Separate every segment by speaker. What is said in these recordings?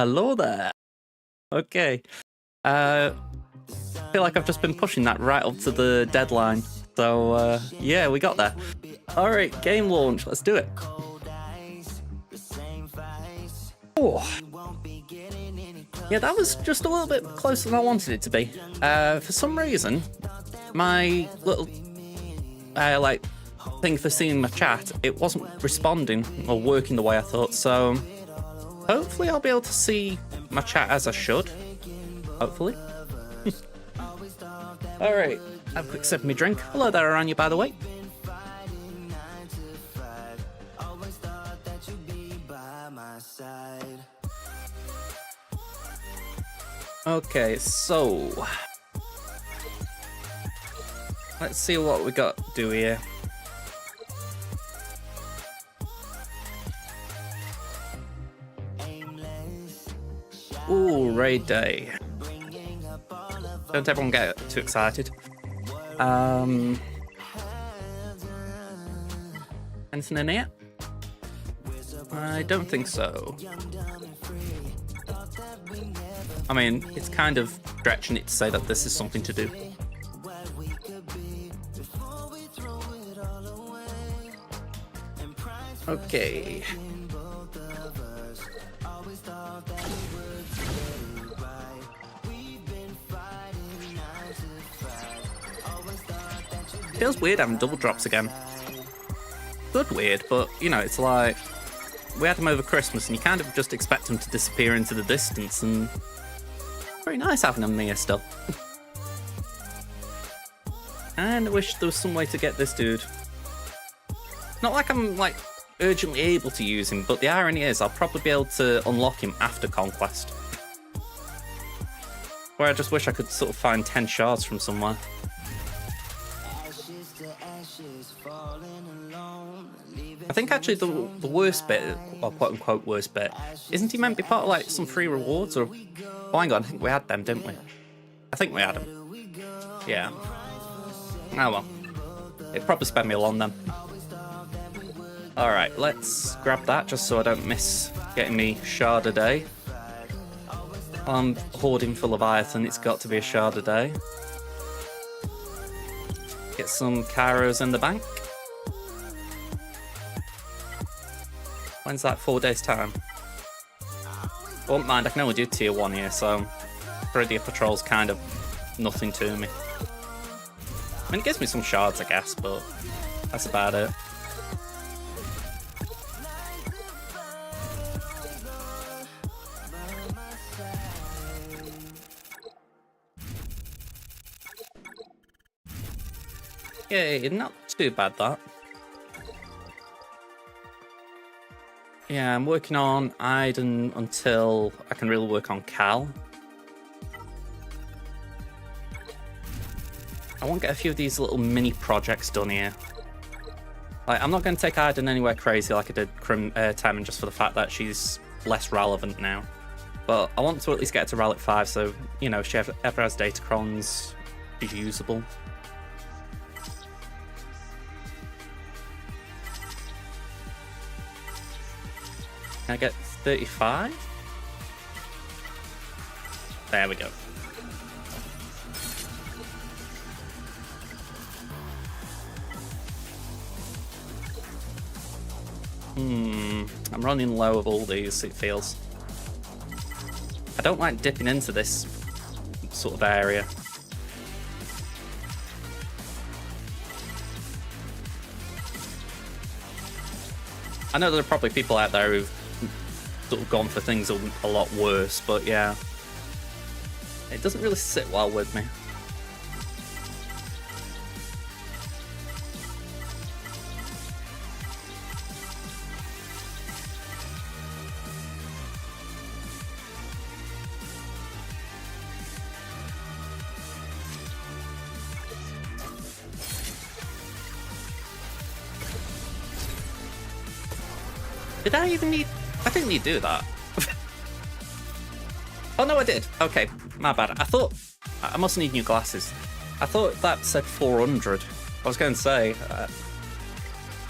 Speaker 1: Hello there. Okay. I feel like I've just been pushing that right up to the deadline. So, yeah, we got there. All right, game launch. Let's do it. Oh. Yeah, that was just a little bit closer than I wanted it to be. For some reason, my little, thing for seeing my chat, it wasn't responding or working the way I thought, so hopefully I'll be able to see my chat as I should. Hopefully. Alright, have a quick sip of my drink. Hello there, Aranya, by the way. Okay, so let's see what we got to do here. Ooh, raid day. Don't everyone get too excited. Anything in here? I don't think so. I mean, it's kind of stretching it to say that this is something to do. Okay. Feels weird having double drops again. Good weird, but you know, it's like we had them over Christmas and you kind of just expect them to disappear into the distance, and very nice having them here still. And I wish there was some way to get this dude. Not like I'm like urgently able to use him, but the irony is I'll probably be able to unlock him after Conquest. Where I just wish I could sort of find 10 shards from somewhere. I think actually the worst bit, or quote unquote worst bit, isn't he meant to be part of like some free rewards? Or oh, hang on, I think we had them, didn't we? I think we had them. Yeah. Oh well. It'd probably spend me along them. Alright, let's grab that just so I don't miss getting me shard a day. I'm hoarding for Leviathan, it's got to be a shard a day. Get some Kairos in the bank. When's that? 4 days time? Won't mind, I can only do tier 1 here, so Peridia Patrol's kind of nothing to me. I mean, it gives me some shards, I guess, but that's about it. Yay, not too bad that. Yeah, I'm working on Iden until I can really work on Cal. I want to get a few of these little mini projects done here. Like, I'm not going to take Iden anywhere crazy like I did Temin, just for the fact that she's less relevant now. But I want to at least get her to Relic 5, so, you know, if she ever has Datacrons, she's usable. Can I get 35? There we go. I'm running low of all these, it feels. I don't like dipping into this sort of area. I know there are probably people out there who've sort of gone for things a lot worse, but yeah, it doesn't really sit well with me. Did I even need... I didn't need to do that. Oh no, I did. Okay, my bad. I thought... I must need new glasses. I thought that said 400. I was going to say...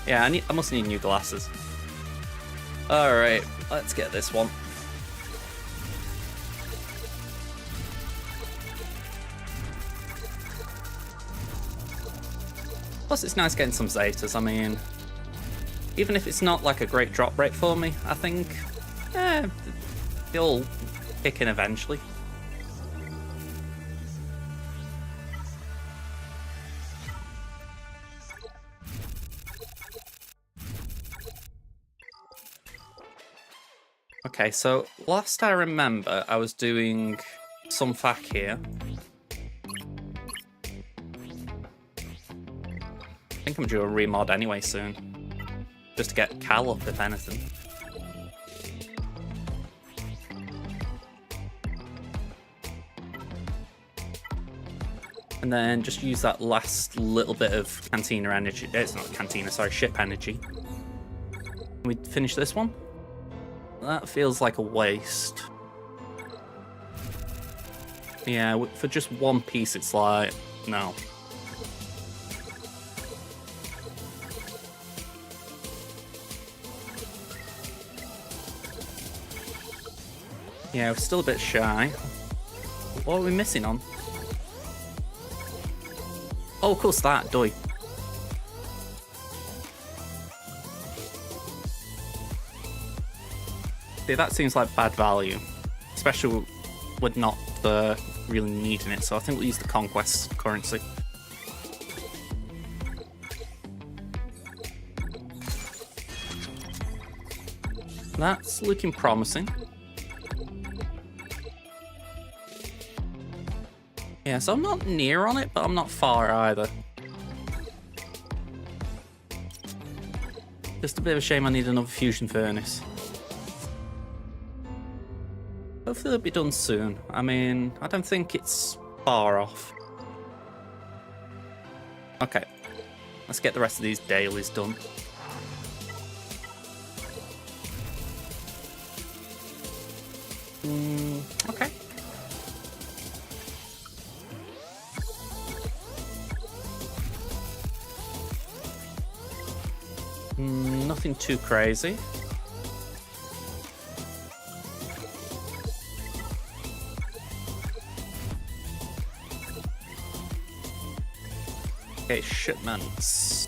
Speaker 1: yeah, I must need new glasses. Alright, let's get this one. Plus, it's nice getting some Zetas. I mean, even if it's not like a great drop rate for me, I think they'll kick in eventually. Okay, so last I remember, I was doing some FAQ here. I think I'm due a remod anyway soon. Just to get Cal up, if anything. And then just use that last little bit of Cantina energy. It's not Cantina, sorry, ship energy. Can we finish this one? That feels like a waste. Yeah, for just one piece, it's like, no. Yeah, we're still a bit shy. What are we missing on? Oh, of course that, Doi. See, that seems like bad value. Especially with not really needing it, so I think we'll use the Conquest currency. That's looking promising. Yeah, so I'm not near on it, but I'm not far either. Just a bit of a shame I need another fusion furnace. Hopefully it'll be done soon. I mean, I don't think it's far off. Okay, let's get the rest of these dailies done. Okay. Nothing too crazy. Okay, shipments.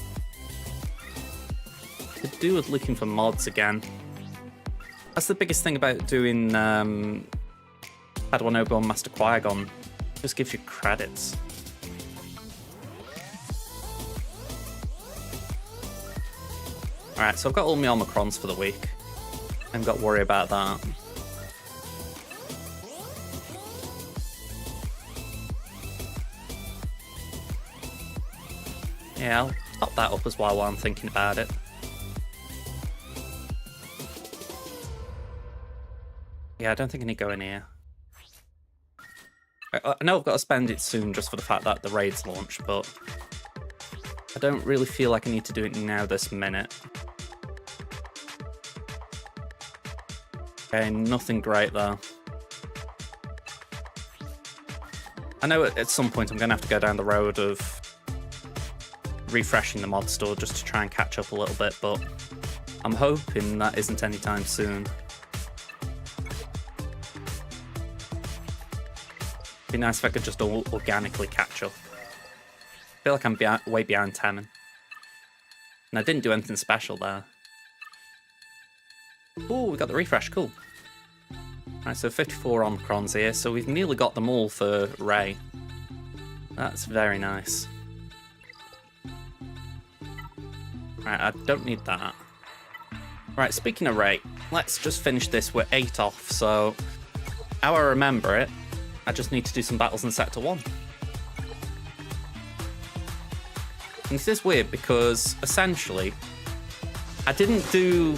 Speaker 1: Could do with looking for mods again. That's the biggest thing about doing Padawan Obi-Wan Master Qui-Gon. It just gives you credits. Alright, so I've got all my Omicrons for the week. I haven't got to worry about that. Yeah, I'll top that up as well while I'm thinking about it. Yeah, I don't think I need to go in here. I know I've got to spend it soon just for the fact that the raid's launched, but I don't really feel like I need to do it now this minute. Okay, nothing great there. I know at some point I'm going to have to go down the road of refreshing the mod store just to try and catch up a little bit, but I'm hoping that isn't anytime soon. It'd be nice if I could just organically catch up. I feel like I'm way behind Taman. And I didn't do anything special there. Oh, we got the refresh, cool. Alright, so 54 Omicrons here, so we've nearly got them all for Rey. That's very nice. Right, I don't need that. Right, speaking of Rey, let's just finish this. We're 8 off, so how I remember it, I just need to do some battles in Sector 1. And this is weird because, essentially, I didn't do...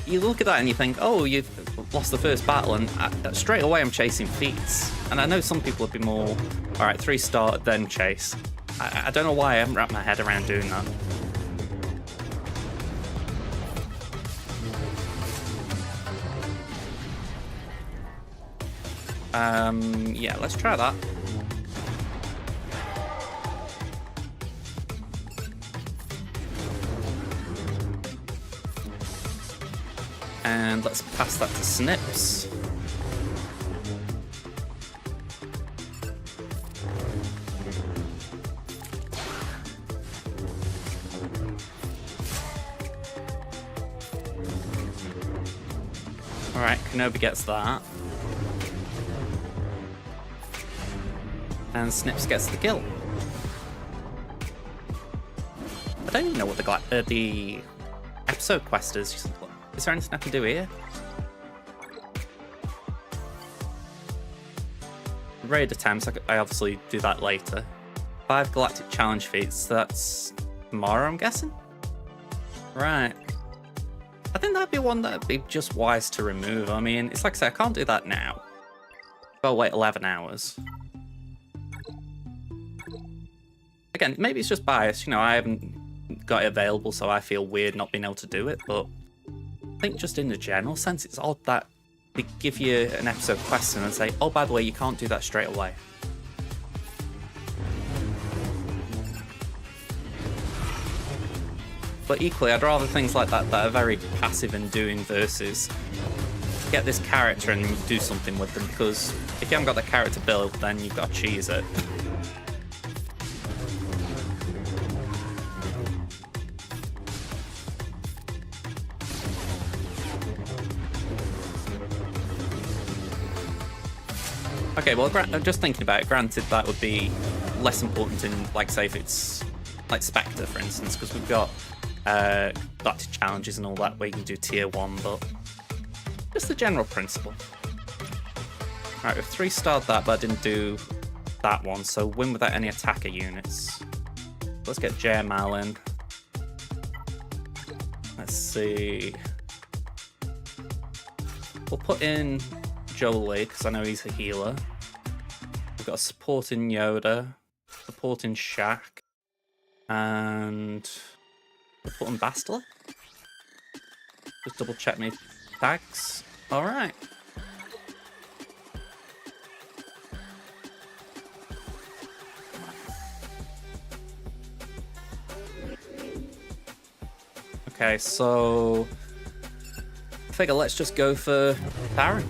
Speaker 1: You look at that and you think, oh, you've lost the first battle, and straight away I'm chasing feats. And I know some people would be more, alright, 3-star, then chase. I don't know why I haven't wrapped my head around doing that. Yeah, let's try that. And let's pass that to Snips. Alright, Kenobi gets that. And Snips gets the kill. I don't even know what the episode quest is. Is there anything I can do here? Raid attempts, I obviously do that later. 5 Galactic Challenge feats, that's tomorrow, I'm guessing? Right. I think that'd be one that'd be just wise to remove. I mean, it's like I say, I can't do that now. I'll wait 11 hours. Again, maybe it's just bias, you know, I haven't got it available, so I feel weird not being able to do it, but I think just in the general sense, it's odd that they give you an episode quest and then say, oh, by the way, you can't do that straight away. But equally, I'd rather things like that that are very passive in doing versus get this character and do something with them, because if you haven't got the character built, then you've got to cheese it. Okay, well, just thinking about it, granted that would be less important in, like, say, if it's like Spectre, for instance, because we've got Galactic Challenges and all that where you can do tier 1, but just the general principle. Alright, we've 3-starred that, but I didn't do that one, so win without any attacker units. Let's get JML in. Let's see. We'll put in Jolie, because I know he's a healer. We've got a support in Yoda, support in Shaq, and we'll put in Bastila. Just double check my tags. Alright. Okay, so I figure let's just go for Baron.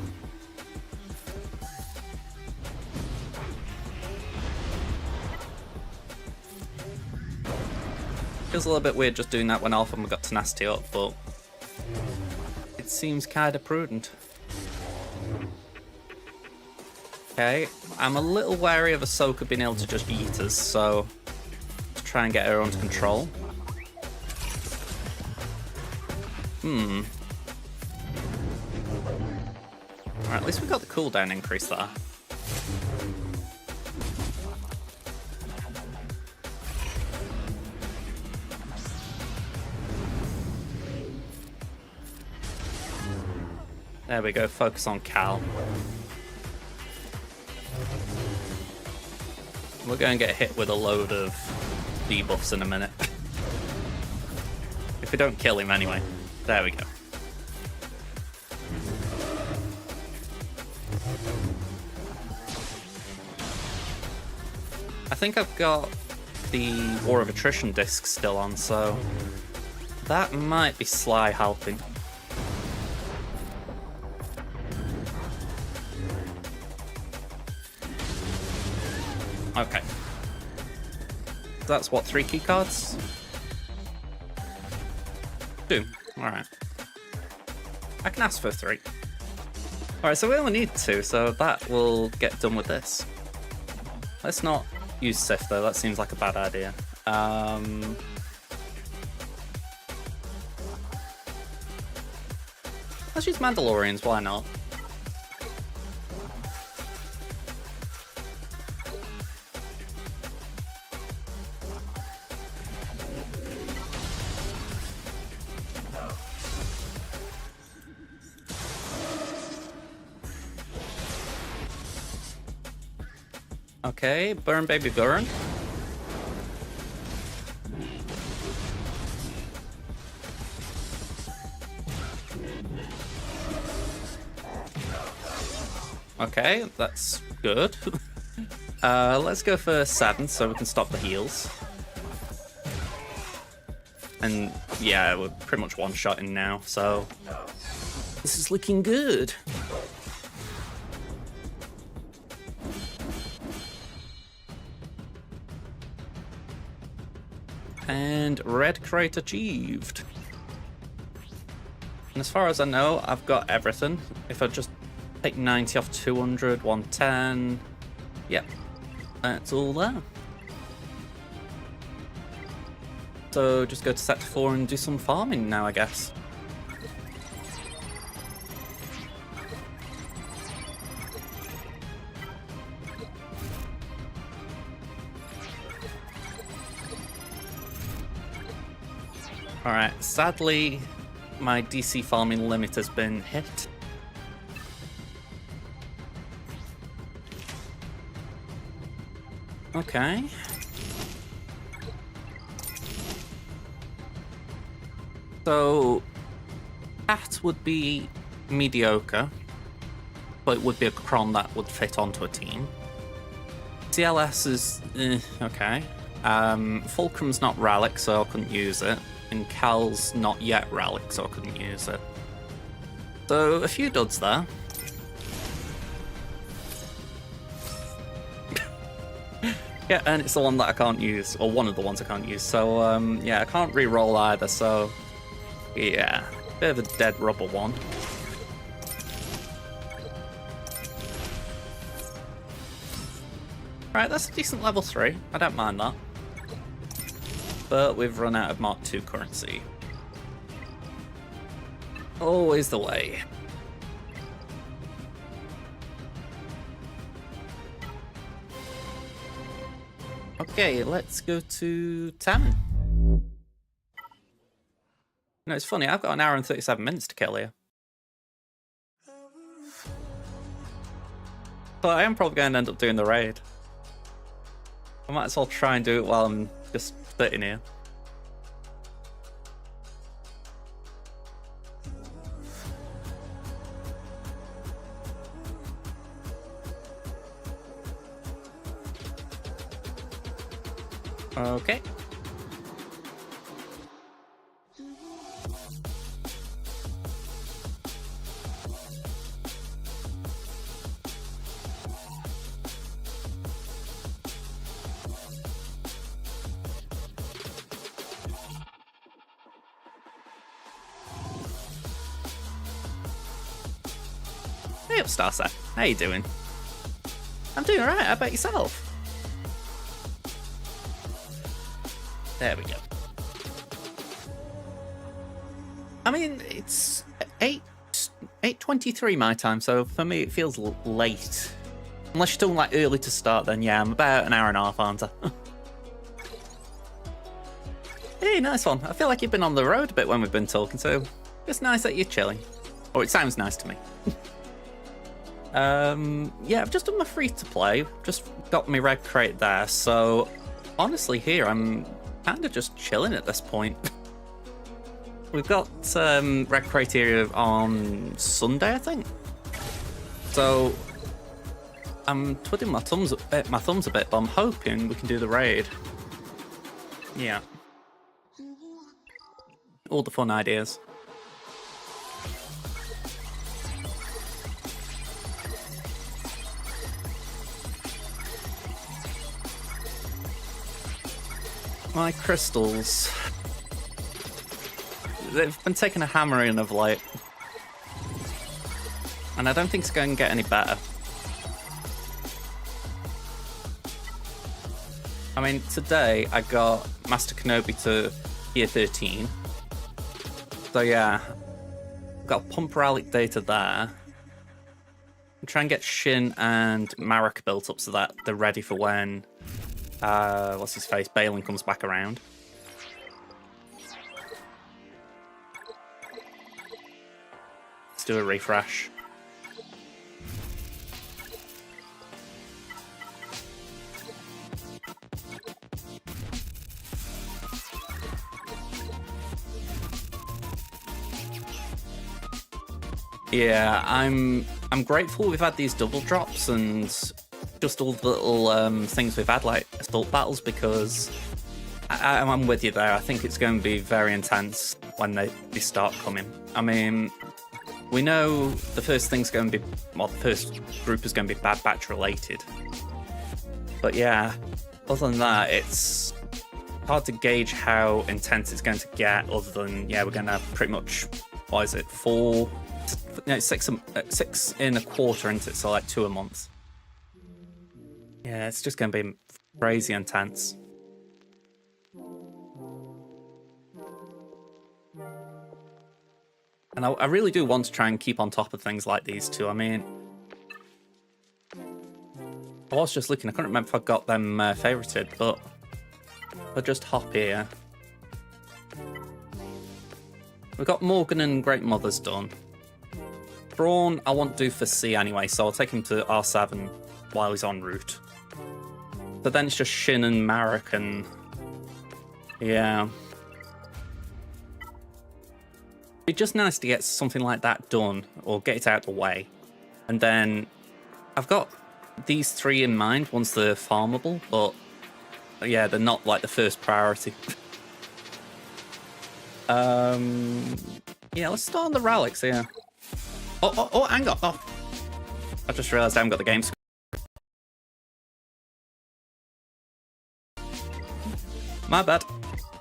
Speaker 1: Feels a little bit weird just doing that when Alpha got Tenacity up, but it seems kind of prudent. Okay, I'm a little wary of Ahsoka being able to just eat us, so let's try and get her under control. Alright, at least we got the cooldown increase there. There we go, focus on Cal. We're going to get hit with a load of debuffs in a minute. If we don't kill him anyway. There we go. I think I've got the War of Attrition disc still on, so that might be Sly helping. Okay. That's what, 3 key cards? 2. Alright. I can ask for 3. Alright, so we only need 2, so that will get done with this. Let's not use Sith though, that seems like a bad idea. Let's use Mandalorians, why not? Okay, burn baby burn. Okay, that's good. Let's go for Sadden so we can stop the heals. And yeah, we're pretty much one-shotting now, so this is looking good. And red crate achieved. And as far as I know, I've got everything. If I just take 90 off 200, 110, yep, that's all there. So just go to Sector 4 and do some farming now, I guess. Alright, sadly, my DC farming limit has been hit. Okay. So, that would be mediocre, but it would be a cron that would fit onto a team. CLS is okay. Fulcrum's not Relic, so I couldn't use it. And Cal's not yet Relic, so I couldn't use it. So, a few duds there. Yeah, and it's the one that I can't use, or one of the ones I can't use. So, yeah, I can't re-roll either, so... yeah, bit of a dead rubber one. Right, that's a decent level 3. I don't mind that. But we've run out of Mark II currency. Always the way. Okay, let's go to Tammin. No, it's funny, I've got an hour and 37 minutes to kill here. But I am probably going to end up doing the raid. I might as well try and do it while I'm just sitting here. Okay. Hey up, Starset. How you doing? I'm doing alright, how about yourself? There we go. I mean, it's 8:23 my time, so for me it feels late. Unless you're talking like early to start, then yeah, I'm about an hour and a half, aren't I? Hey, nice one. I feel like you've been on the road a bit when we've been talking, so it's nice that you're chilling. Or it sounds nice to me. Yeah, I've just done my free-to-play. Just got my red crate there, so honestly here, I'm kind of just chilling at this point. We've got red criteria on Sunday, I think. So I'm twiddling my thumbs a bit, but I'm hoping we can do the raid. Yeah. All the fun ideas. My crystals. They've been taking a hammering of late. And I don't think it's going to get any better. I mean, today I got Master Kenobi to Tier 13. So yeah, I've got Pump Relic data there. I'm trying to get Shin and Marek built up so that they're ready for when what's his face, Balin comes back around. Let's do a refresh. Yeah, I'm grateful we've had these double drops and just all the little things we've had, like assault battles, because I'm with you there. I think it's going to be very intense when they start coming. I mean, we know the first thing's going to be, well, the first group is going to be Bad Batch related. But yeah, other than that, it's hard to gauge how intense it's going to get, other than, yeah, we're going to have pretty much what is it, 6.25, isn't it? So like 2 a month. Yeah, it's just going to be crazy intense. And I really do want to try and keep on top of things like these too. I mean, I was just looking, I couldn't remember if I got them favorited, but I'll just hop here. We've got Morgan and Great Mothers done. Thrawn, I want to do for C anyway, so I'll take him to R7 while he's en route. But then it's just Shin and Marek and... yeah. It'd be just nice to get something like that done, or get it out of the way. And then I've got these 3 in mind once they're farmable, but yeah, they're not like the first priority. Yeah, let's start on the relics here. Oh, hang on. Oh. I just realised I haven't got the game. My bad.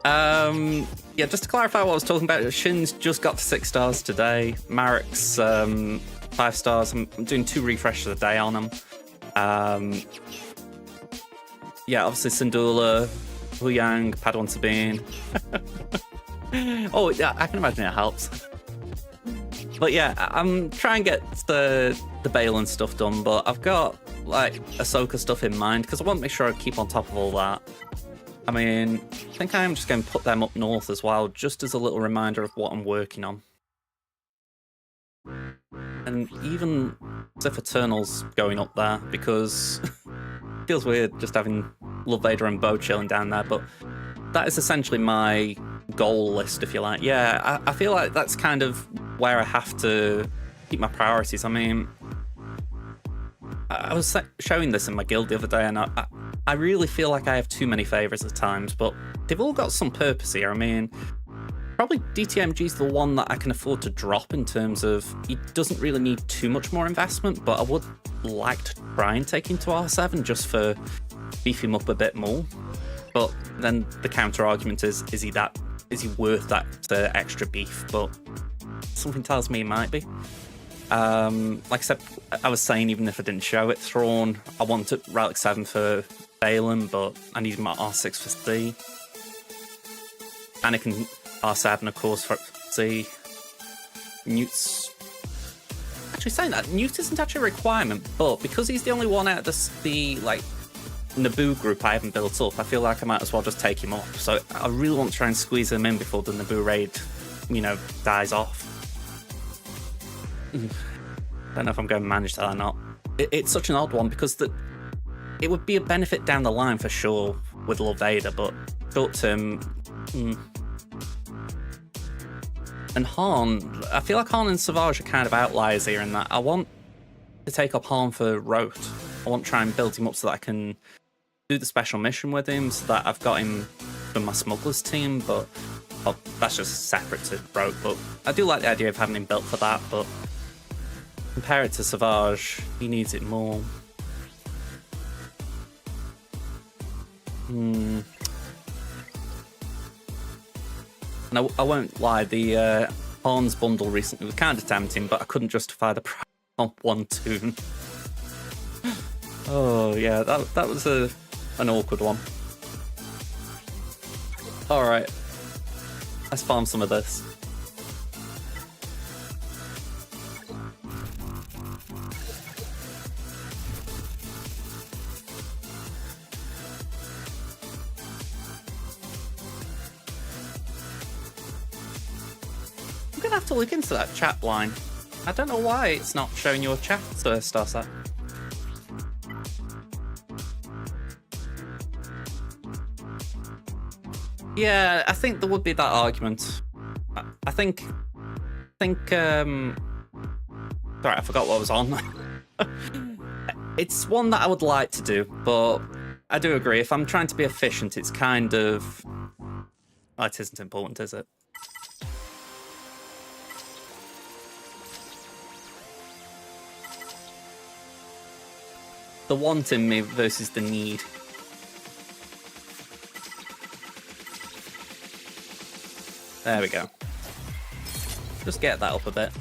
Speaker 1: Yeah, just to clarify what I was talking about, Shin's just got to 6 stars today. Marek's 5 stars. I'm doing 2 refreshes a day on them. Yeah, obviously Syndulla, Huyang, Padawan Sabine. Oh, yeah, I can imagine it helps. But yeah, I'm trying to get the Baylan stuff done, but I've got like Ahsoka stuff in mind because I want to make sure I keep on top of all that. I mean, I think I am just going to put them up north as well, just as a little reminder of what I'm working on. And even Sith Eternal's going up there, because it feels weird just having Lord Vader and Bo chilling down there, but that is essentially my goal list, if you like. Yeah, I feel like that's kind of where I have to keep my priorities. I mean, I was showing this in my guild the other day, and I really feel like I have too many favourites at times, but they've all got some purpose here. I mean, probably DTMG's the one that I can afford to drop in terms of he doesn't really need too much more investment, but I would like to try and take him to R7 just for beef him up a bit more. But then the counter argument is he worth that extra beef? But something tells me he might be. Like I said, I was saying, even if I didn't show it, Thrawn, I wanted Relic 7 for Baylan, but I need my R6 for C. Anakin R7, of course, for C. Newt's... Actually, saying that, Newt isn't actually a requirement, but because he's the only one out of the like, Naboo group I haven't built up, I feel like I might as well just take him off. So I really want to try and squeeze him in before the Naboo raid, dies off. Don't know if I'm going to manage that or not. It's such an odd one because it would be a benefit down the line for sure with Lord Vader, but short term. And Han, I feel like Han and Savage are kind of outliers here in that I want to take up Han for Rote. I want to try and build him up so that I can do the special mission with him, so that I've got him for my smugglers team, but that's just separate to Rote. But I do like the idea of having him built for that, but compare it to Savage, he needs it more. And I won't lie, the Hans bundle recently was kind of tempting, but I couldn't justify the price on one toon. Oh yeah, that was an awkward one. Alright, let's farm some of this. I'm gonna have to look into that chat line. I don't know why it's not showing your chat, Starset. Yeah, I think there would be that argument. I think sorry, I forgot what I was on. It's one that I would like to do, but I do agree, if I'm trying to be efficient, it's kind of... Oh, it isn't important, is it? The want in me versus the need. There we go. Just get that up a bit.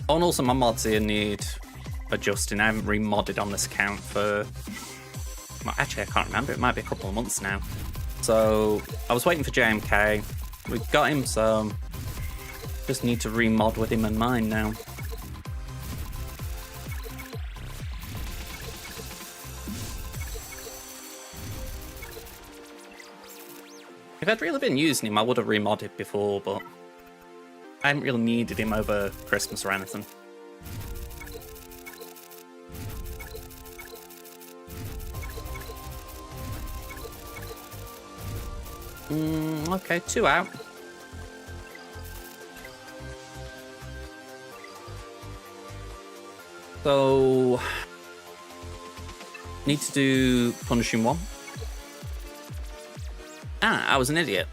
Speaker 1: Oh, and also my mods here need adjusting. I haven't remodded on this account for... Well, actually, I can't remember. It might be a couple of months now. So I was waiting for JMK. We got him, so just need to remod with him in mind now. If I'd really been using him, I would have remodded before, but I hadn't really needed him over Christmas or anything. Okay, 2 out. So, need to do punishing 1. Ah, I was an idiot.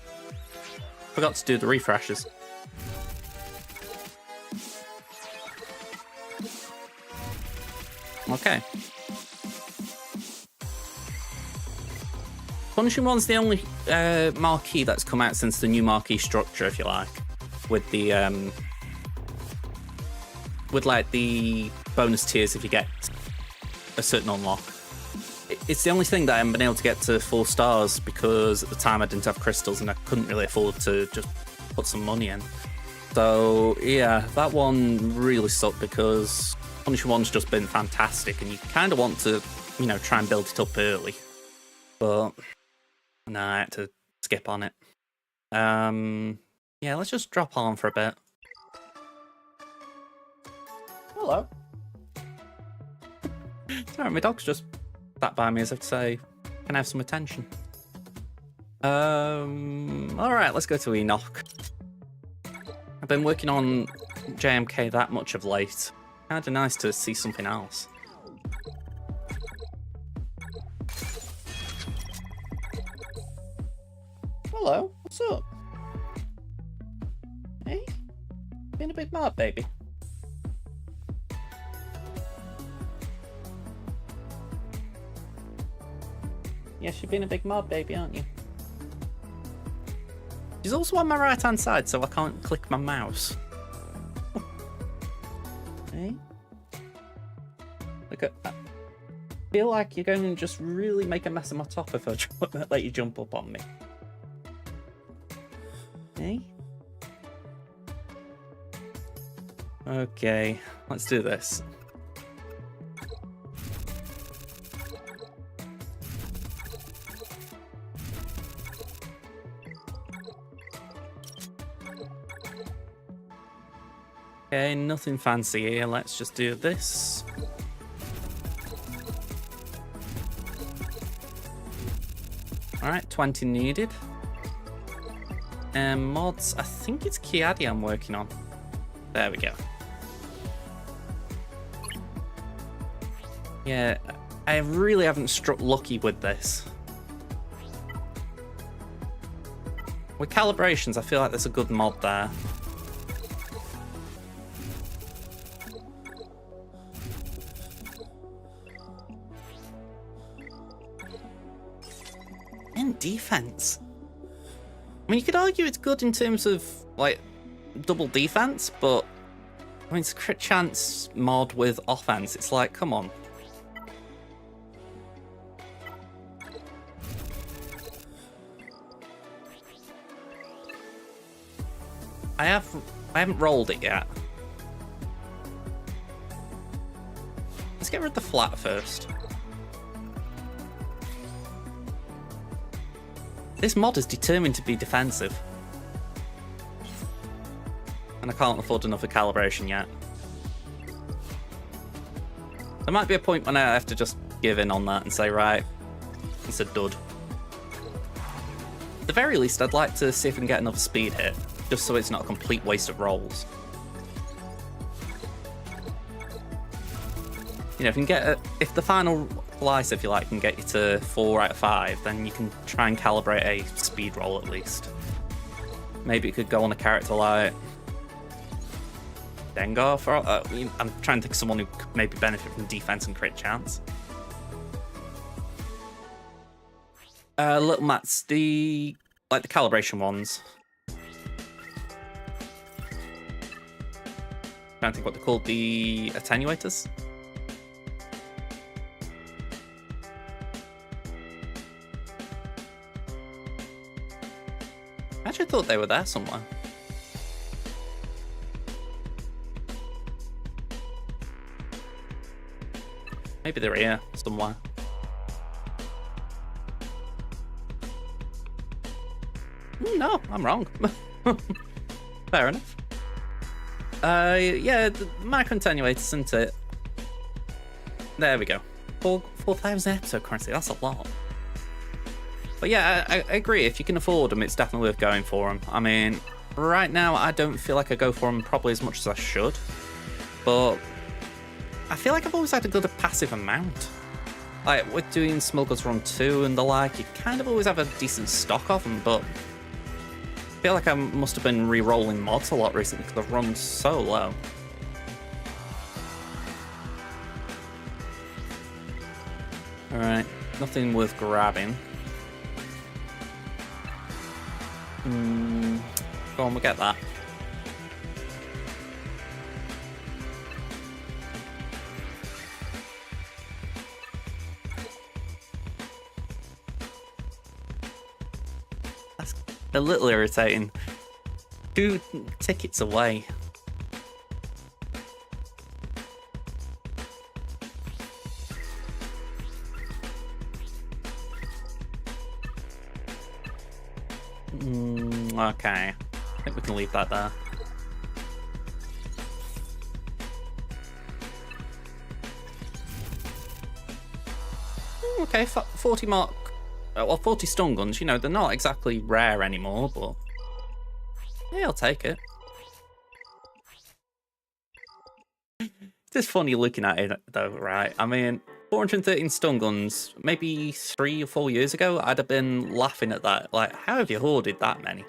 Speaker 1: Forgot to do the refreshes. Okay. Punishing 1's the only marquee that's come out since the new marquee structure, if you like, with the with like the bonus tiers if you get a certain unlock. It's the only thing that I haven't been able to get to 4 stars because at the time I didn't have crystals and I couldn't really afford to just put some money in. So yeah, that one really sucked because Punishing 1's just been fantastic and you kind of want to, you know, try and build it up early. But no, I had to skip on it. Yeah, let's just drop on for a bit. Hello. Sorry, my dog's just sat by me as if to say, can I have some attention? Alright, let's go to Enoch. I've been working on JMK that much of late. Kinda nice to see something else. Hello, what's up? Hey? Been a big mob, baby. Yes, you've been a big mob, baby, aren't you? She's also on my right-hand side, so I can't click my mouse. Hey? Look at that. I feel like you're going to just really make a mess of my top if I let you jump up on me. Hey? Okay, let's do this. Okay, nothing fancy here. Let's just do this. Alright, 20 needed. Mods, I think it's Kiadi I'm working on. There we go. Yeah, I really haven't struck lucky with this. With calibrations, I feel like there's a good mod there. And defense. I mean, you could argue it's good in terms of, like, double defense, but I mean, it's a crit chance mod with offense. It's like, come on. I haven't rolled it yet. Let's get rid of the flat first. This mod is determined to be defensive. And I can't afford another calibration yet. There might be a point when I have to just give in on that and say, right, it's a dud. At the very least, I'd like to see if we can get another speed hit, just so it's not a complete waste of rolls. You know, if you can get if the final slice, if you like, can get you to 4 out of 5, then you can try and calibrate a speed roll at least. Maybe it could go on a character like Dengar. For I'm trying to think of someone who could maybe benefit from defense and crit chance. Little mats, the calibration ones. Trying to think what they're called, the attenuators. I actually thought they were there somewhere. Maybe they're here somewhere. No, I'm wrong. Fair enough. Yeah, the micro attenuators, isn't it? There we go. 4,000 episode currency, that's a lot. But yeah, I agree. If you can afford them, it's definitely worth going for them. I mean, right now, I don't feel like I go for them probably as much as I should. But I feel like I've always had a good passive amount. Like, with doing Smuggler's Run 2 and the like, you kind of always have a decent stock of them, but I feel like I must have been re-rolling mods a lot recently because I've run so low. Alright, nothing worth grabbing. Go on, we'll get that. That's a little irritating. 2 tickets away. Okay, I think we can leave that there. Okay, 40 mark. Well, 40 stun guns, you know, they're not exactly rare anymore, but yeah, I'll take it. It's funny looking at it, though, right? I mean, 413 stun guns, maybe 3 or 4 years ago, I'd have been laughing at that. Like, how have you hoarded that many?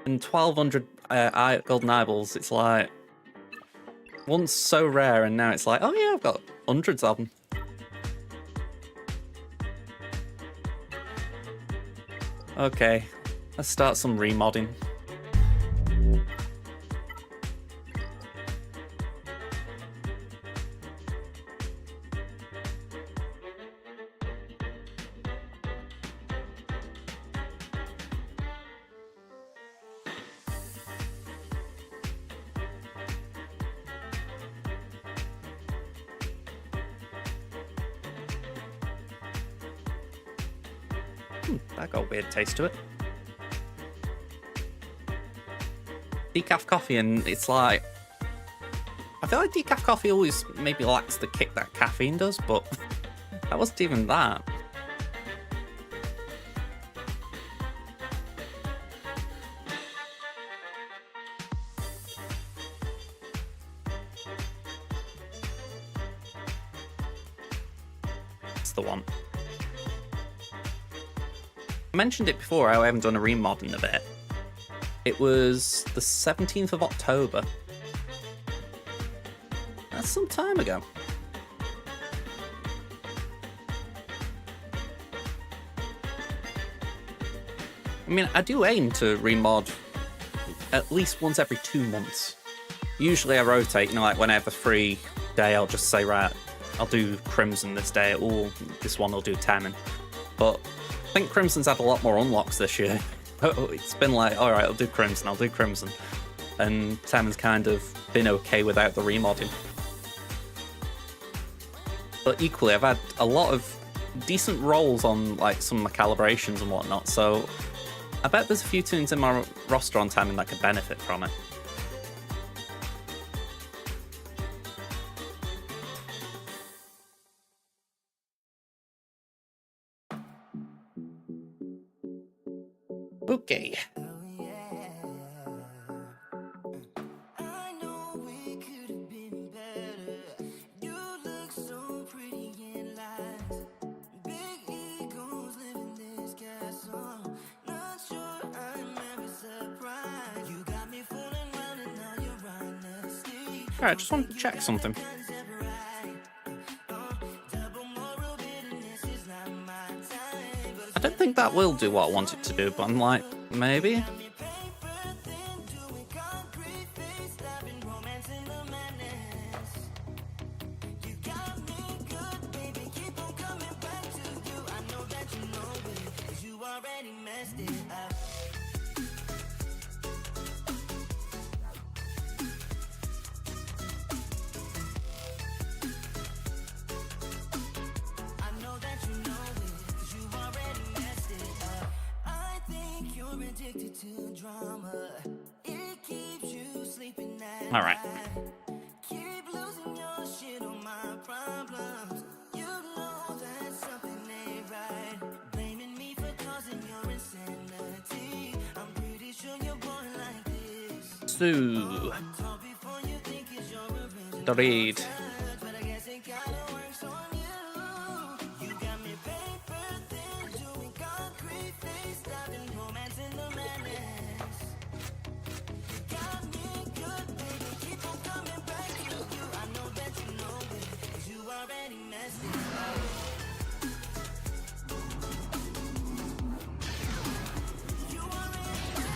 Speaker 1: And 1,200 golden eyeballs, it's like, once so rare, and now it's like, oh yeah, I've got hundreds of them. Okay, let's start some remodding. That got a weird taste to it. Decaf coffee, and it's like, I feel like decaf coffee always maybe lacks the kick that caffeine does, but that wasn't even that. It's the one. I mentioned it before, how I haven't done a remod in a bit. It was the 17th of October. That's some time ago. I mean, I do aim to remod at least once every 2 months. Usually I rotate, you know, like when I have a free day, I'll just say, right, I'll do Crimson this day, or this one I'll do Tammin. But I think Crimson's had a lot more unlocks this year. It's been like, alright, I'll do Crimson. And Tammin's kind of been okay without the remodding. But equally, I've had a lot of decent rolls on like some of my calibrations and whatnot, so I bet there's a few tunes in my roster on Tammin that could benefit from it. Okay. Alright, just wanted to check something. think that will do what I want it to do, but I'm like, maybe? All right. So, the read.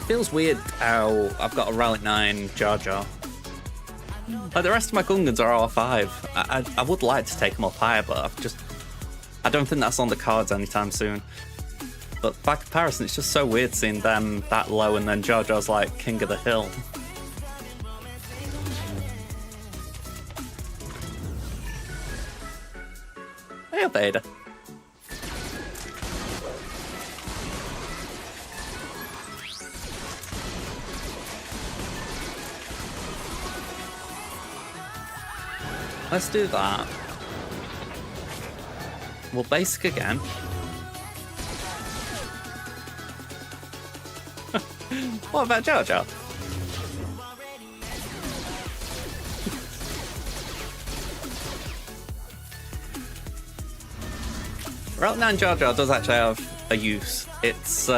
Speaker 1: Feels weird how I've got a Relic 9 Jar Jar. Like, the rest of my Gungans are R5. I would like to take them up higher, but I don't think that's on the cards anytime soon. But by comparison, it's just so weird seeing them that low and then Jar Jar's like king of the hill. Hey, Vader. Let's do that. We'll basic again. What about Jar Jar? Relic 9 Jar Jar does actually have a use. Its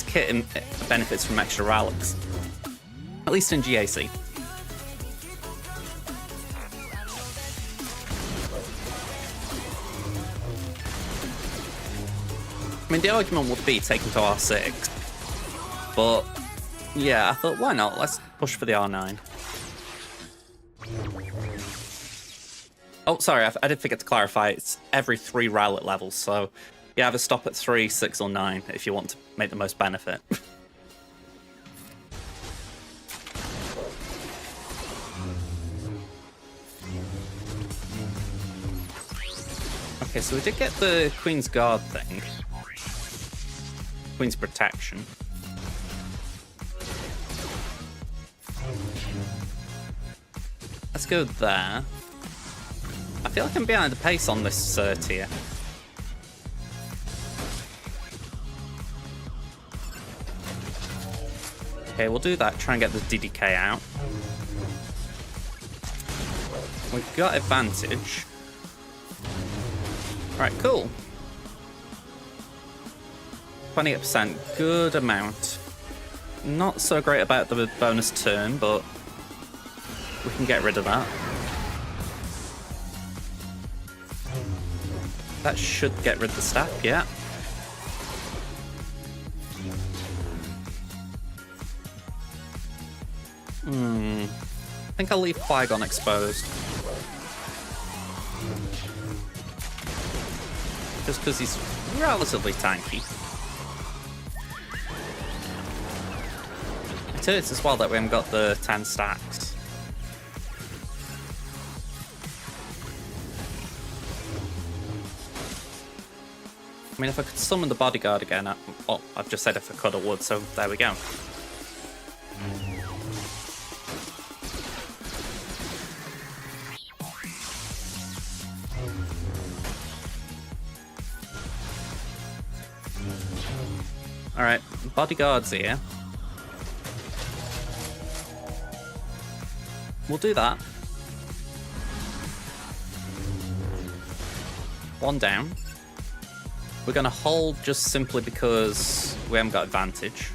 Speaker 1: kit benefits from extra relics. At least in GAC. I mean, the argument would be taken to R6, but yeah, I thought, why not? Let's push for the R9. Oh, sorry, I did forget to clarify, it's every 3 Rowlet levels, so you either stop at 3, 6, or 9 if you want to make the most benefit. Okay, so we did get the Queen's Guard thing. Queen's Protection. Let's go there. I feel like I'm behind the pace on this tier. Okay, we'll do that. Try and get the DDK out. We've got advantage. Right, cool. 28%, good amount. Not so great about the bonus turn, but we can get rid of that. That should get rid of the stack, yeah. I think I'll leave Qui-Gon exposed. Just because he's relatively tanky. It hurts as well that we haven't got the 10 stacks. I mean, if I could summon the bodyguard again, well, I've just said if I could, I would, so there we go. Alright, bodyguard's here. We'll do that. One down. We're going to hold just simply because we haven't got advantage.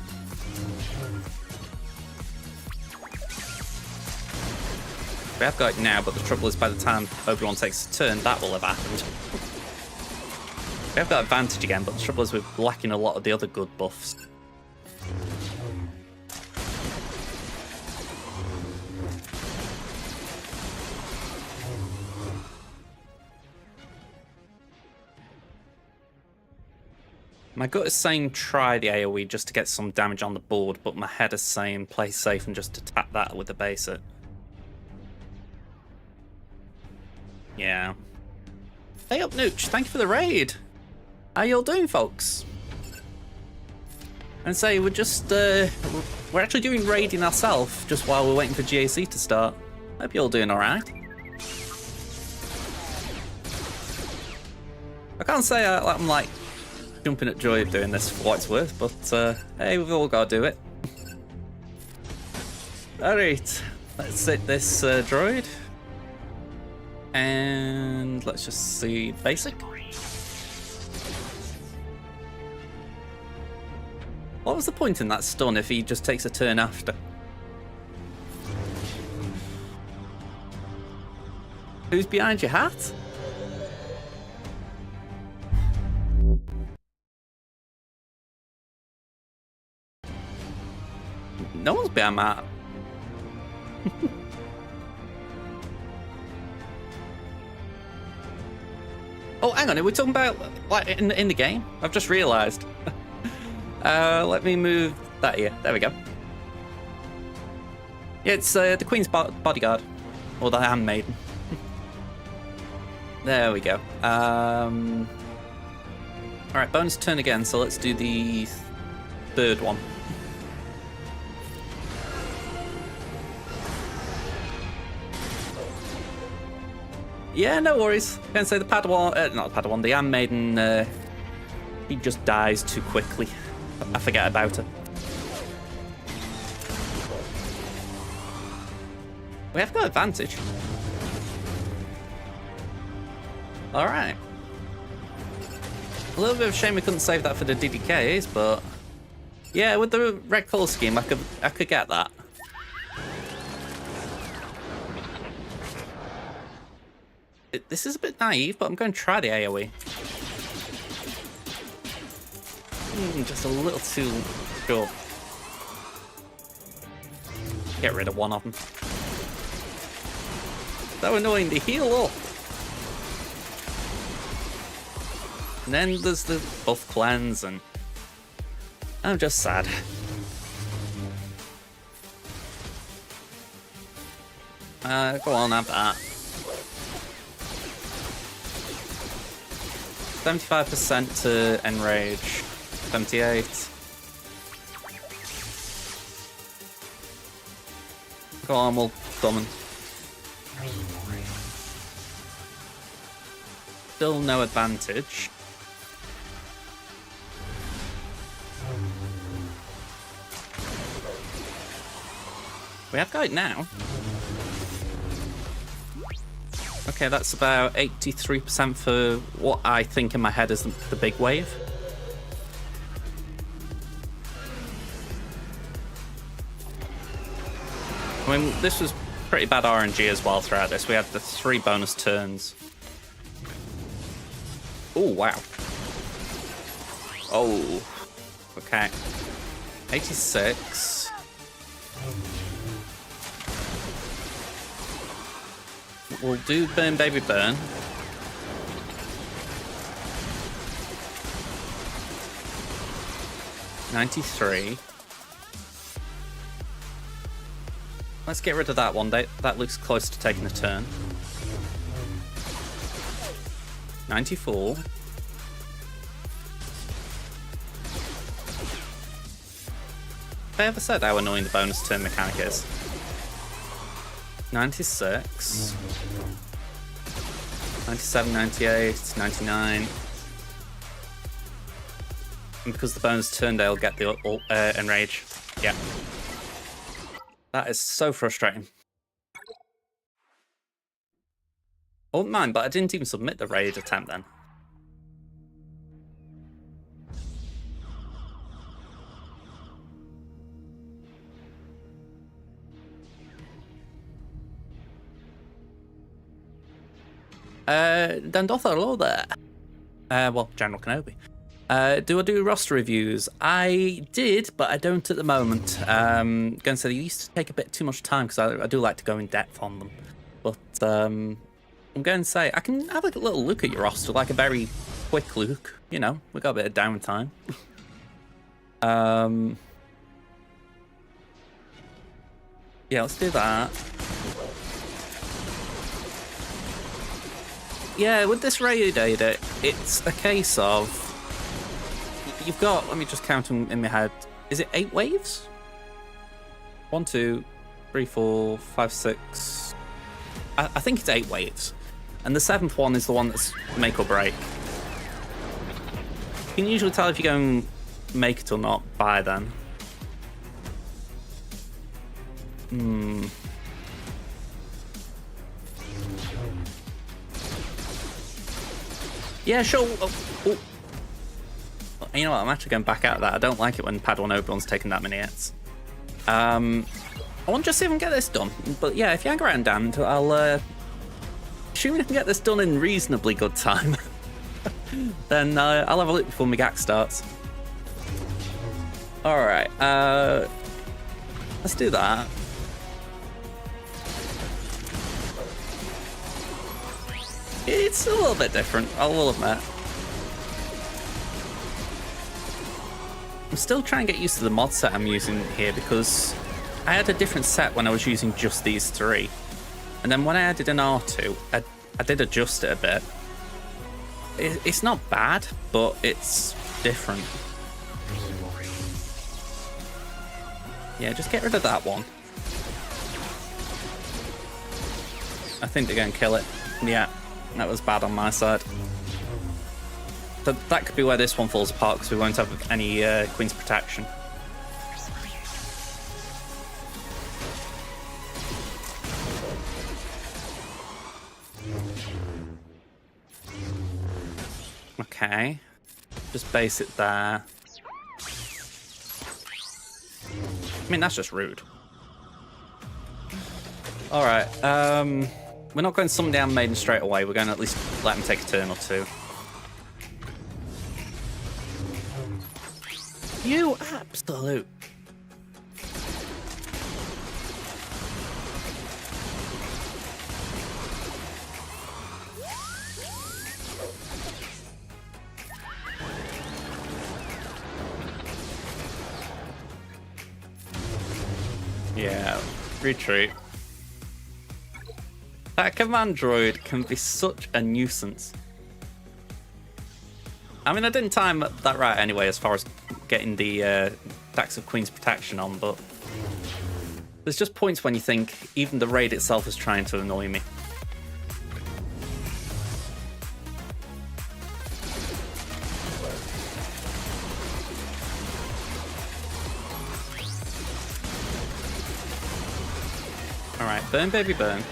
Speaker 1: We have got it now, but the trouble is by the time Obi-Wan takes a turn, that will have happened. We have got advantage again, but the trouble is we're lacking a lot of the other good buffs. My gut is saying try the AoE just to get some damage on the board, but my head is saying play safe and just attack that with the basic. Yeah. Hey up, Nooch. Thank you for the raid. How y'all doing, folks? And say we're just we're actually doing raiding ourselves just while we're waiting for GAC to start. Hope you're all doing all right. I can't say I'm like jumping at joy of doing this for what it's worth, but hey, we've all got to do it. Alright, let's set this droid. And let's just see basic. What was the point in that stun if he just takes a turn after? Who's behind your hat? No one's behind my hat. Oh, hang on, are we talking about like in the game? I've just realised. Let me move that here. There we go. Yeah, it's the Queen's bodyguard, or the handmaiden. There we go. All right, bonus turn again. So let's do the third one. Yeah, no worries. Can say the Padawan, not the Padawan, the handmaiden. He just dies too quickly. I forget about it. We have got advantage. Alright. A little bit of a shame we couldn't save that for the DDKs, but yeah, with the red colour scheme, I could get that. This is a bit naive, but I'm going to try the AoE. Just a little too sure. Get rid of one of them. So annoying to heal up. And then there's the buff cleanse, and I'm just sad. Go on, have that. 75% to enrage. 78. Go on, we'll summon. Still no advantage. We have got it now. Okay, that's about 83% for what I think in my head is the big wave. I mean, this was pretty bad RNG as well throughout this. We had the 3 bonus turns. Oh, wow. Oh, okay. 86. We'll do Burn Baby Burn. $93. Let's get rid of that one. That looks close to taking a turn. 94. Have I ever said how annoying the bonus turn mechanic is? 96. 97, 98, 99. And because the bonus turn, they'll get the enrage. Yeah. That is so frustrating. I wouldn't mind, but I didn't even submit the raid attempt then. Dandotha, hello there. Well, General Kenobi. Do I do roster reviews? I did, but I don't at the moment. Going to say they used to take a bit too much time because I do like to go in depth on them. But I'm going to say I can have a little look at your roster, like a very quick look. You know, we got a bit of downtime. Yeah, let's do that. Yeah, with this raid data, it's a case of you've got. Let me just count them in my head. Is it 8 waves? 1, 2, 3, 4, 5, 6. I think it's 8 waves, and the 7th one is the one that's make or break. You can usually tell if you're going to make it or not by then. Yeah, sure. Oh. You know what? I'm actually going back out of that. I don't like it when Padawan Obi-Wan's taking that many hits. I want to just see if I can get this done. But yeah, if you hang around, Dan, I'll assuming I can get this done in reasonably good time. Then I'll have a look before my GAC starts. All right. Let's do that. It's a little bit different, I will admit. I'm still trying to get used to the mod set I'm using here because I had a different set when I was using just these 3. And then when I added an R2, I did adjust it a bit. It's not bad, but it's different. Yeah, just get rid of that one. I think they're going to kill it. Yeah. That was bad on my side. So that could be where this one falls apart because we won't have any Queen's Protection. Okay. Just base it there. I mean, that's just rude. Alright, we're not going to summon the Handmaiden straight away. We're going to at least let him take a turn or 2. You absolute. Yeah, retreat. That command droid can be such a nuisance. I mean, I didn't time that right anyway as far as getting the Dax of Queen's Protection on, but there's just points when you think even the raid itself is trying to annoy me. Alright, burn baby burn.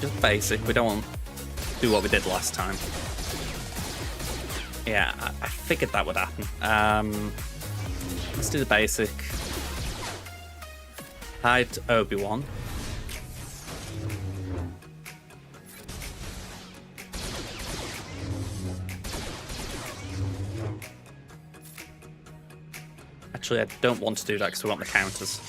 Speaker 1: Just basic, we don't want to do what we did last time. Yeah, I figured that would happen. Let's do the basic. Hide Obi-Wan. Actually, I don't want to do that because we want the counters.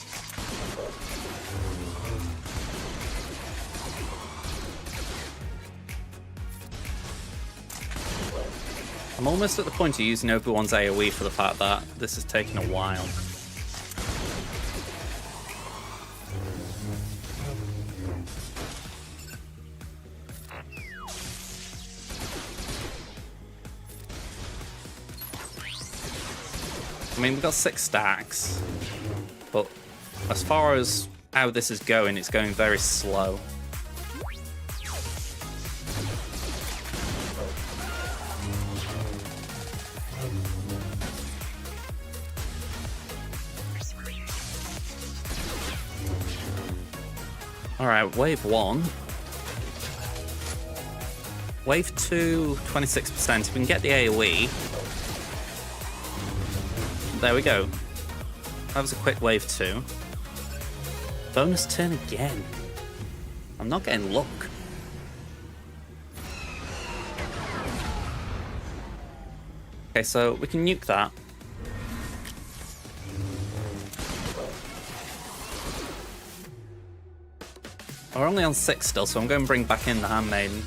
Speaker 1: I'm almost at the point of using Obi-Wan's AoE for the fact that this is taking a while. I mean, we've got 6 stacks, but as far as how this is going, it's going very slow. Alright, wave 1. Wave 2, 26%. If we can get the AoE. There we go. That was a quick wave 2. Bonus turn again. I'm not getting luck. Okay, so we can nuke that. We're only on 6 still, so I'm going to bring back in the Handmaiden.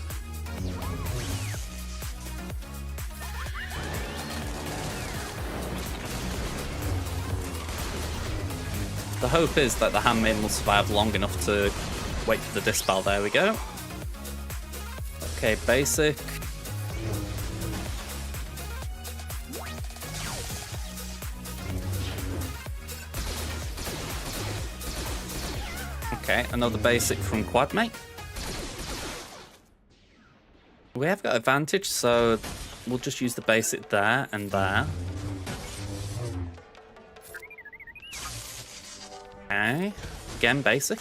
Speaker 1: The hope is that the Handmaiden will survive long enough to wait for the Dispel. There we go. Okay, basic. Okay, another basic from Quadmate. We have got advantage, so we'll just use the basic there and there. Okay, again basic.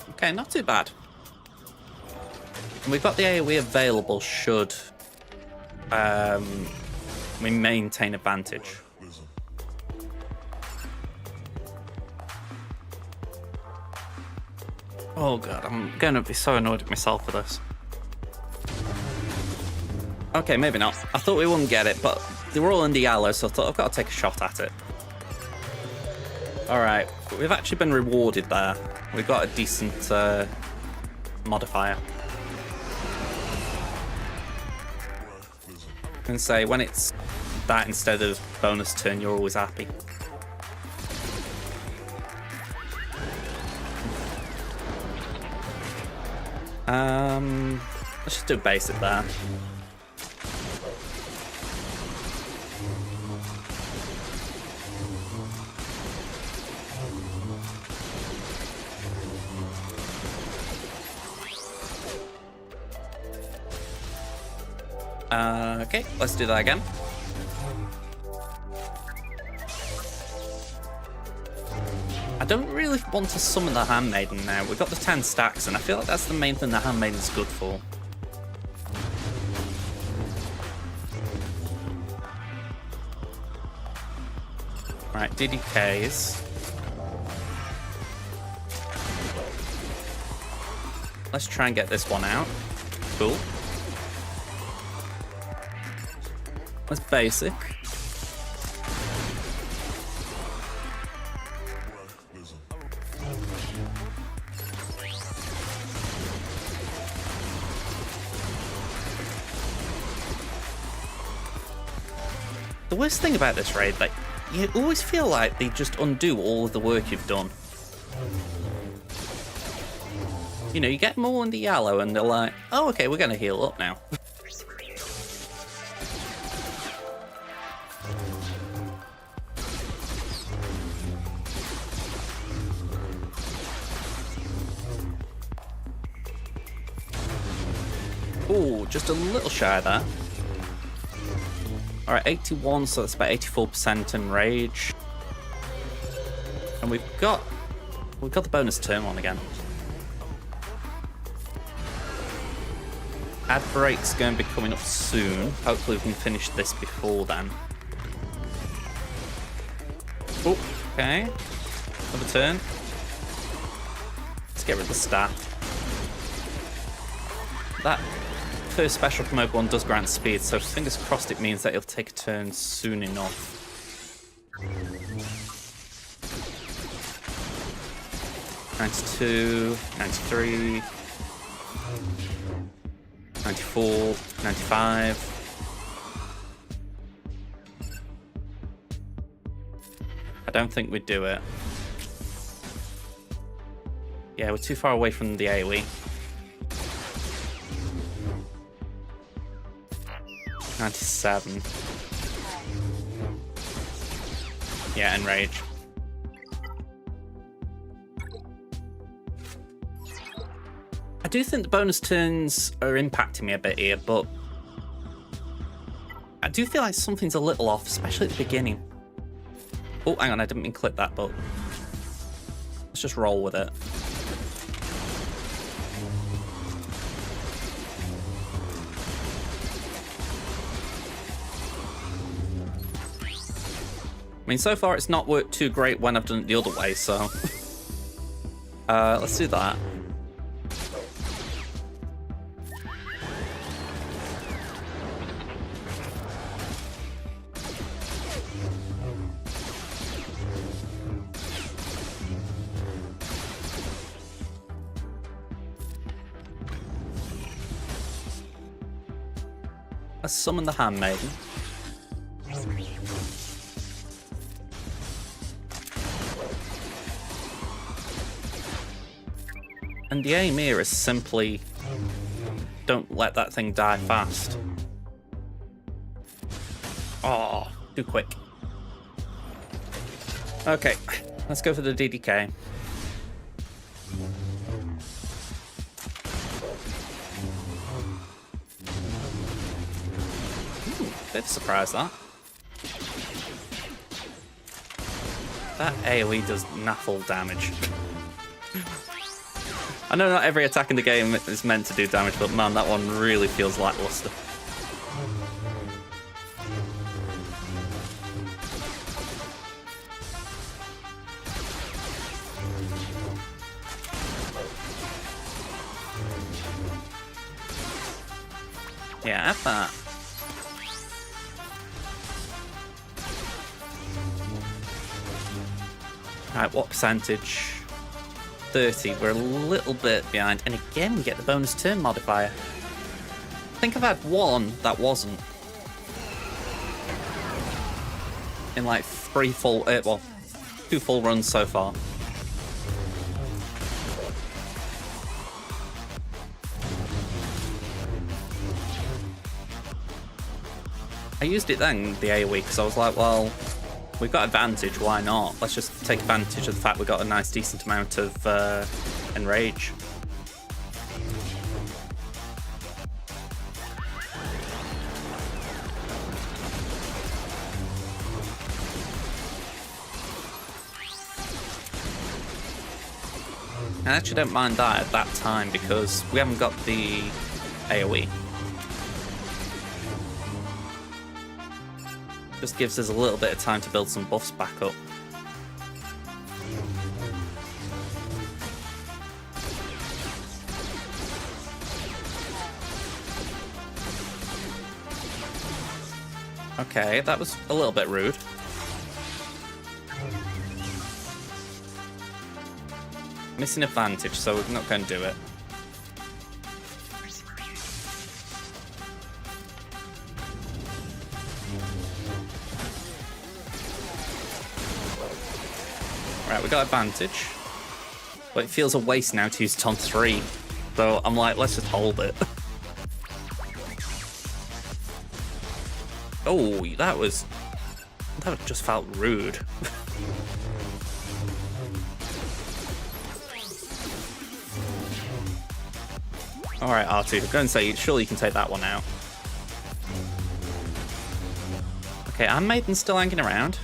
Speaker 1: Okay, not too bad. And we've got the AoE available should we maintain advantage. Oh god, I'm gonna be so annoyed at myself for this. Okay, maybe not. I thought we wouldn't get it, but they were all in the yellow, so I thought I've got to take a shot at it. Alright, we've actually been rewarded there. We've got a decent modifier. I can say when it's that instead of bonus turn, you're always happy. Let's just do basic there. Okay, let's do that again. I don't really want to summon the Handmaiden now. We've got the 10 stacks, and I feel like that's the main thing the Handmaiden's good for. Right, DDKs. Let's try and get this one out. Cool. That's basic. The worst thing about this raid, like, you always feel like they just undo all of the work you've done. You know, you get them all in the yellow and they're like, oh, okay, we're going to heal up now. Ooh, just a little shy there. Alright, 81, so that's about 84% in rage. And we've got the bonus turn on again. Ad break's going to be coming up soon. Hopefully we can finish this before then. Oh, okay. Another turn. Let's get rid of the staff. That first special from Obi-Wan does grant speed, so fingers crossed it means that he'll take a turn soon enough. $92, $93, $94, $95. I don't think we'd do it. Yeah, we're too far away from the AoE. 97. Yeah, enrage. I do think the bonus turns are impacting me a bit here, but I do feel like something's a little off, especially at the beginning. Oh, hang on, I didn't mean to click that, but let's just roll with it. I mean, so far it's not worked too great when I've done it the other way, so... Let's do that. Let's summon the Handmaiden. And the aim here is simply don't let that thing die fast. Oh, too quick. Okay, let's go for the DDK. Bit of a surprise, that. That AoE does naffle damage. I know not every attack in the game is meant to do damage, but man, that one really feels lackluster. Yeah, have that. Right, what percentage? 30. We're a little bit behind. And again, we get the bonus turn modifier. I think I've had one that wasn't. In like 2 full runs so far. I used it then, the AoE, because I was like, well, we've got advantage, why not? Let's just take advantage of the fact we've got a nice decent amount of enrage. I actually don't mind that at that time because we haven't got the AoE. Just gives us a little bit of time to build some buffs back up. Okay, that was a little bit rude. Missing advantage, so we're not going to do it. Right, we got advantage. But it feels a waste now to use it on 3. So I'm like, let's just hold it. Oh, that just felt rude. Alright, R2, go and say, surely you can take that one out. Okay, Handmaiden's still hanging around.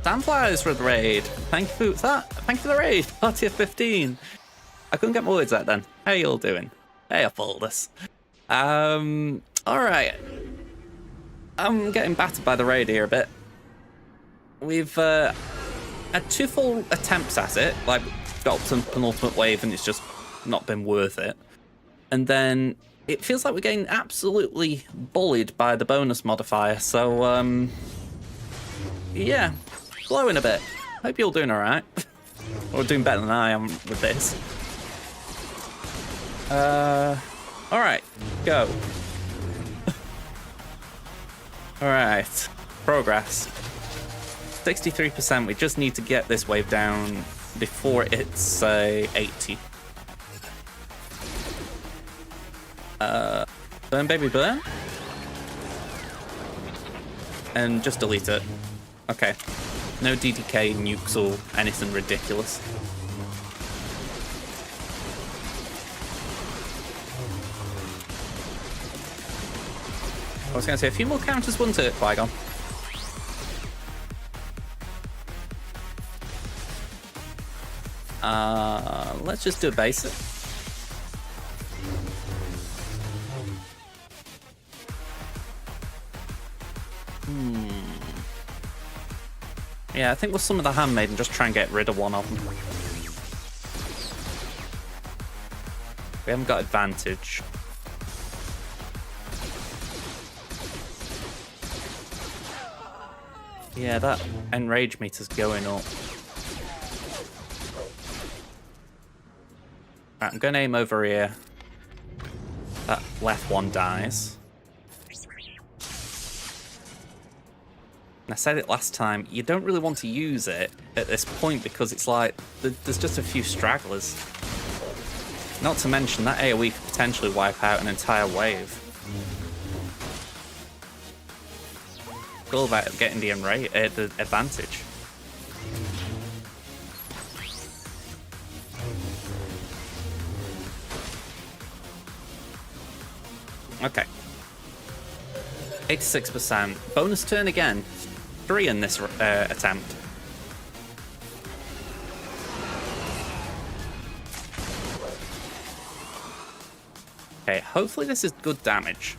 Speaker 1: Sandflies for the raid. Thank you for that. Thank you for the raid. Party of 15. I couldn't get my words out then. How you all doing? Hey, I followed this. Alright. I'm getting battered by the raid here a bit. We've had 2 full attempts at it. Like, got up to penultimate wave and it's just not been worth it. And then it feels like we're getting absolutely bullied by the bonus modifier. So, yeah. Blowing a bit. Hope you're all doing alright. Or doing better than I am with this. Alright. Go. Alright. Progress. 63%. We just need to get this wave down before it's 80. Burn, baby, burn. And just delete it. Okay. No DDK, nukes, or anything ridiculous. I was going to say, a few more counters, wouldn't it, Qui-Gon? Let's just do a basic. Yeah, I think with some of the Handmaiden, just try and get rid of one of them. We haven't got advantage. Yeah, that enrage meter's going up. Right, I'm going to aim over here. That left one dies. And I said it last time, you don't really want to use it at this point because it's like, there's just a few stragglers. Not to mention that AoE could potentially wipe out an entire wave. It's all about getting the advantage. Okay. 86%. Bonus turn again. 3 in this attempt. Okay, hopefully this is good damage.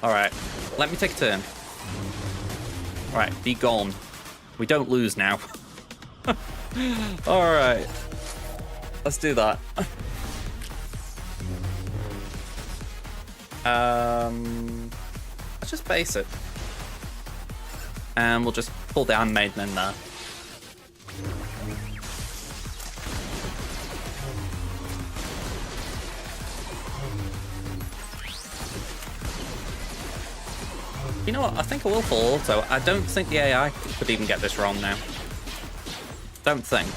Speaker 1: Alright, let me take a turn. Alright, be gone. We don't lose now. Alright. Let's do that. Let's just base it. And we'll just pull the Handmaiden in there. You know what? I think I will full auto. I don't think the AI could even get this wrong now. Don't think.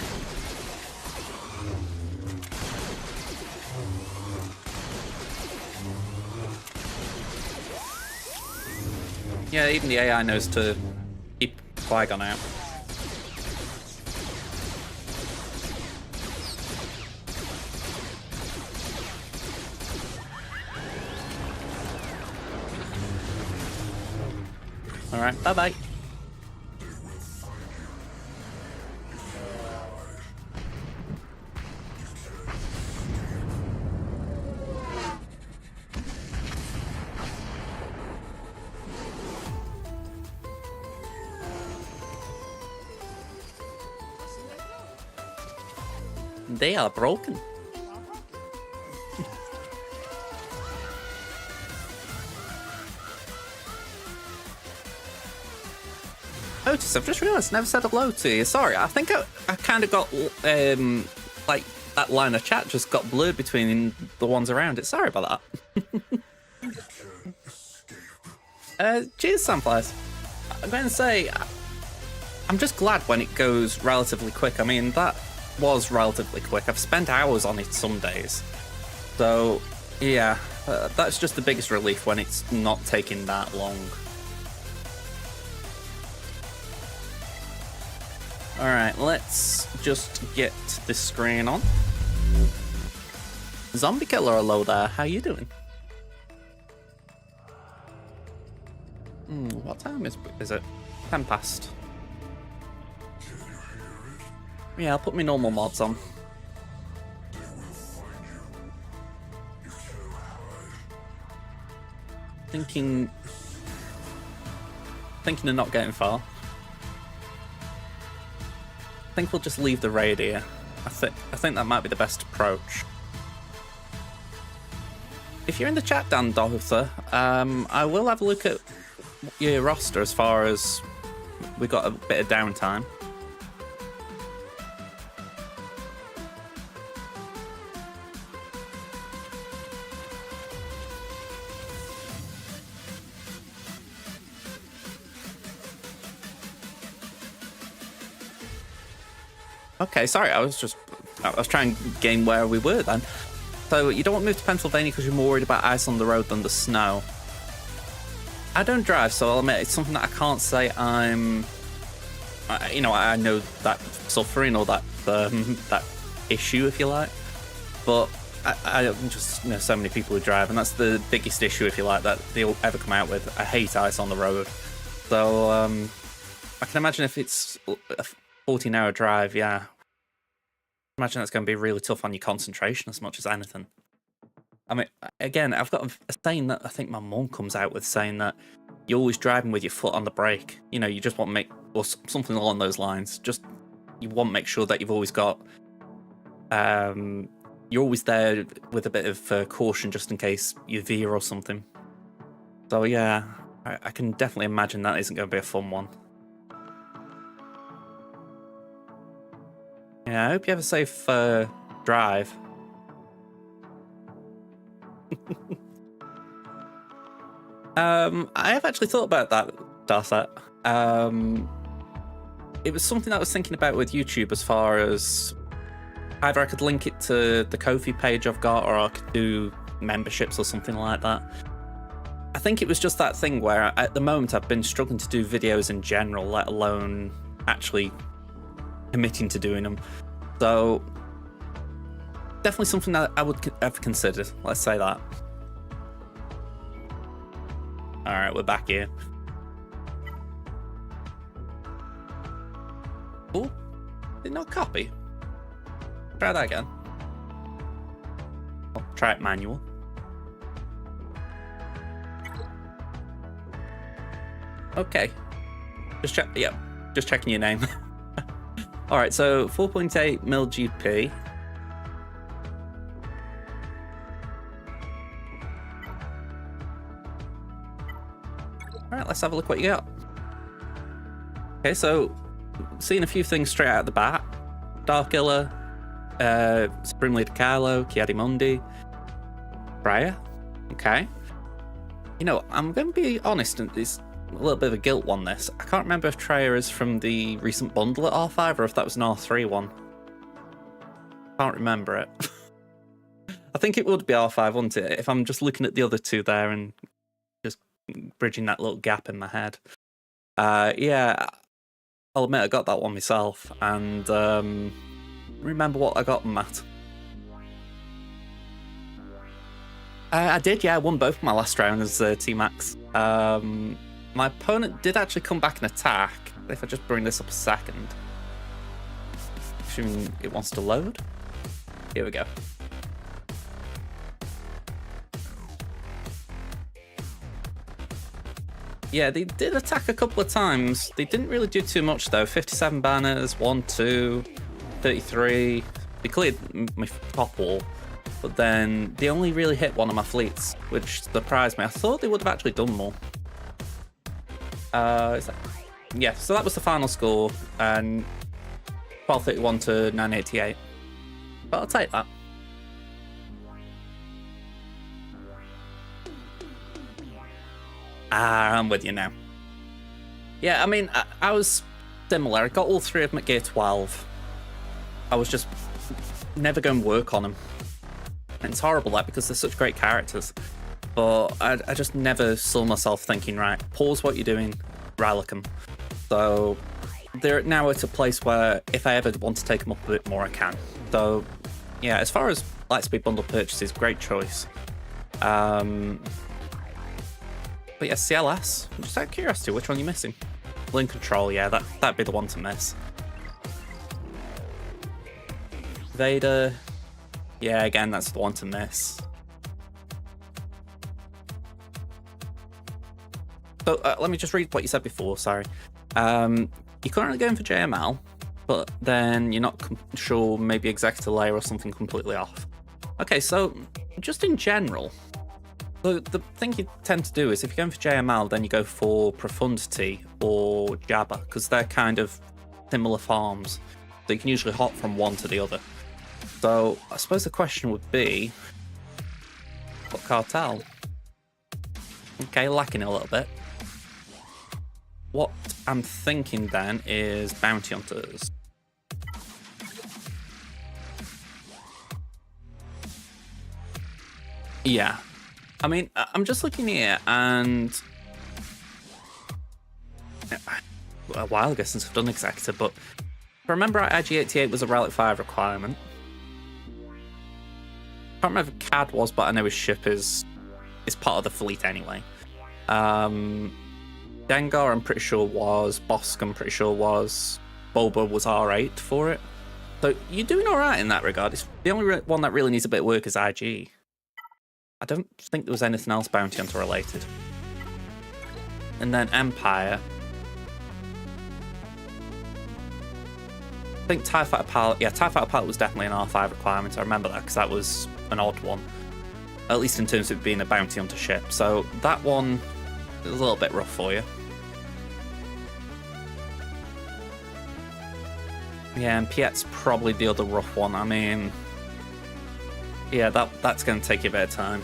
Speaker 1: Yeah, even the AI knows to keep Qui-Gon out. Alright, bye-bye. They are broken. Otis, I've just realised I never said hello to you. Sorry, I think I kind of got, like, that line of chat just got blurred between the ones around it. Sorry about that. Cheers, Samflies. I'm going to say, I'm just glad when it goes relatively quick. I mean, that was relatively quick. I've spent hours on it some days. So, yeah, that's just the biggest relief when it's not taking that long. Alright, let's just get this screen on. Zombie Killer, hello there. How you doing? What time is it? 10 past. Yeah, I'll put my normal mods on. Thinking of not getting far. I think we'll just leave the raid here. I think that might be the best approach. If you're in the chat, Dan Dother, I will have a look at your roster as far as we got a bit of downtime. Okay, sorry, I was trying to gain where we were then. So you don't want to move to Pennsylvania because you're more worried about ice on the road than the snow. I don't drive, so I'll admit it's something that I can't say I'm... You know, I know that suffering or that that issue, if you like. But I just know so many people who drive, and that's the biggest issue, if you like, that they'll ever come out with. I hate ice on the road. So I can imagine if it's a 14-hour drive, yeah. Imagine that's going to be really tough on your concentration as much as anything. I mean, again, I've got a saying that I think my mum comes out with, saying that you're always driving with your foot on the brake. You know, you just want to make, or something along those lines. Just, you want to make sure that you've always got you're always there with a bit of caution just in case you veer or something. So yeah, I can definitely imagine that isn't going to be a fun one. Yeah, I hope you have a safe drive. I have actually thought about that, Darset. It was something that I was thinking about with YouTube, as far as either I could link it to the Ko-fi page I've got, or I could do memberships or something like that. I think it was just that thing where at the moment I've been struggling to do videos in general, let alone actually committing to doing them. So definitely something that I would have considered, let's say that. Alright, we're back here. Oh, did not copy. Try that again. Oh, try it manual. Okay. Just check. Yeah, just checking your name. All right, so 4.8 mil GP. All right, let's have a look what you got. Okay, so seeing a few things straight out of the bat. Darkilla, Supreme Leader Kylo, Ki-Adi-Mundi, Freya. Okay. You know, I'm going to be honest, and it's a little bit of a guilt one, this. I can't remember if Freya is from the recent bundle at R5 or if that was an R3 one. Can't remember it. I think it would be R5, wouldn't it? If I'm just looking at the other two there and just bridging that little gap in my head. Yeah, I'll admit I got that one myself, and remember what I got them at. I did, yeah. I won both my last round as T-Max. My opponent did actually come back and attack. If I just bring this up a second. Assuming it wants to load. Here we go. Yeah, they did attack a couple of times. They didn't really do too much though. 57 banners, 1, 2, 33. They cleared my top wall. But then they only really hit one of my fleets, which surprised me. I thought they would have actually done more. Yeah, so that was the final score, and 1231 to 988. But I'll take that. I'm with you now. Yeah, I mean, I was similar. I got all three of them at Gear 12. I was just never going to work on them. And it's horrible that, because they're such great characters. But I just never saw myself thinking, right, pause what you're doing, relic them. So they're now at a place where if I ever want to take them up a bit more, I can. So yeah, as far as Lightspeed bundle purchases, great choice. But yeah, CLS, just out of curiosity, which one are you missing? Link Control, yeah, that'd be the one to miss. Vader, yeah, again, that's the one to miss. So let me just read what you said before, sorry. You're currently going for JML, but then you're not sure, maybe Executor Layer or something completely off. Okay, so just in general, the thing you tend to do is if you're going for JML, then you go for Profundity or Jabba, because they're kind of similar farms. So you can usually hop from one to the other. So I suppose the question would be, what cartel? Okay, lacking a little bit. What I'm thinking then is Bounty Hunters. Yeah. I mean, I'm just looking here, and a while ago since I've done Executor, but if I remember right, IG-88 was a Relic 5 requirement. I can't remember if CAD was, but I know his ship is part of the fleet anyway. Dengar, I'm pretty sure was. Bosk, I'm pretty sure was. Boba was R8 for it. So you're doing alright in that regard. It's the only one that really needs a bit of work is IG. I don't think there was anything else Bounty Hunter related. And then Empire. think TIE Fighter Pilot, yeah, TIE Fighter Pilot was definitely an R5 requirement. I remember that because that was an odd one, at least in terms of being a bounty hunter ship. So that one is a little bit rough for you. Yeah, and Piet's probably the other rough one. I mean, yeah, that's going to take you a bit of time.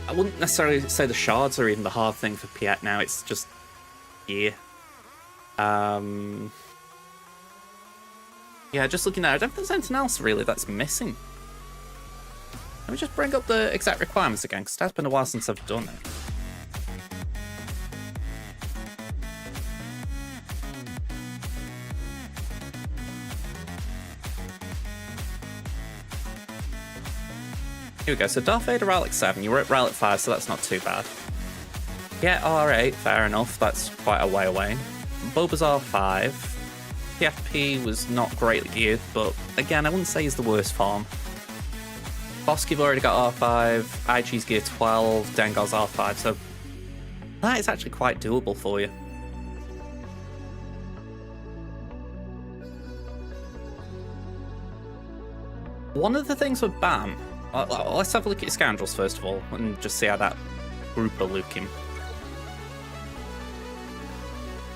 Speaker 1: I wouldn't necessarily say the shards are even the hard thing for Piet now. It's just gear. Yeah, just looking at it, I don't think there's anything else really that's missing. Let me just bring up the exact requirements again, because that's been a while since I've done it. Here we go, so Darth Vader Relic 7, you were at Relic 5, so that's not too bad. Yeah, R8, fair enough, that's quite a way away. Bulbasaur 5. PFP was not greatly geared, but again, I wouldn't say he's the worst farm. Bossk, you've already got R5, IG's gear 12, Dengar's R5, so that is actually quite doable for you. One of the things with BAM, let's have a look at your scoundrels first of all, and just see how that group are looking.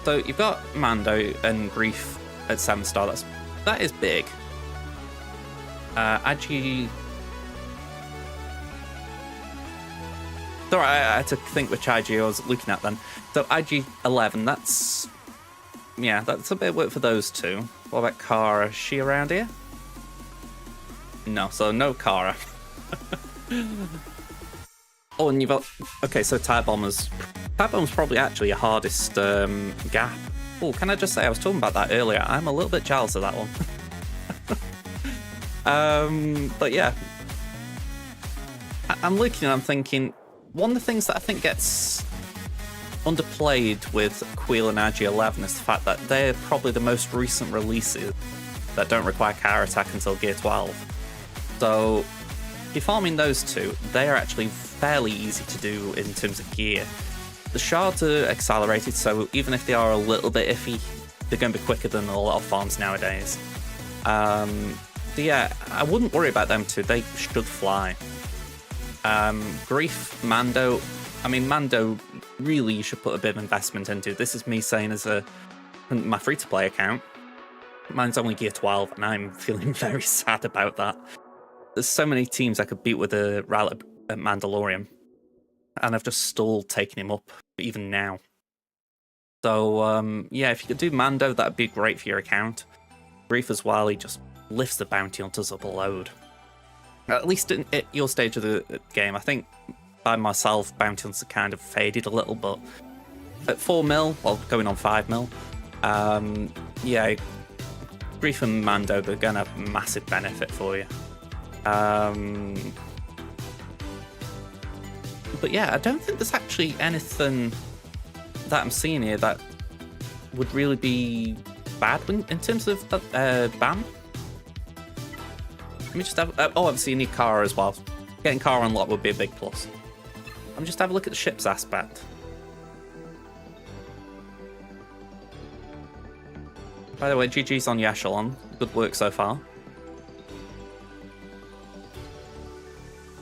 Speaker 1: So you've got Mando and Greef at 7-star. That is big. Agi. Sorry, I had to think which IG I was looking at then. So IG 11. That's a bit of work for those two. What about Kara? Is she around here? No, so no Kara. Oh, and you've got... Okay, so TIE Bomber's... TIE Bomber's probably actually your hardest gap. Oh, can I just say, I was talking about that earlier. I'm a little bit jealous of that one. But yeah. I'm looking and I'm thinking, one of the things that I think gets underplayed with Kuiil and Agi 11 is the fact that they're probably the most recent releases that don't require counter attack until Gear 12. So, if you're farming those two, they are actually fairly easy to do in terms of gear. The shards are accelerated, so even if they are a little bit iffy, they're going to be quicker than a lot of farms nowadays. So yeah, I wouldn't worry about them two. They should fly. Greef, Mando. I mean, Mando, really, you should put a bit of investment into. This is me saying as my free-to-play account. Mine's only Gear 12, and I'm feeling very sad about that. There's so many teams I could beat with a Relic at Mandalorian, and I've just stalled taking him up, even now. So, yeah, if you could do Mando, that'd be great for your account. Greef as well, he just lifts the bounty hunters up a load. At least at your stage of the game. I think by myself, bounty hunters are kind of faded a little, but at 4 mil, well, going on 5 mil, yeah, Greef and Mando, they're going to have massive benefit for you. But yeah, I don't think there's actually anything that I'm seeing here that would really be bad in terms of BAM. Let me just have... oh, obviously you need Kara as well. Getting Kara unlocked would be a big plus. Let me just have a look at the ship's aspect. By the way, GG's on your Echelon. Good work so far.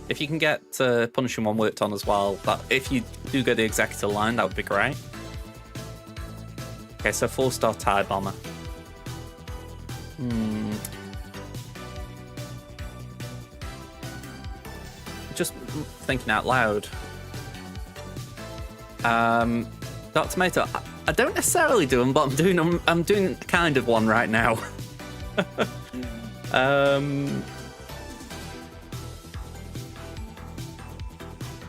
Speaker 1: If you can get Punishing One worked on as well, that if you do go the Executor line, that would be great. Okay, so 4-star TIE Bomber. Just thinking out loud. Dark Tomato. I don't necessarily do them, but I'm doing kind of one right now.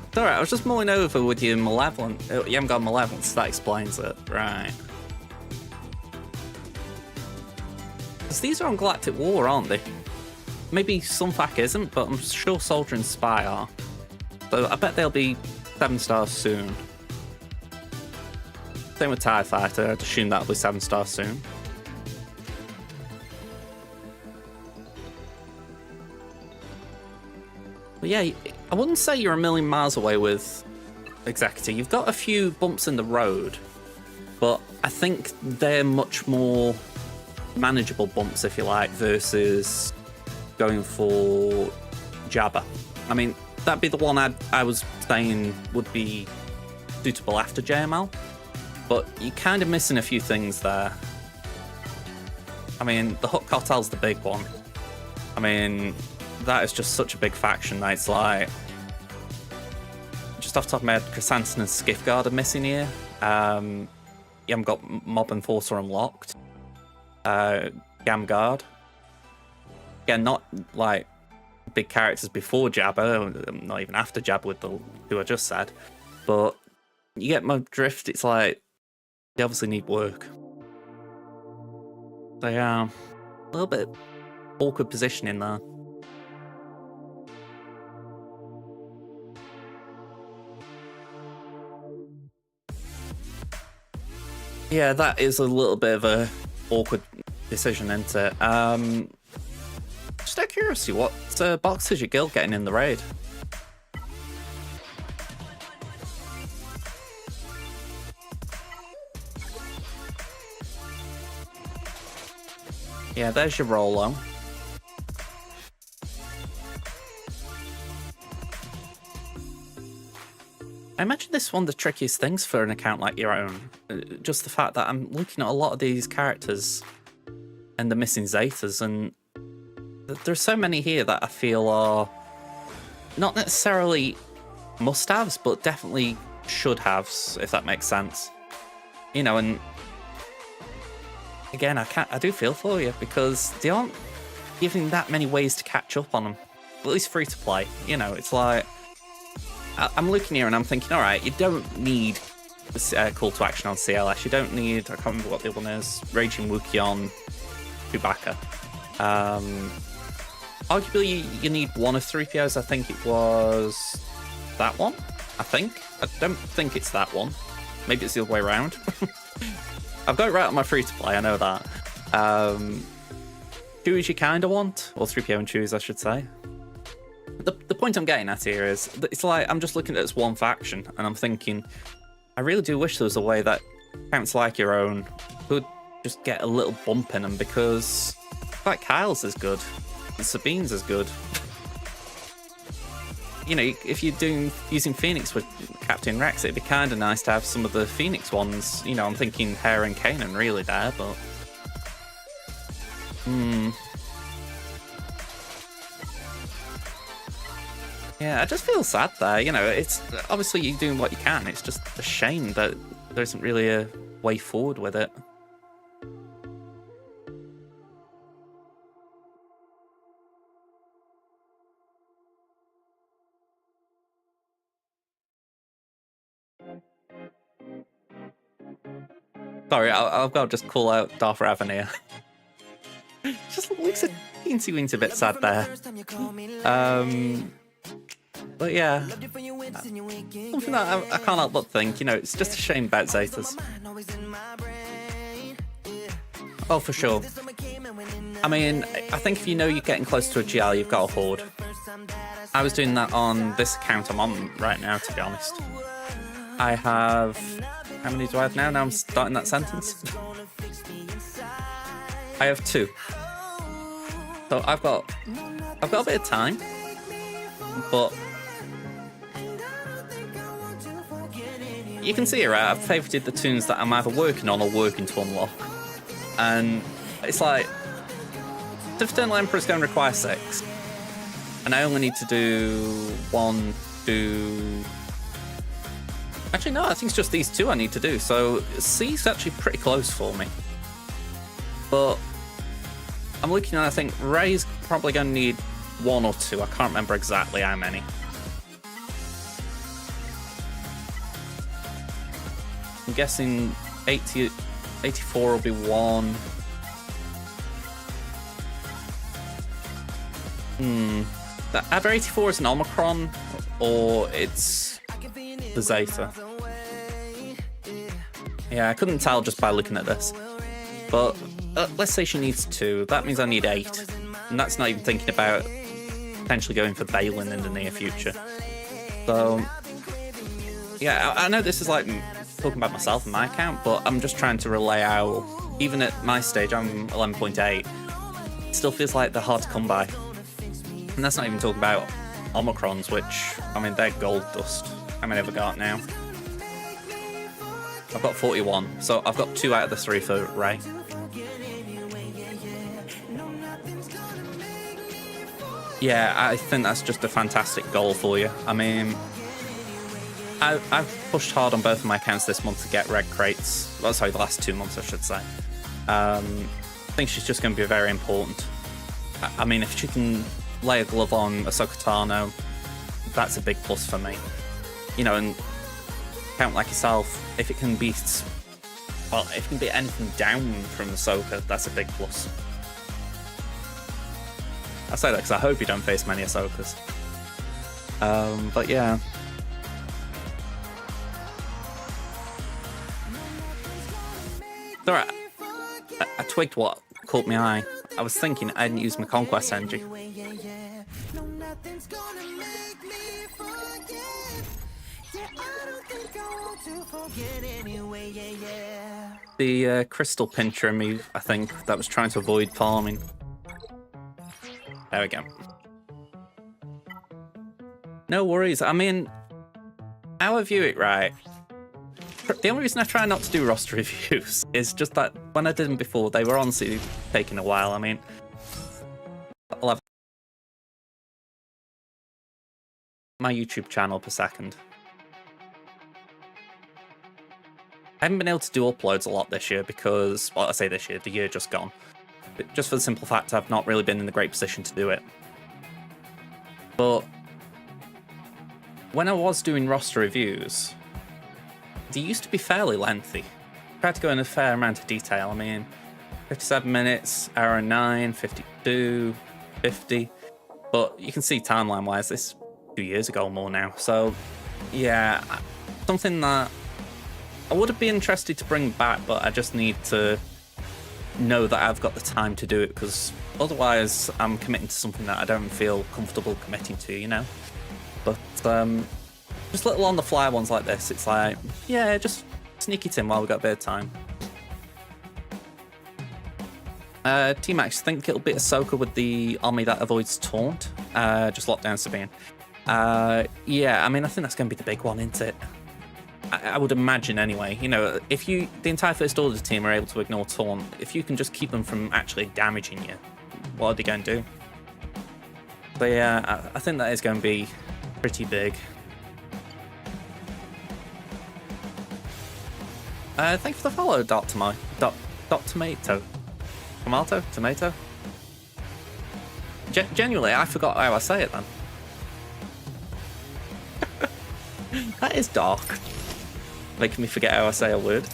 Speaker 1: It's alright, I was just mulling over with your Malevolent. You haven't got Malevolent, so that explains it. Right. Because these are on Galactic War, aren't they? Maybe Sunfac isn't, but I'm sure Soldier and Spy are. So I bet they'll be 7 stars soon. Same with TIE Fighter, I'd assume that'll be 7 stars soon. But yeah, I wouldn't say you're a million miles away with Executor. You've got a few bumps in the road, but I think they're much more manageable bumps, if you like, versus going for Jabba. I mean, that'd be the one I was saying would be suitable after JML, but you're kind of missing a few things there. I mean, the Hutt Cartel's the big one. I mean, that is just such a big faction that it's like, just off the top of my head, Chrysanthemum and Skiffguard are missing here. You haven't got Mob Enforcer unlocked. Gamguard. Again, not like big characters before Jabba, not even after Jabba with the who I just said. But you get Mob Drift, it's like, they obviously need work. So yeah, a little bit awkward positioning there. Yeah, that is a little bit of a awkward decision, isn't it? Just out of curiosity, what box is your guild getting in the raid? Yeah, there's your Rolo. I imagine this is one of the trickiest things for an account like your own. Just the fact that I'm looking at a lot of these characters and the missing Zetas, and there's so many here that I feel are not necessarily must-haves, but definitely should-haves, if that makes sense. You know, and again, I do feel for you, because they aren't giving that many ways to catch up on them. At least free to play. You know, it's like, I'm looking here and I'm thinking, all right, you don't need a call to action on CLS. You don't need, I can't remember what the other one is, Raging Wookiee on Chewbacca. Arguably, you need one of 3POs. I think it was that one. I don't think it's that one. Maybe it's the other way around. I've got it right on my free to play, I know that. Chewies you kind of want, or 3PO and Chewies, I should say. The point I'm getting at here is, it's like I'm just looking at this one faction and I'm thinking, I really do wish there was a way that accounts like your own could just get a little bump in them, because like Kyle's is good, and Sabine's is good. You know, if you're using Phoenix with Captain Rex, it'd be kind of nice to have some of the Phoenix ones. You know, I'm thinking Hera and Kanan really there, but yeah, I just feel sad there. You know, it's obviously you're doing what you can. It's just a shame that there isn't really a way forward with it. Sorry, I've got to just call out Darth Revan here. Just looks a teensy bit sad there. But yeah, something that I can't help but think, you know, it's just a shame about Zetas. Oh, for sure. I mean, I think if you know you're getting close to a GL, you've got a Horde. I was doing that on this account I'm on right now, to be honest. I have... How many do I have now? Now I'm starting that sentence. I have 2. So I've got a bit of time, but you can see here, right? I've favorited the tunes that I'm either working on or working to unlock. And it's like, Eternal Emperor is going to require 6. And I only need to do 1, 2... Actually, no, I think it's just these 2 I need to do. So C's actually pretty close for me. But I'm looking at, I think Rey's probably going to need 1 or 2. I can't remember exactly how many. I'm guessing 84 will be 1. Either 84 is an Omicron or it's the Zeta. Yeah, I couldn't tell just by looking at this. But let's say she needs 2. That means I need 8. And that's not even thinking about potentially going for Balin in the near future. So, yeah, I know this is like talking about myself and my account, but I'm just trying to relay out even at my stage, I'm 11.8, it still feels like they're hard to come by. And that's not even talking about Omicrons, which, I mean, they're gold dust. How many have I got now? I've got 41, so I've got 2 out of the 3 for Ray. Yeah, I think that's just a fantastic goal for you. I mean, I've pushed hard on both of my accounts this month to get red crates. Well, sorry, the last 2 months, I should say. I think she's just going to be very important. I mean, if she can lay a glove on Ahsoka Tano, that's a big plus for me. You know, and count like yourself, if it can beat, well, if it can beat anything down from Ahsoka, that's a big plus. I say that because I hope you don't face many Ahsokas. But yeah. Alright, I twigged what caught my eye. I was thinking I hadn't used my Conquest energy. The crystal pincher in me, I think, that was trying to avoid farming. There we go. No worries. I mean, how I view it, right? The only reason I try not to do roster reviews is just that when I did them before, they were honestly taking a while. I mean, I'll have my YouTube channel per second. I haven't been able to do uploads a lot this year because, well, I say this year, the year just gone. But just for the simple fact I've not really been in a great position to do it. But when I was doing roster reviews, they used to be fairly lengthy. I tried to go in a fair amount of detail. I mean, 57 minutes, hour and 9, 52, 50. But you can see timeline-wise, this is 2 years ago or more now. So, yeah, something that I would be interested to bring back, but I just need to know that I've got the time to do it, because otherwise I'm committing to something that I don't feel comfortable committing to, you know? But just little on-the-fly ones like this, it's like, yeah, just sneak it in while we've got a bit of time. T-Max, think it'll be Ahsoka with the army that avoids taunt. Just lock down Sabine. Yeah, I mean, I think that's going to be the big one, isn't it? I would imagine anyway. You know, if the entire First Order team are able to ignore taunt, if you can just keep them from actually damaging you, what are they going to do? But yeah, I think that is going to be pretty big. Thank you for the follow, Dot Tomato. Tomato? Genuinely, I forgot how I say it then. That is dark. Making me forget how I say a word.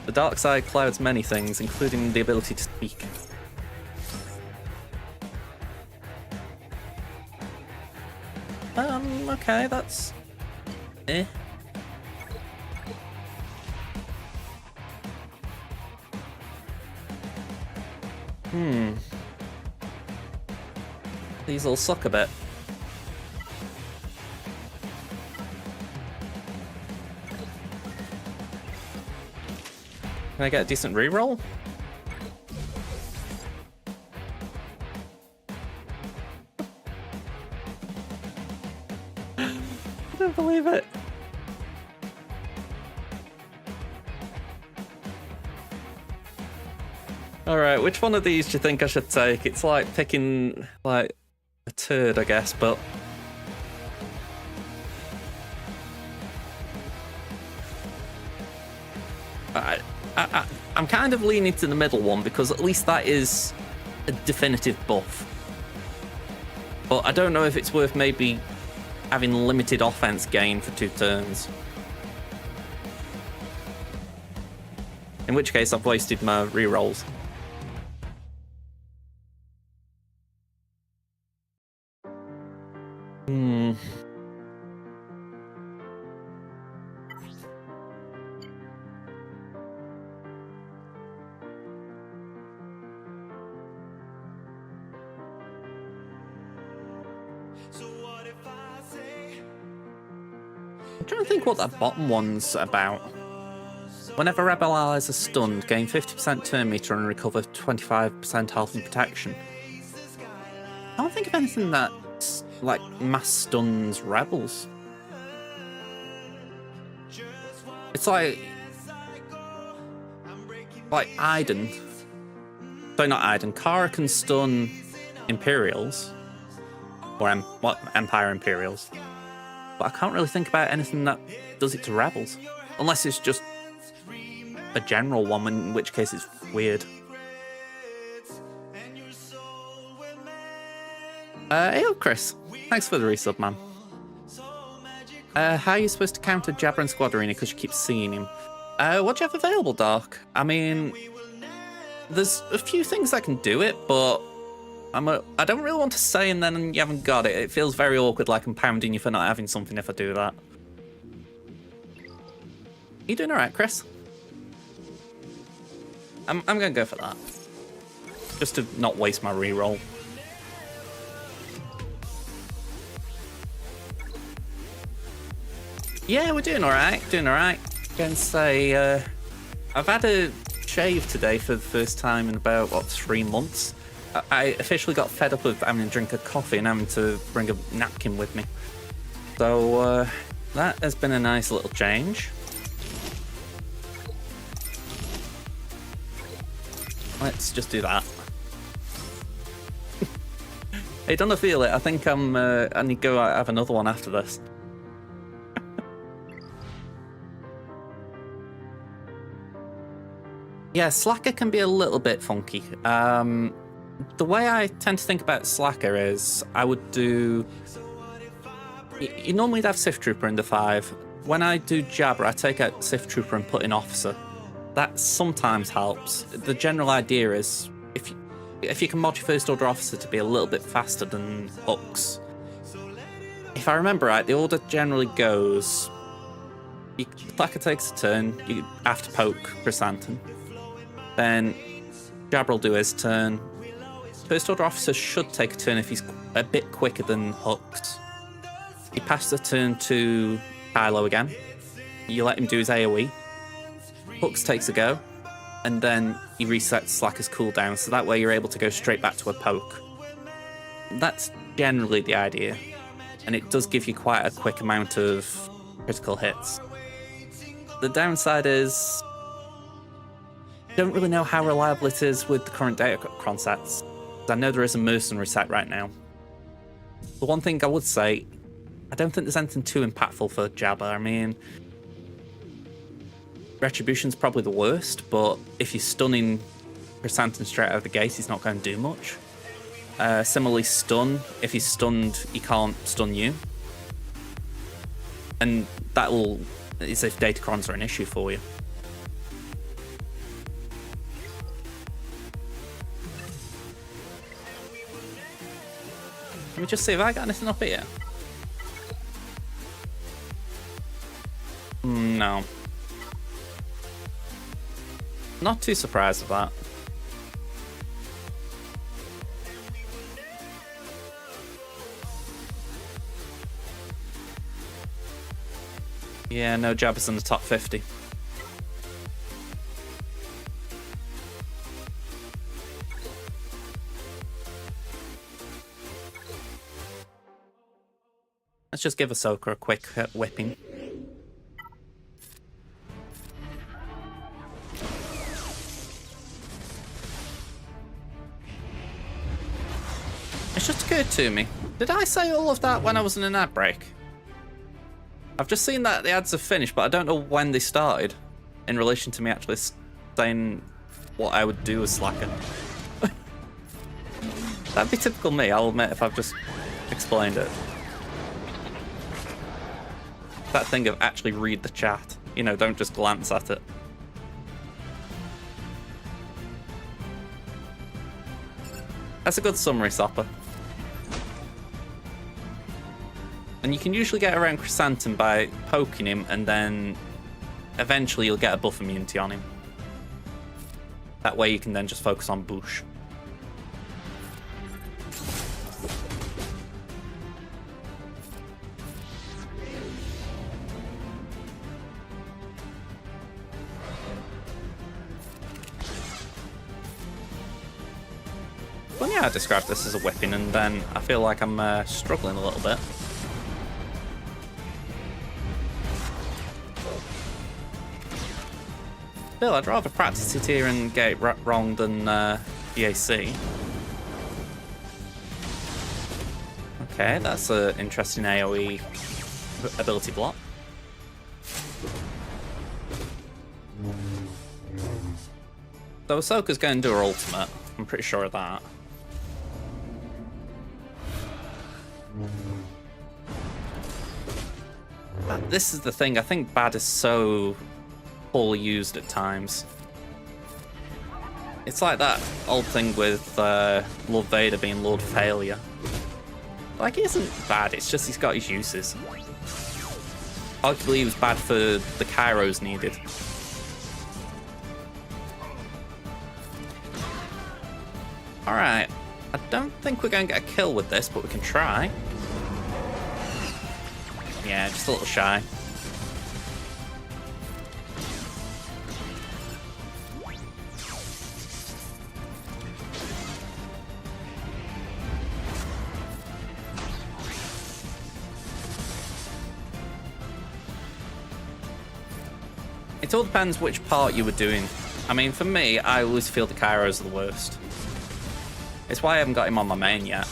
Speaker 1: The dark side clouds many things, including the ability to speak. Okay, that's... eh. These all suck a bit. Can I get a decent reroll? I don't believe it. Alright, which one of these do you think I should take? It's like picking, like, a turd, I guess, but... I'm kind of leaning to the middle one, because at least that is a definitive buff. But I don't know if it's worth maybe having limited offense gain for 2 turns. In which case I've wasted my rerolls. I'm trying to think what that bottom one's about. Whenever rebel allies are stunned, gain 50% turn meter and recover 25% health and protection. I don't think of anything that like mass stuns rebels. It's like Iden. Sorry, not Iden. Kara can stun Imperials. Or Empire Imperials. But I can't really think about anything that does it to rebels. Unless it's just a general one, in which case it's weird. Hey up, Chris. Thanks for the resub, man. How are you supposed to counter Jabba in Squad Arena because you keep seeing him? What do you have available, Dark? I mean, there's a few things that can do it, but I don't really want to say and then you haven't got it. It feels very awkward, like I'm pounding you for not having something if I do that. You doing alright, Chris? I'm gonna go for that. Just to not waste my reroll. Yeah, we're doing alright, Gonna say, I've had a shave today for the first time in about, 3 months. I officially got fed up of having to drink a coffee and having to bring a napkin with me. So, that has been a nice little change. Let's just do that. Hey, don't I feel it? I think I need to go have another one after this. Yeah, Slacker can be a little bit funky. The way I tend to think about Slacker is I would do... You normally have Sith Trooper in the 5. When I do Jabba, I take out Sith Trooper and put in Officer. That sometimes helps. The general idea is if you can mod your First Order Officer to be a little bit faster than Hux. If I remember right, the order generally goes... Slacker takes a turn, you have to poke Chrysanthemum. Then Jabba will do his turn. First Order Officer should take a turn if he's a bit quicker than Hux. He passes the turn to Kylo again. You let him do his AoE. Hux takes a go, and then he resets Slacker's cooldown, so that way you're able to go straight back to a poke. That's generally the idea, and it does give you quite a quick amount of critical hits. The downside is... don't really know how reliable it is with the current Datacron sets. I know there is a mercenary set right now. The one thing I would say, I don't think there's anything too impactful for Jabba. I mean, Retribution's probably the worst, but if you're stunning Chrysanthemum straight out of the gate, he's not going to do much. Similarly, Stun, if he's stunned, he can't stun you. And that will, is if Datacrons are an issue for you. Let me just see if I got anything up here. No. Not too surprised with that. Yeah, no Jabba's in the top 50. Let's just give Ahsoka a quick whipping. It's just occurred to me. Did I say all of that when I was in an ad break? I've just seen that the ads have finished, but I don't know when they started in relation to me actually saying what I would do as Slacker. That'd be typical me, I'll admit, if I've just explained it. That thing of actually read the chat. You know, don't just glance at it. That's a good summary, Sopper. And you can usually get around Chrysanthemum by poking him, and then eventually you'll get a buff immunity on him. That way you can then just focus on Boushh. Well, yeah, I described this as a whipping, and then I feel like I'm struggling a little bit. Still, I'd rather practice it here and get it wrong than EAC. Okay, that's an interesting AoE ability block. So Ahsoka's going to do her ultimate. I'm pretty sure of that. But this is the thing. I think Bad is so poorly used at times. It's like that old thing with Lord Vader being Lord Failure. Like, he isn't bad, it's just he's got his uses. Arguably, he was bad for the Kairos needed. Alright, I don't think we're going to get a kill with this, but we can try. Yeah, just a little shy. It all depends which part you were doing. I mean, for me, I always feel the Kairos are the worst. It's why I haven't got him on my main yet.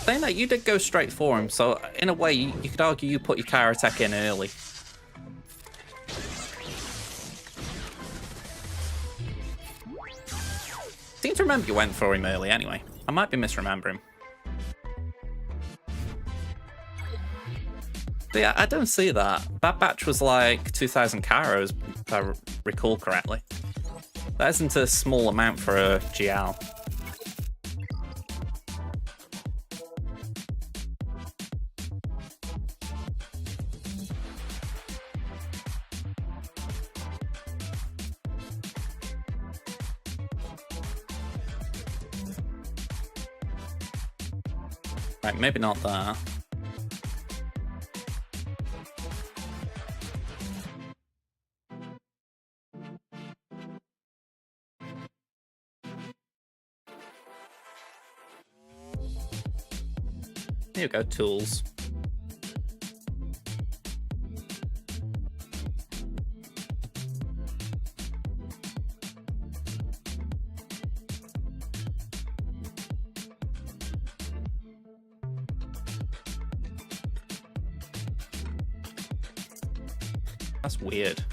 Speaker 1: Saying that, you did go straight for him, so in a way, you could argue you put your Kyro tech in early. Seem to remember you went for him early anyway. I might be misremembering. But yeah, I don't see that. Bad Batch was like 2,000 Kairos, if I recall correctly. That isn't a small amount for a GL. Right, maybe not that. Here you go, tools. That's weird.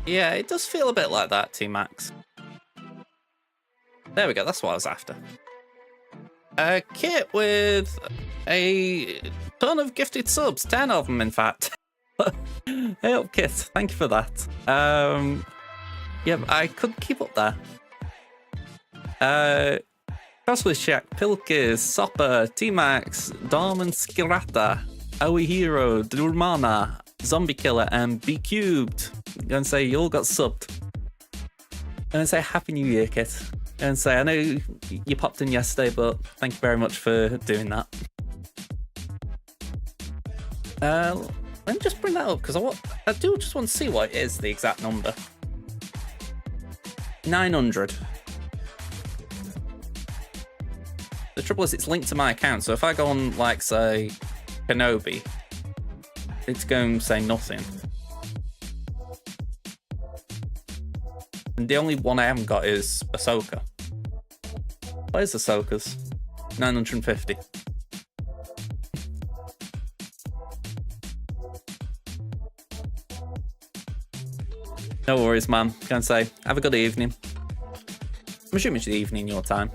Speaker 1: Yeah, it does feel a bit like that, T-Max. There we go, that's what I was after. A kit with a ton of gifted subs, 10 of them in fact. Hey up, Kit, thank you for that. Yeah, I couldn't keep up there. Crosswith Shack, Pilkis, Sopper, T-Max, Dorman Skirata, Aoi Hero, Durmana, Zombie Killer, and B Cubed. I'm gonna say you all got subbed. I'm gonna say Happy New Year, Kit. I'm gonna say I know you popped in yesterday, but thank you very much for doing that. Let me just bring that up because I do just want to see what it is, the exact number. 900. The trouble is it's linked to my account, so if I go on, like, say, Kenobi, it's going to say nothing. And the only one I haven't got is Ahsoka. What is Ahsoka's? 950. No worries, man. Can I say, have a good evening. I'm assuming it's the evening your time.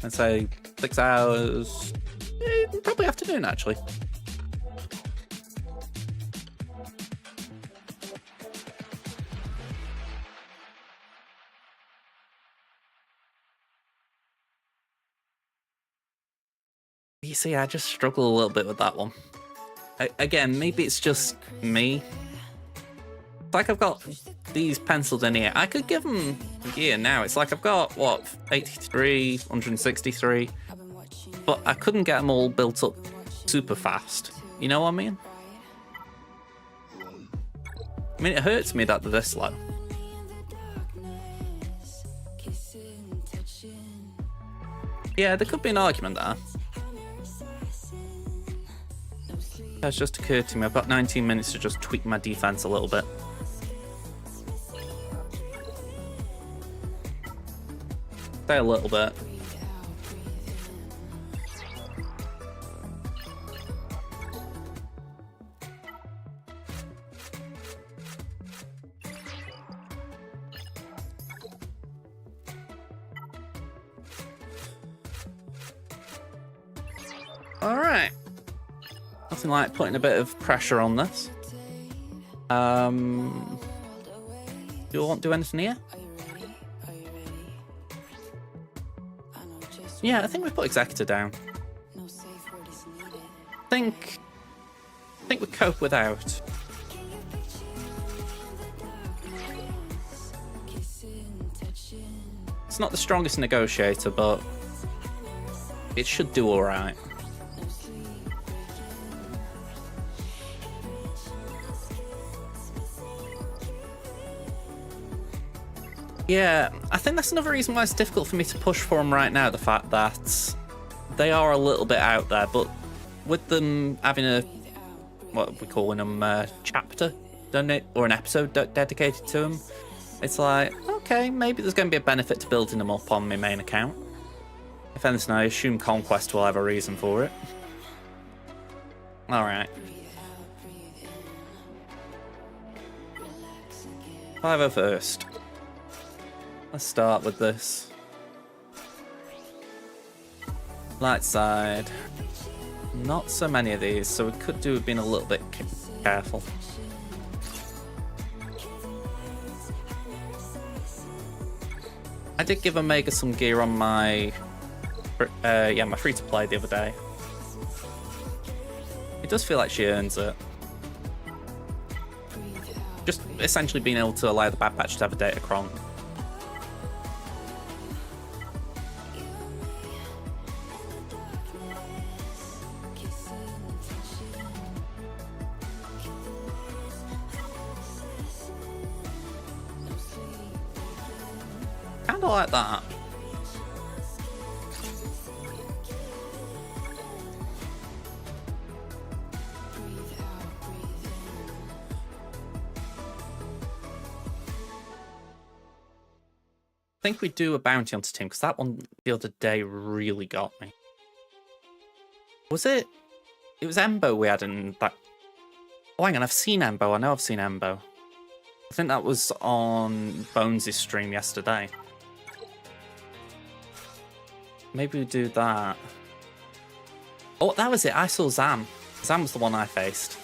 Speaker 1: I'd say 6 hours. Probably afternoon, actually. You see, I just struggle a little bit with that one. Again, maybe it's just me. It's like I've got these penciled in here. I could give them gear now. It's like I've got, what, 83, 163, but I couldn't get them all built up super fast. You know what I mean? I mean, it hurts me that they're this slow. Yeah, there could be an argument there. That's just occurred to me. I've got 19 minutes to just tweak my defense a little bit. Stay a little bit. Alright. Nothing like putting a bit of pressure on this. Do you want to do anything here? Yeah, I think we put Executor down. I think we cope without. It's not the strongest negotiator, but it should do alright. Yeah, I think that's another reason why it's difficult for me to push for them right now, the fact that they are a little bit out there, but with them having a, what are we calling them, chapter, donate, or an episode dedicated to them, it's like, okay, maybe there's going to be a benefit to building them up on my main account. If anything, I assume Conquest will have a reason for it. Alright. 501st. Let's start with this. Light side. Not so many of these, so we could do with being a little bit careful. I did give Omega some gear on my my free-to-play the other day. It does feel like she earns it. Just essentially being able to allow the Bad Batch to have a Datacron. Kinda like that. I think we do a bounty onto Tim, because that one the other day really got me. Was it? It was Embo we had in that. Oh, hang on, I've seen Embo. I know I've seen Embo. I think that was on Bones' stream yesterday. Maybe we do that. Oh, that was it. I saw Zam. Zam was the one I faced.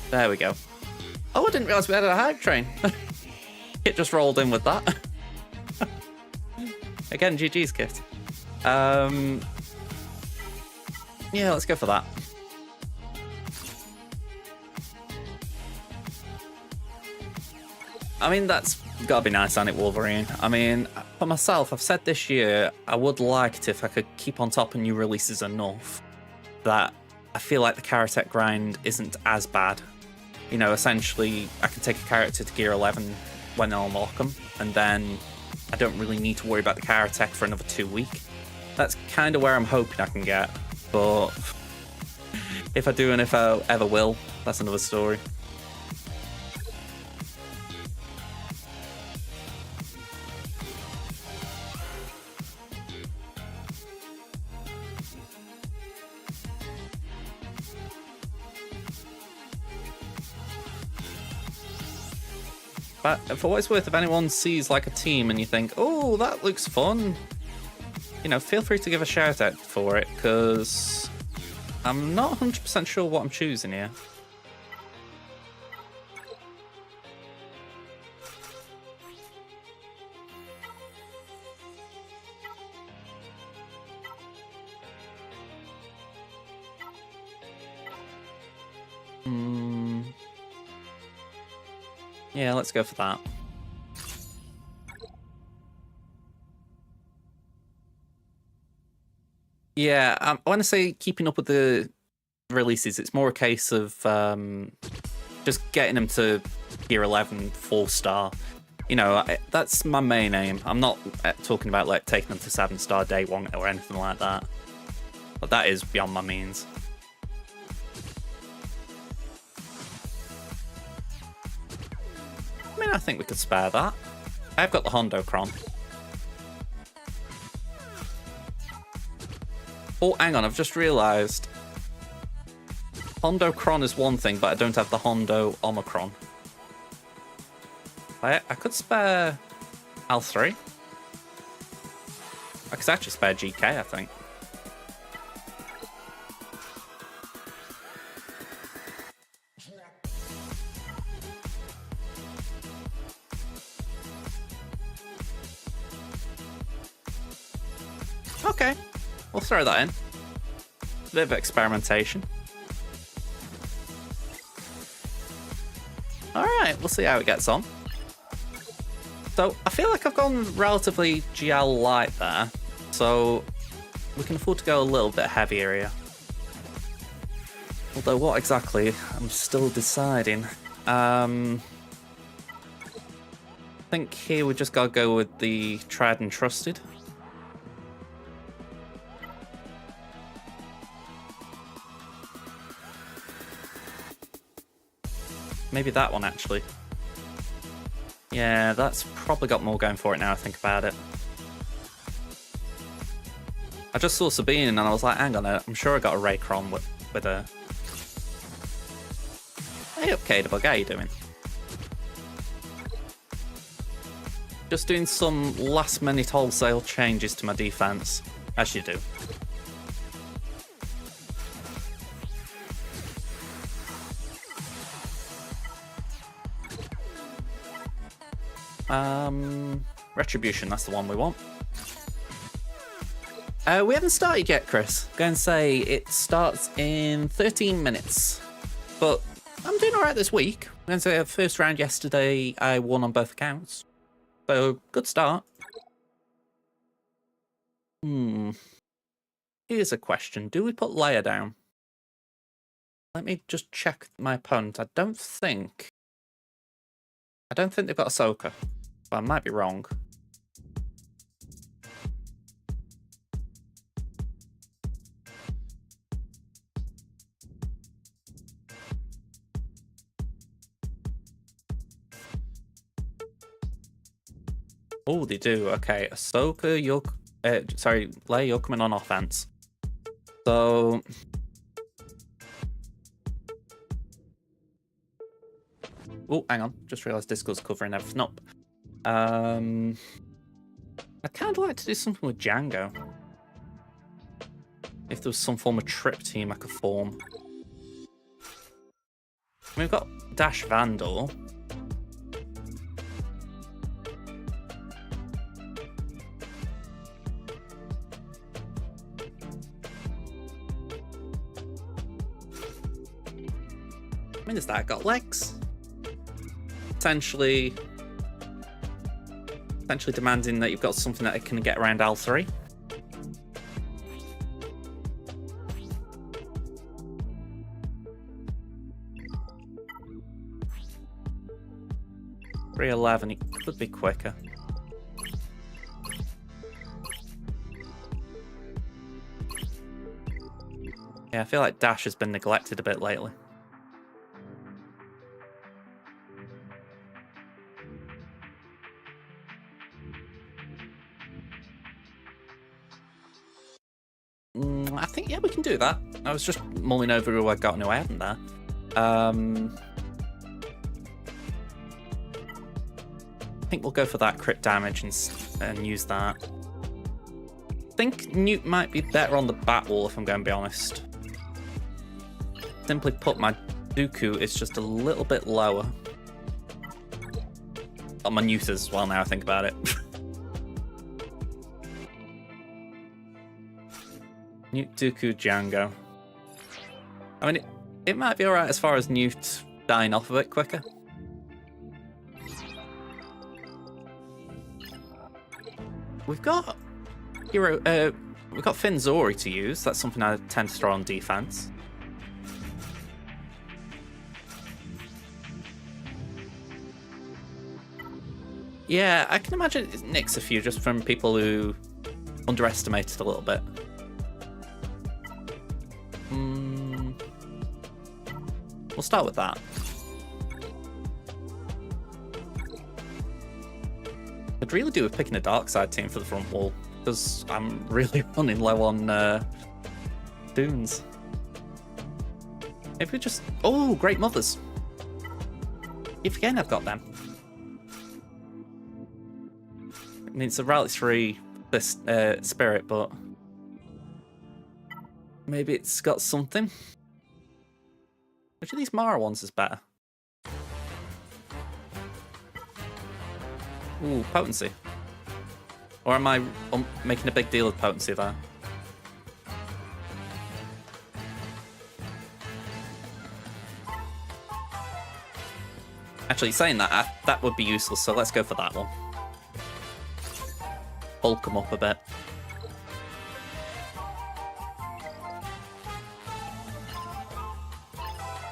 Speaker 1: There we go. Oh, I didn't realise we had a hype train. It just rolled in with that. Again, GG's kit. Yeah, let's go for that. I mean, that's gotta be nice, ain't it, Wolverine? I mean, for myself, I've said this year, I would like it if I could keep on top of new releases enough that I feel like the Karatech grind isn't as bad. You know, essentially, I can take a character to Gear 11 when I unlock them, and then I don't really need to worry about the Karatech for another 2 weeks. That's kind of where I'm hoping I can get, but if I do and if I ever will, that's another story. But for what it's worth, if anyone sees like a team and you think, oh, that looks fun, you know, feel free to give a shout out for it, because I'm not 100% sure what I'm choosing here. Yeah, let's go for that. Yeah, when I say keeping up with the releases, it's more a case of just getting them to Gear 11 4-star. You know, that's my main aim. I'm not talking about like taking them to 7-star day one or anything like that. But that is beyond my means. I mean, I think we could spare that. I've got the Hondo Cron. Oh, hang on, I've just realised. Hondo Cron is one thing, but I don't have the Hondo Omicron. I could spare L3. I could actually spare GK, I think. Okay, we'll throw that in. A bit of experimentation. Alright, we'll see how it gets on. So, I feel like I've gone relatively GL light there, so we can afford to go a little bit heavier here. Although, what exactly? I'm still deciding. I think here we just gotta go with the Tried and Trusted. Maybe that one, actually. Yeah, that's probably got more going for it now I think about it. I just saw Sabine and I was like, hang on, I'm sure I got a Raycron with a... Hey up, Kadabug, how you doing? Just doing some last minute wholesale changes to my defense, as you do. Retribution, that's the one we want. We haven't started yet, Chris. I'm going to say it starts in 13 minutes. But I'm doing alright this week. I'm going to say first round yesterday, I won on both accounts. So, good start. Here's a question. Do we put Leia down? Let me just check my opponent. I don't think they've got Ahsoka. But I might be wrong. Oh, they do. Okay, Ahsoka, you're... sorry, Leia, you're coming on offense. So... Oh, hang on. Just realised Disco's covering everything up. I'd kind of like to do something with Django. If there was some form of trip team I could form. We've got Dash Vandal. I mean, has that got legs? Potentially demanding that you've got something that can get around L3. $311, it could be quicker. Yeah, I feel like Dash has been neglected a bit lately. I think, yeah, we can do that. I was just mulling over who I got and who I hadn't there. I think we'll go for that crit damage and use that. I think Newt might be better on the bat wall, if I'm going to be honest. Simply put, my Dooku is just a little bit lower. Oh, my Newt as well now I think about it. Newt, Dooku, Django. I mean, it might be alright as far as Newt dying off a bit quicker. we've got hero. We've got Finzori to use. That's something I tend to throw on defense. Yeah, I can imagine it nicks a few just from people who underestimated a little bit. We'll start with that. I'd really do with picking a dark side team for the front wall, because I'm really running low on dunes. If we just... Oh, Great Mothers. If again I've got them. I mean, it's a Rally 3 this spirit, but maybe it's got something. Which of these Mara ones is better? Ooh, potency. Or am I making a big deal of potency there? Actually, saying that, that would be useless, so let's go for that one. Bulk them up a bit.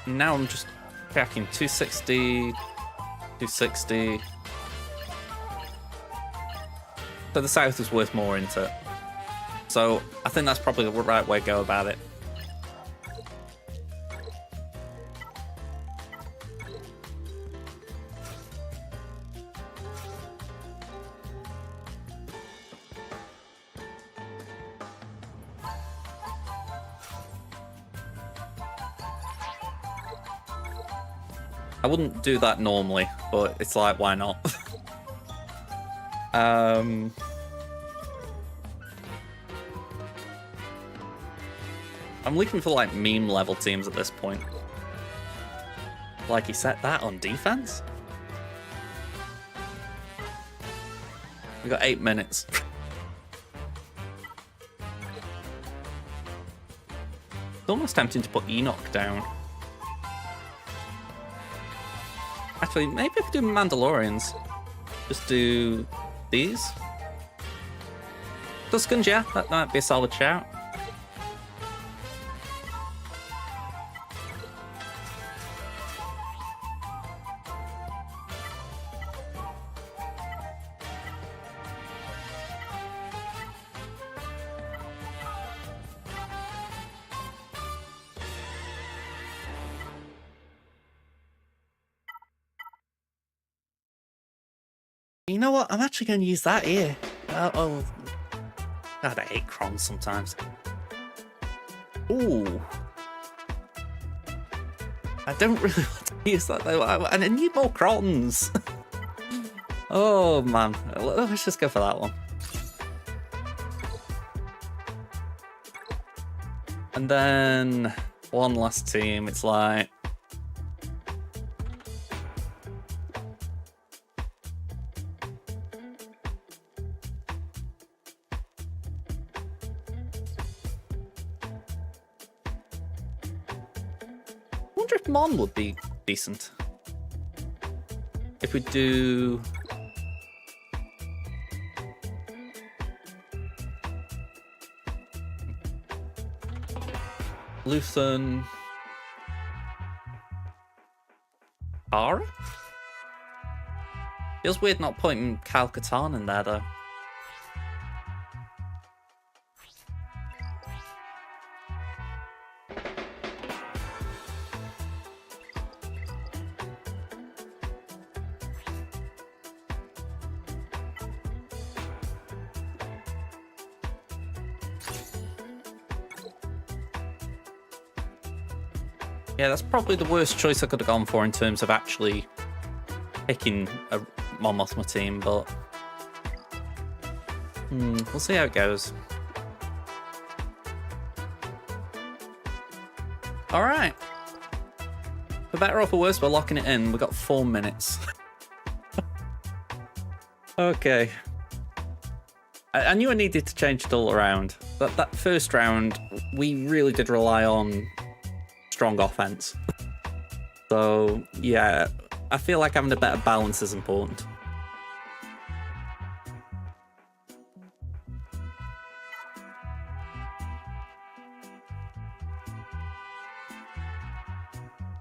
Speaker 1: Now I'm just tracking 260, 260. So the south is worth more, isn't it? So I think that's probably the right way to go about it. I wouldn't do that normally, but it's like, why not? I'm looking for like meme level teams at this point. Like he set that on defense? We got 8 minutes. It's almost tempting to put Enoch down. Actually, maybe I could do Mandalorians. Just do these. Tuskens, yeah, that might be a solid shout. You know what? I'm actually going to use that here. God, I hate crons sometimes. Ooh. I don't really want to use that though. And I need more crons. Oh man. Let's just go for that one. And then one last team. It's like... I wonder if Mon would be decent. If we do... Luthen... Ara? Feels weird not putting Kyle Katarn in there though. Yeah, that's probably the worst choice I could have gone for in terms of actually picking a Mon Mothma team, but we'll see how it goes. Alright. For better or for worse, we're locking it in. We've got 4 minutes. Okay. I knew I needed to change it all around. But that first round, we really did rely on strong offense. So yeah, I feel like having a better balance is important.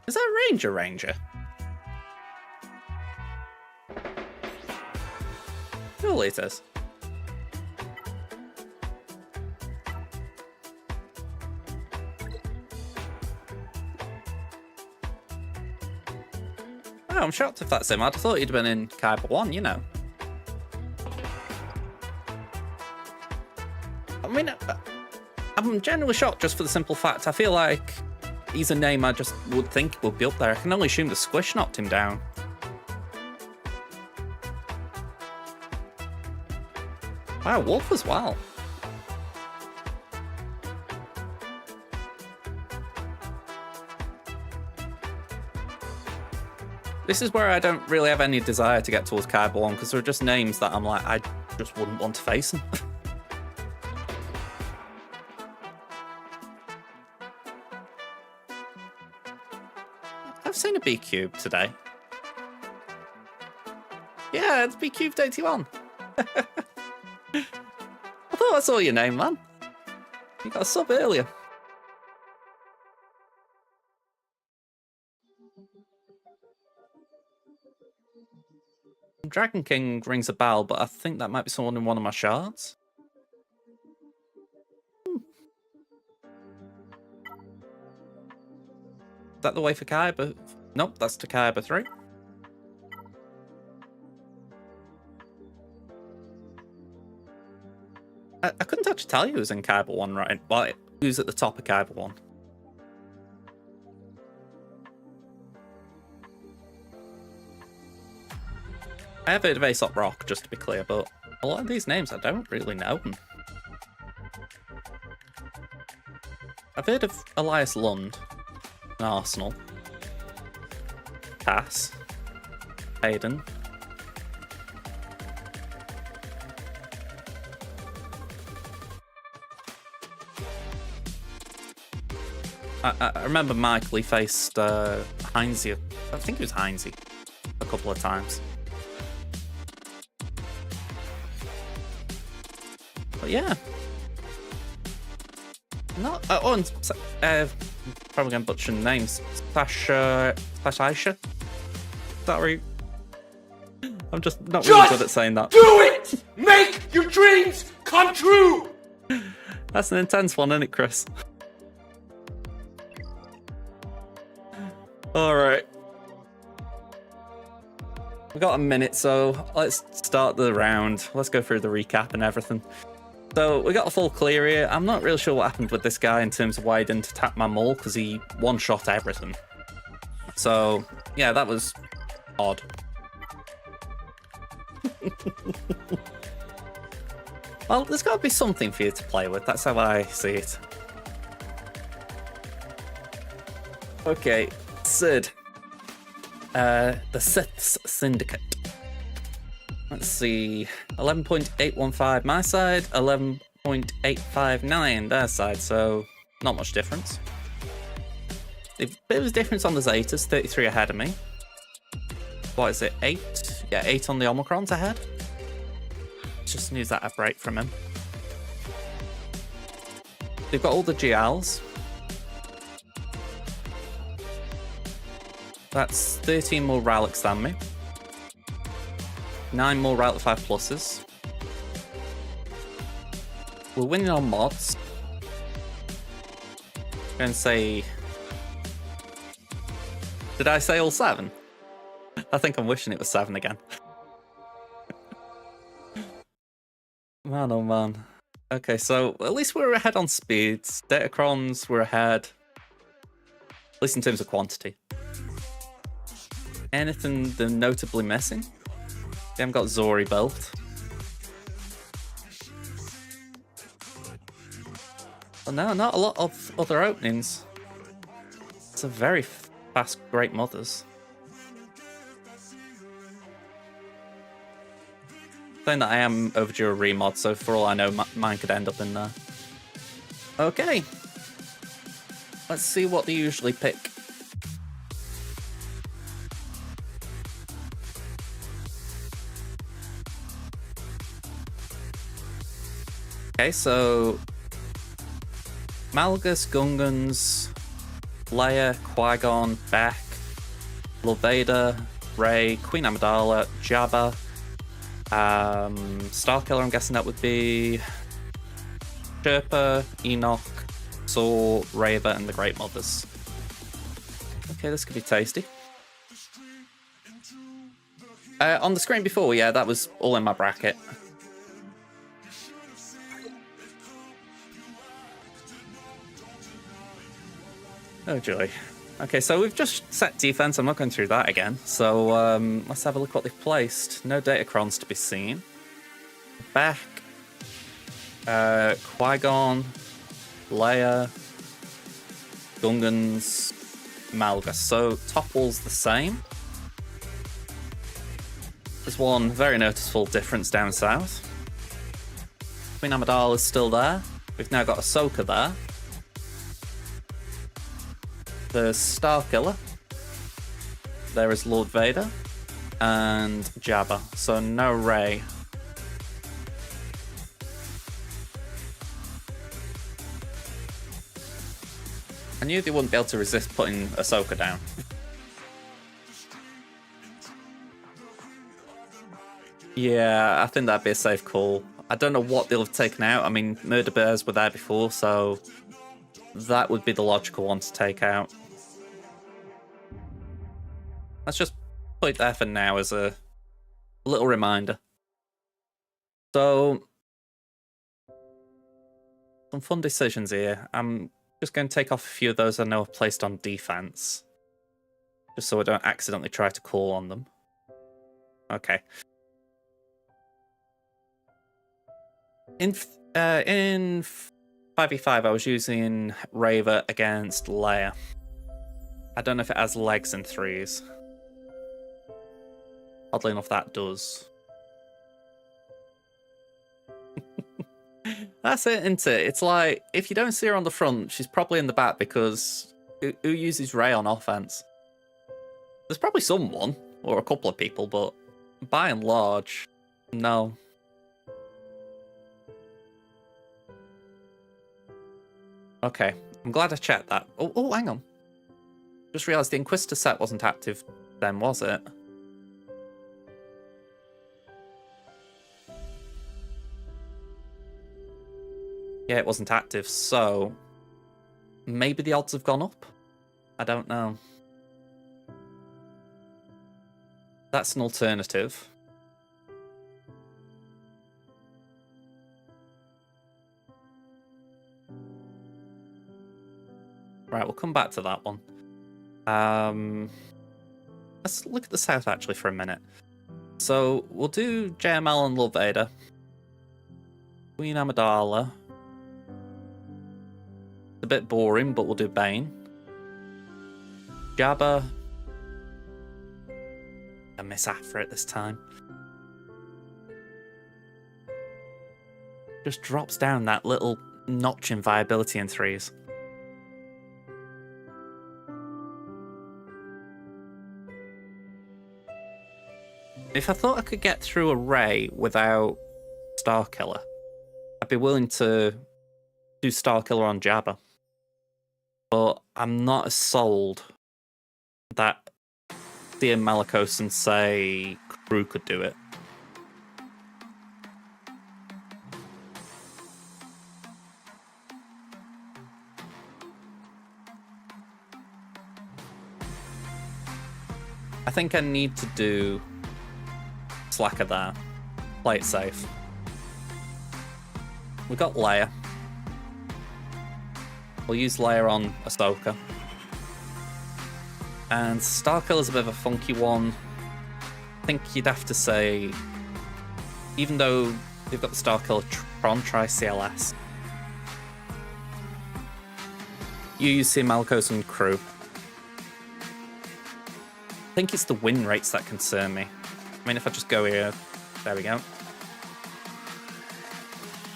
Speaker 1: Is that a Ranger? Surely it is. Oh, I'm shocked if that's him. I'd have thought he'd been in Kaiba 1, you know. I mean, I'm genuinely shocked just for the simple fact I feel like he's a name I just would think would be up there. I can only assume the Squish knocked him down. Wow, Wolf as well. This is where I don't really have any desire to get towards Kaiba 1, because there are just names that I'm like, I just wouldn't want to face them. I've seen a B-Cube today. Yeah, it's B-Cubed 81. I thought I saw your name, man. You got a sub earlier. Dragon King rings a bell, but I think that might be someone in one of my shards. Is that the way for Kaiba? Nope, that's to Kaiba 3. I couldn't actually tell you who was in Kaiba 1, right? Well, who's at the top of Kaiba 1. I have heard of Aesop Rock, just to be clear, but a lot of these names I don't really know. I've heard of Elias Lund, Arsenal, Cass, Hayden. I remember Michael, he faced Heinze, I think it was Heinze, a couple of times. But yeah. Not, and probably going to butcher names. Sasha Aisha? Is that right? I'm just not really good at saying that.
Speaker 2: Do it! Make your dreams come true!
Speaker 1: That's an intense one, isn't it, Chris? Alright. We've got a minute, so let's start the round. Let's go through the recap and everything. So we got a full clear here. I'm not really sure what happened with this guy in terms of why he didn't attack my mole, because he one-shot everything. So, yeah, that was odd. Well, there's got to be something for you to play with. That's how I see it. Okay, Sid. The Sith's Syndicate. Let's see. 11.815 my side, 11.859 their side, so not much difference. A bit of a difference on the Zetas, 33 ahead of me. What is it, 8? Yeah, 8 on the Omicrons ahead. Just needs that a break from him. They've got all the GLs. That's 13 more Rallics than me. 9 more Rally 5 pluses. We're winning on mods. I'm going to say... Did I say all 7? I think I'm wishing it was 7 again. Man, oh man. Okay, so at least we're ahead on speeds. Datacrons, we're ahead. At least in terms of quantity. Anything they're notably missing? They haven't got Zori built. Well, no, not a lot of other openings. It's a very fast Great Mothers. Saying that I am overdue a remod, so for all I know, mine could end up in there. Okay. Let's see what they usually pick. Okay, so Malgus, Gungans, Leia, Qui-Gon, Beck, Lord Vader, Rey, Queen Amidala, Jabba, Starkiller, I'm guessing that would be Sherpa, Enoch, Saw, Raver, and the Great Mothers. Okay, this could be tasty. On the screen before, yeah, that was all in my bracket. Oh joy. Okay, so we've just set defense. I'm not going through that again. So let's have a look what they've placed. No Datacrons to be seen. Beck, Qui-Gon, Leia, Gungans, Malgus. So top wall's the same. There's one very noticeable difference down south. Queen Amidala is still there. We've now got Ahsoka there. There's Starkiller. There is Lord Vader. And Jabba. So no Rey. I knew they wouldn't be able to resist putting Ahsoka down. Yeah, I think that'd be a safe call. I don't know what they'll have taken out. I mean, Murder Bears were there before, so that would be the logical one to take out. Let's just put it there for now as a little reminder. So, some fun decisions here. I'm just going to take off a few of those I know I've placed on defense, just so I don't accidentally try to call on them. Okay. In 5v5, I was using Raver against Leia. I don't know if it has legs in 3s. Oddly enough, that does. That's it, isn't it? It's like, if you don't see her on the front, she's probably in the back, because who uses Rey on offense? There's probably someone, or a couple of people, but by and large, no. Okay, I'm glad I checked that. Oh, hang on. Just realised the Inquisitor set wasn't active then, was it? Yeah, it wasn't active, so maybe the odds have gone up? I don't know. That's an alternative. Right, we'll come back to that one. Let's look at the south actually for a minute. So we'll do JML and Lord Vader. Queen Amidala. It's a bit boring, but we'll do Bane. Jabba. I miss Afra at this time. Just drops down that little notch in viability in 3s. If I thought I could get through a Rey without Starkiller, I'd be willing to do Starkiller on Jabba. But I'm not as sold that Thea Malicos and, say, Crew could do it. I think I need to do Slacker there. Play it safe. We've got Leia. We'll use Leia on Ahsoka. And Starkiller's a bit of a funky one. I think you'd have to say, even though they've got the Starkiller Tron, try CLS. You use Thea Malicos and Crew. I think it's the win rates that concern me. I mean, if I just go here, there we go.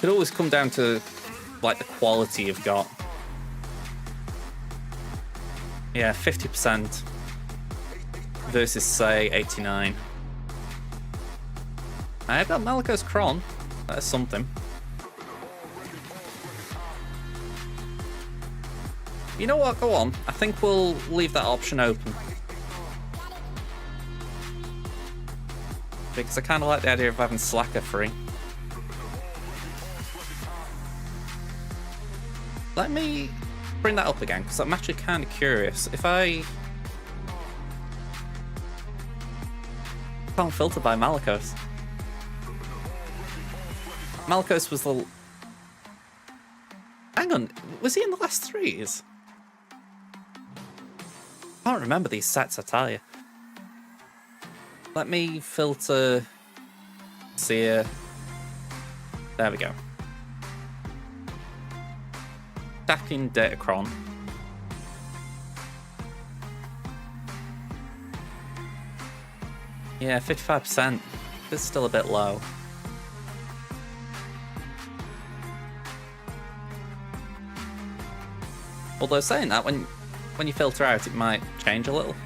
Speaker 1: Could always come down to, like, the quality you've got. Yeah, 50% versus, say, 89. I've got Malicos Kron. That is something. You know what? Go on. I think we'll leave that option open. Because I kind of like the idea of having Slacker free. Let me bring that up again, because I'm actually kind of curious. If I can't filter by Malicos. Malicos was the... Hang on, was he in the last threes? I can't remember these sets, I tell you. Let me filter Seer. There we go. Stacking Datacron. Yeah, 55%. It's still a bit low. Although saying that, when you filter out, it might change a little.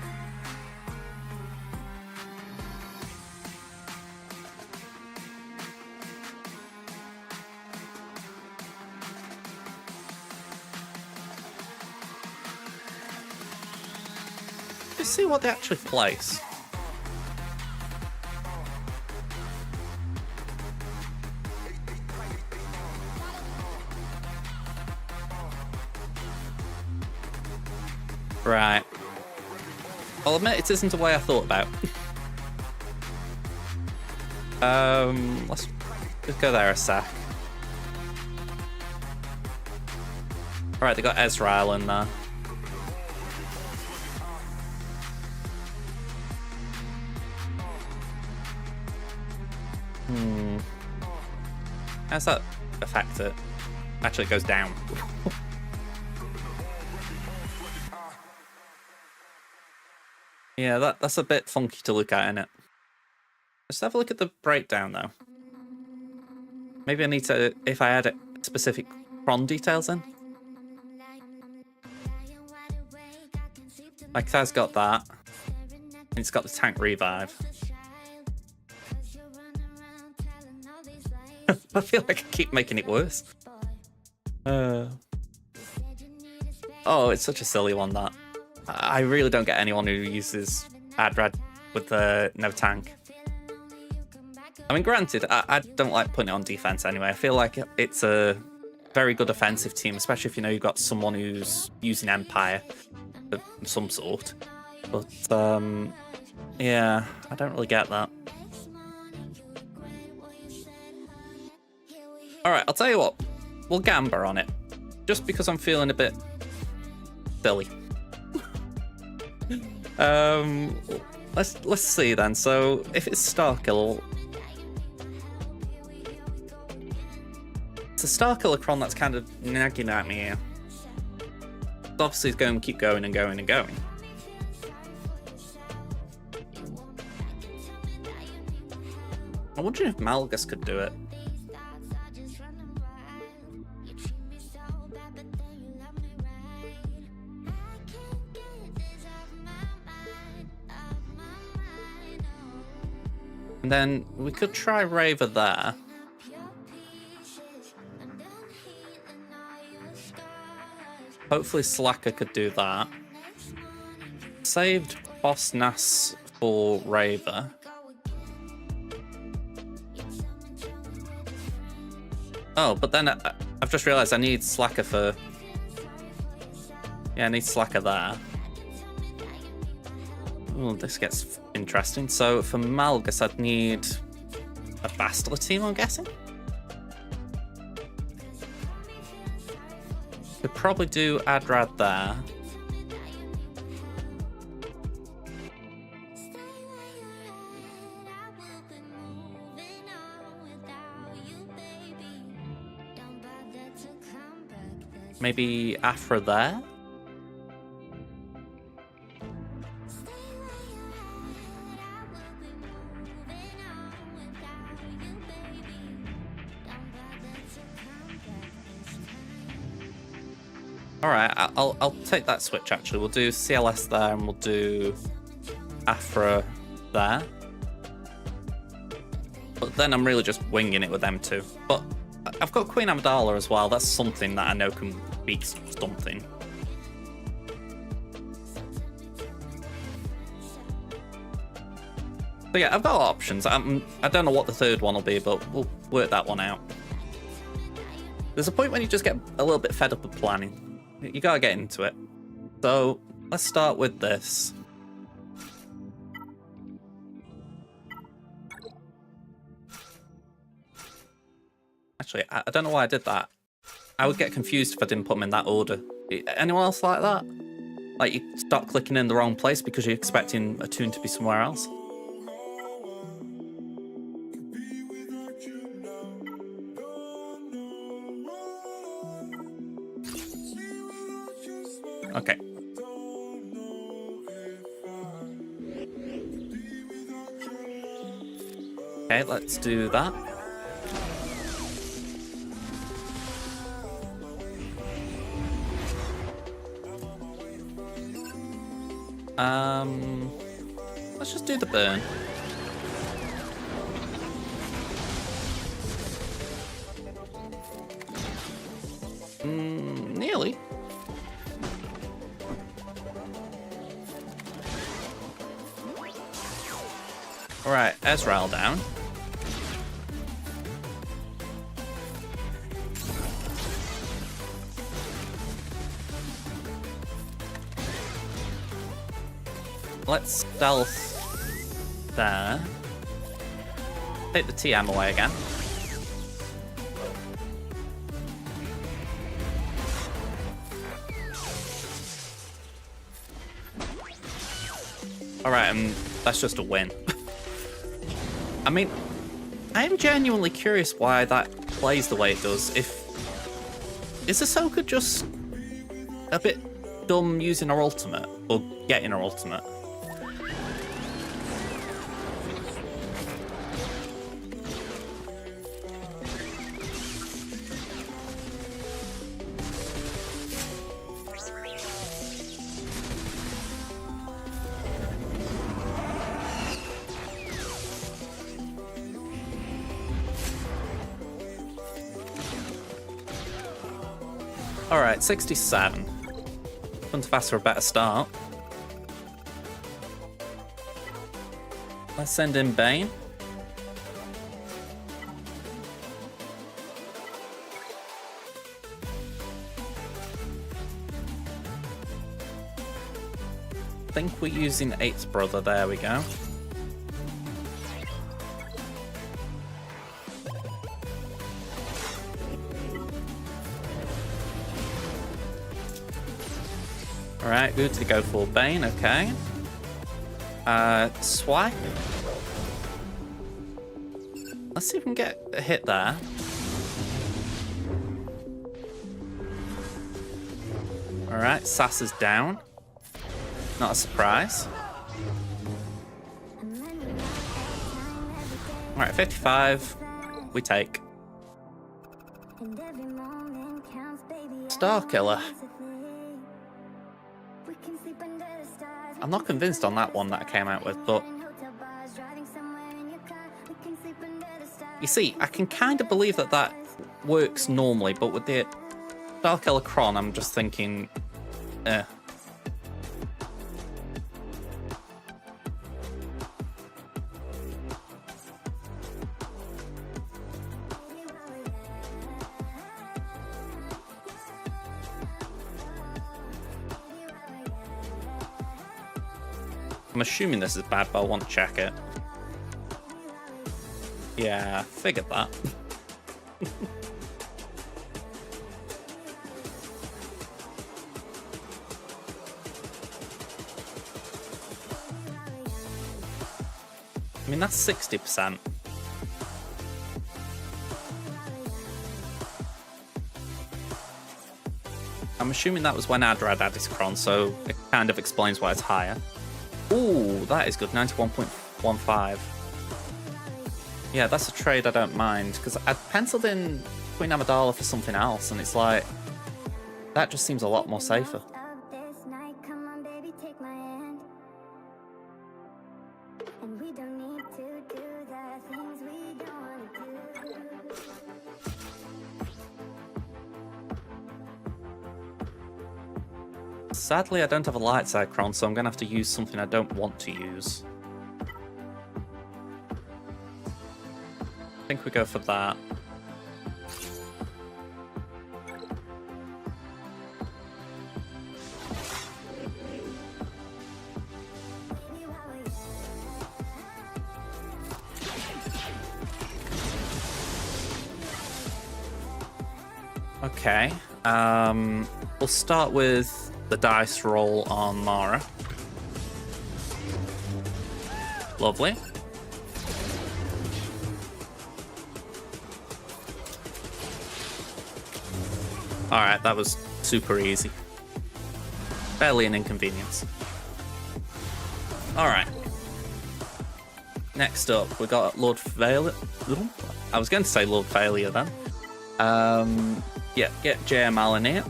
Speaker 1: Let's see what they actually place. Right. I'll admit it isn't the way I thought about. Let's just go there a sec. Alright, they got Ezreal in there. How's that affect it? Actually, it goes down. Yeah, that's a bit funky to look at, innit? Let's have a look at the breakdown, though. Maybe I need to, if I add specific cron details in. Like, Thaz got that. And it's got the tank revive. I feel like I keep making it worse. Oh, it's such a silly one, that. I really don't get anyone who uses Adrad with no tank. I mean, granted, I don't like putting it on defense anyway. I feel like it's a very good offensive team, especially if you know you've got someone who's using Empire of some sort. But, yeah, I don't really get that. Alright, I'll tell you what. We'll Gamba on it. Just because I'm feeling a bit silly. Let's see then. So if it's Starkill, it's a Starkiller Cron that's kind of nagging at me here. Obviously, it's going to keep going and going and going. I'm wondering if Malgus could do it. And then we could try Raver there. Hopefully Slacker could do that. Saved Boss Nass for Raver. Oh, but then I've just realised I need Slacker for... Yeah, I need Slacker there. Oh, this gets interesting. So for Malgus, I'd need a Bastila team, I'm guessing. Could probably do Adrad there. Maybe Afra there. Alright, I'll take that switch actually. We'll do CLS there and we'll do Afra there. But then I'm really just winging it with them two. But I've got Queen Amidala as well. That's something that I know can beat something. So yeah, I've got options. I don't know what the third one will be, but we'll work that one out. There's a point when you just get a little bit fed up of planning. You gotta get into it. So let's start with this. Actually, I don't know why I did that. I would get confused if I didn't put them in that order. Anyone else like that? Like you start clicking in the wrong place because you're expecting a tune to be somewhere else? Okay. Okay, let's do that. Let's just do the burn. Nearly. Alright, Ezreal down. Let's stealth there. Take the TM away again. Alright, that's just a win. I mean, I am genuinely curious why that plays the way it does. Is Ahsoka just a bit dumb using her ultimate, or getting her ultimate? Alright, 67. Couldn't have asked for a better start. Let's send in Bane. I think we're using 8th Brother, there we go. Alright, good to go for Bane, okay. Swipe. Let's see if we can get a hit there. Alright, Sass is down. Not a surprise. Alright, 55. We take. Starkiller. I'm not convinced on that one that I came out with, but you see, I can kind of believe that that works normally, but with the Starkiller Chron, I'm just thinking, eh. I'm assuming this is bad, but I want to check it. Yeah, figured that. I mean, that's 60%. I'm assuming that was when Adrad had his Chron, so it kind of explains why it's higher. Ooh, that is good, 91.15. Yeah, that's a trade I don't mind, because I penciled in Queen Amidala for something else, and it's like, that just seems a lot more safer. Sadly, I don't have a light side Chron, so I'm going to have to use something I don't want to use. think we go for that. Okay. We'll start with the dice roll on Mara. Lovely. Alright, that was super easy. Barely an inconvenience. Alright. Next up, we got Lord Failure. I was going to say Lord Failure then. Yeah, get JML in here.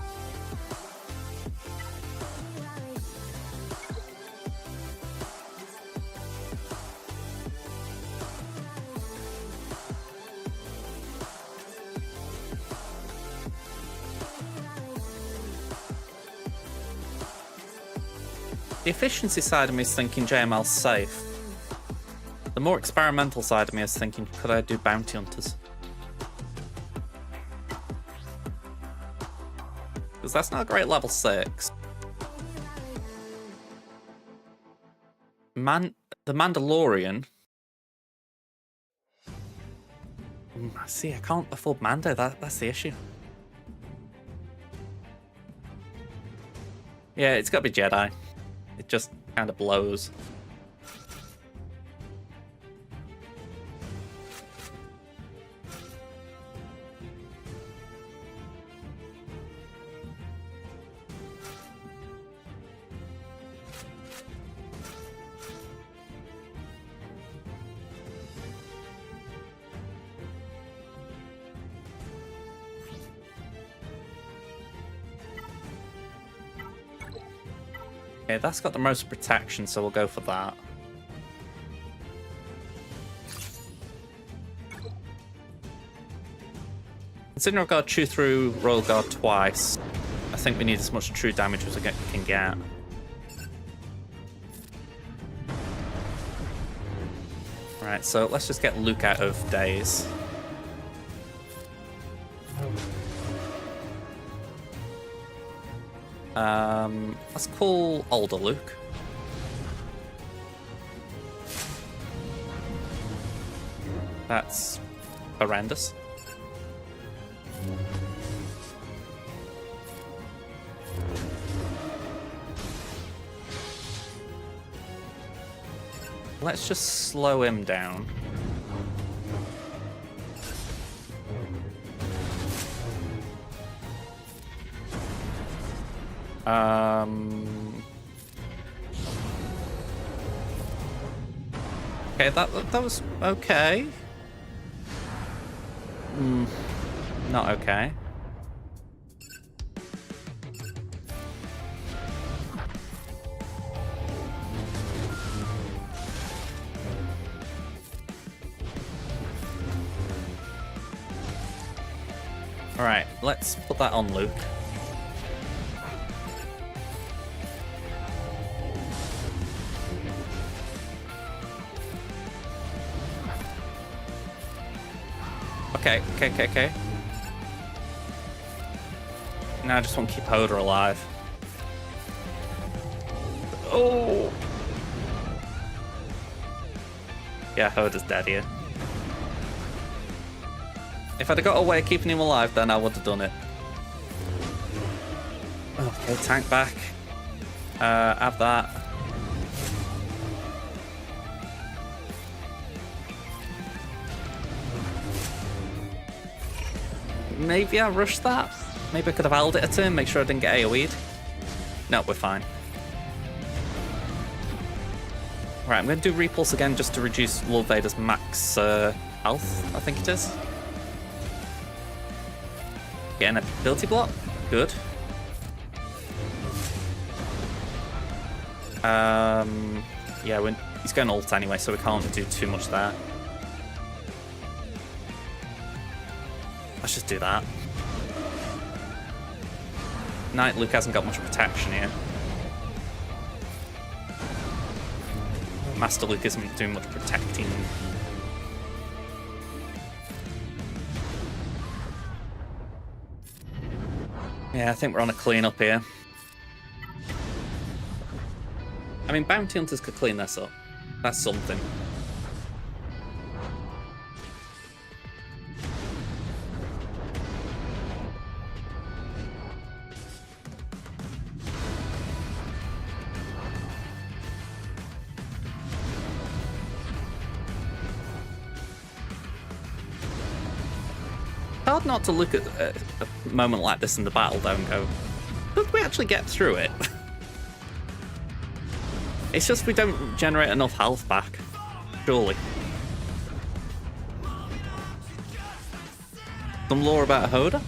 Speaker 1: The efficiency side of me is thinking JML's safe. The more experimental side of me is thinking, could I do bounty hunters? Because that's not a great level 6. The Mandalorian. See, I can't afford Mando, that's the issue. Yeah, it's gotta be Jedi. It just kind of blows. Okay, that's got the most protection, so we'll go for that. Considering I've got to chew through Royal Guard twice, I think we need as much true damage as we can get. Right, so let's just get Luke out of daze. Let's call older Luke. That's horrendous. Let's just slow him down. Okay, that was okay. Not okay. All right, let's put that on Luke. Okay. Now I just want to keep Hoda alive. Oh! Yeah, Hoda's dead here. If I'd have got a way of keeping him alive, then I would have done it. Okay, tank back. Have that. Maybe I rushed that. Maybe I could have held it a turn, make sure I didn't get AoE'd. No, we're fine. Right, I'm going to do Repulse again just to reduce Lord Vader's max health, I think it is. Getting an ability block. Good. Yeah, he's going ult anyway, so we can't do too much there. Let's just do that. Knight Luke hasn't got much protection here. Master Luke isn't doing much protecting. Yeah, I think we're on a clean up here. I mean, bounty hunters could clean this up. That's something. Hard not to look at a moment like this in the battle, though, and go, did we actually get through it? It's just we don't generate enough health back, surely. Some lore about Hoda?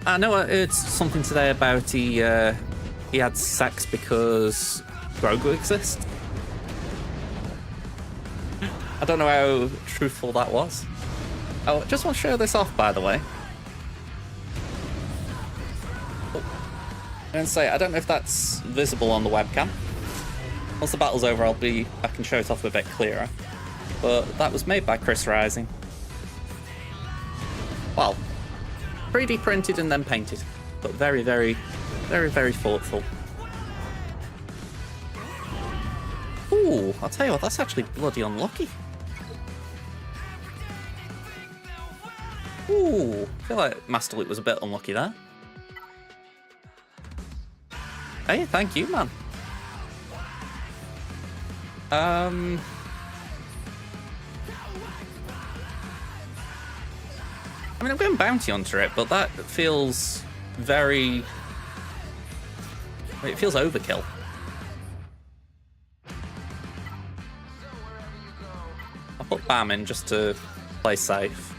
Speaker 1: I know I heard something today about he had sex because Grogu exists. I don't know how truthful that was. Oh, just want to show this off, by the way. And say, I don't know if that's visible on the webcam. Once the battle's over, I can show it off a bit clearer. But that was made by Chris Rising. Well, 3D printed and then painted, but very, very, very, very thoughtful. Ooh, I'll tell you what, that's actually bloody unlucky. Ooh, I feel like Master Luke was a bit unlucky there. Hey, thank you, man. I mean, I'm going bounty hunter it, but that feels very... It feels overkill. I'll put Bam in just to play safe.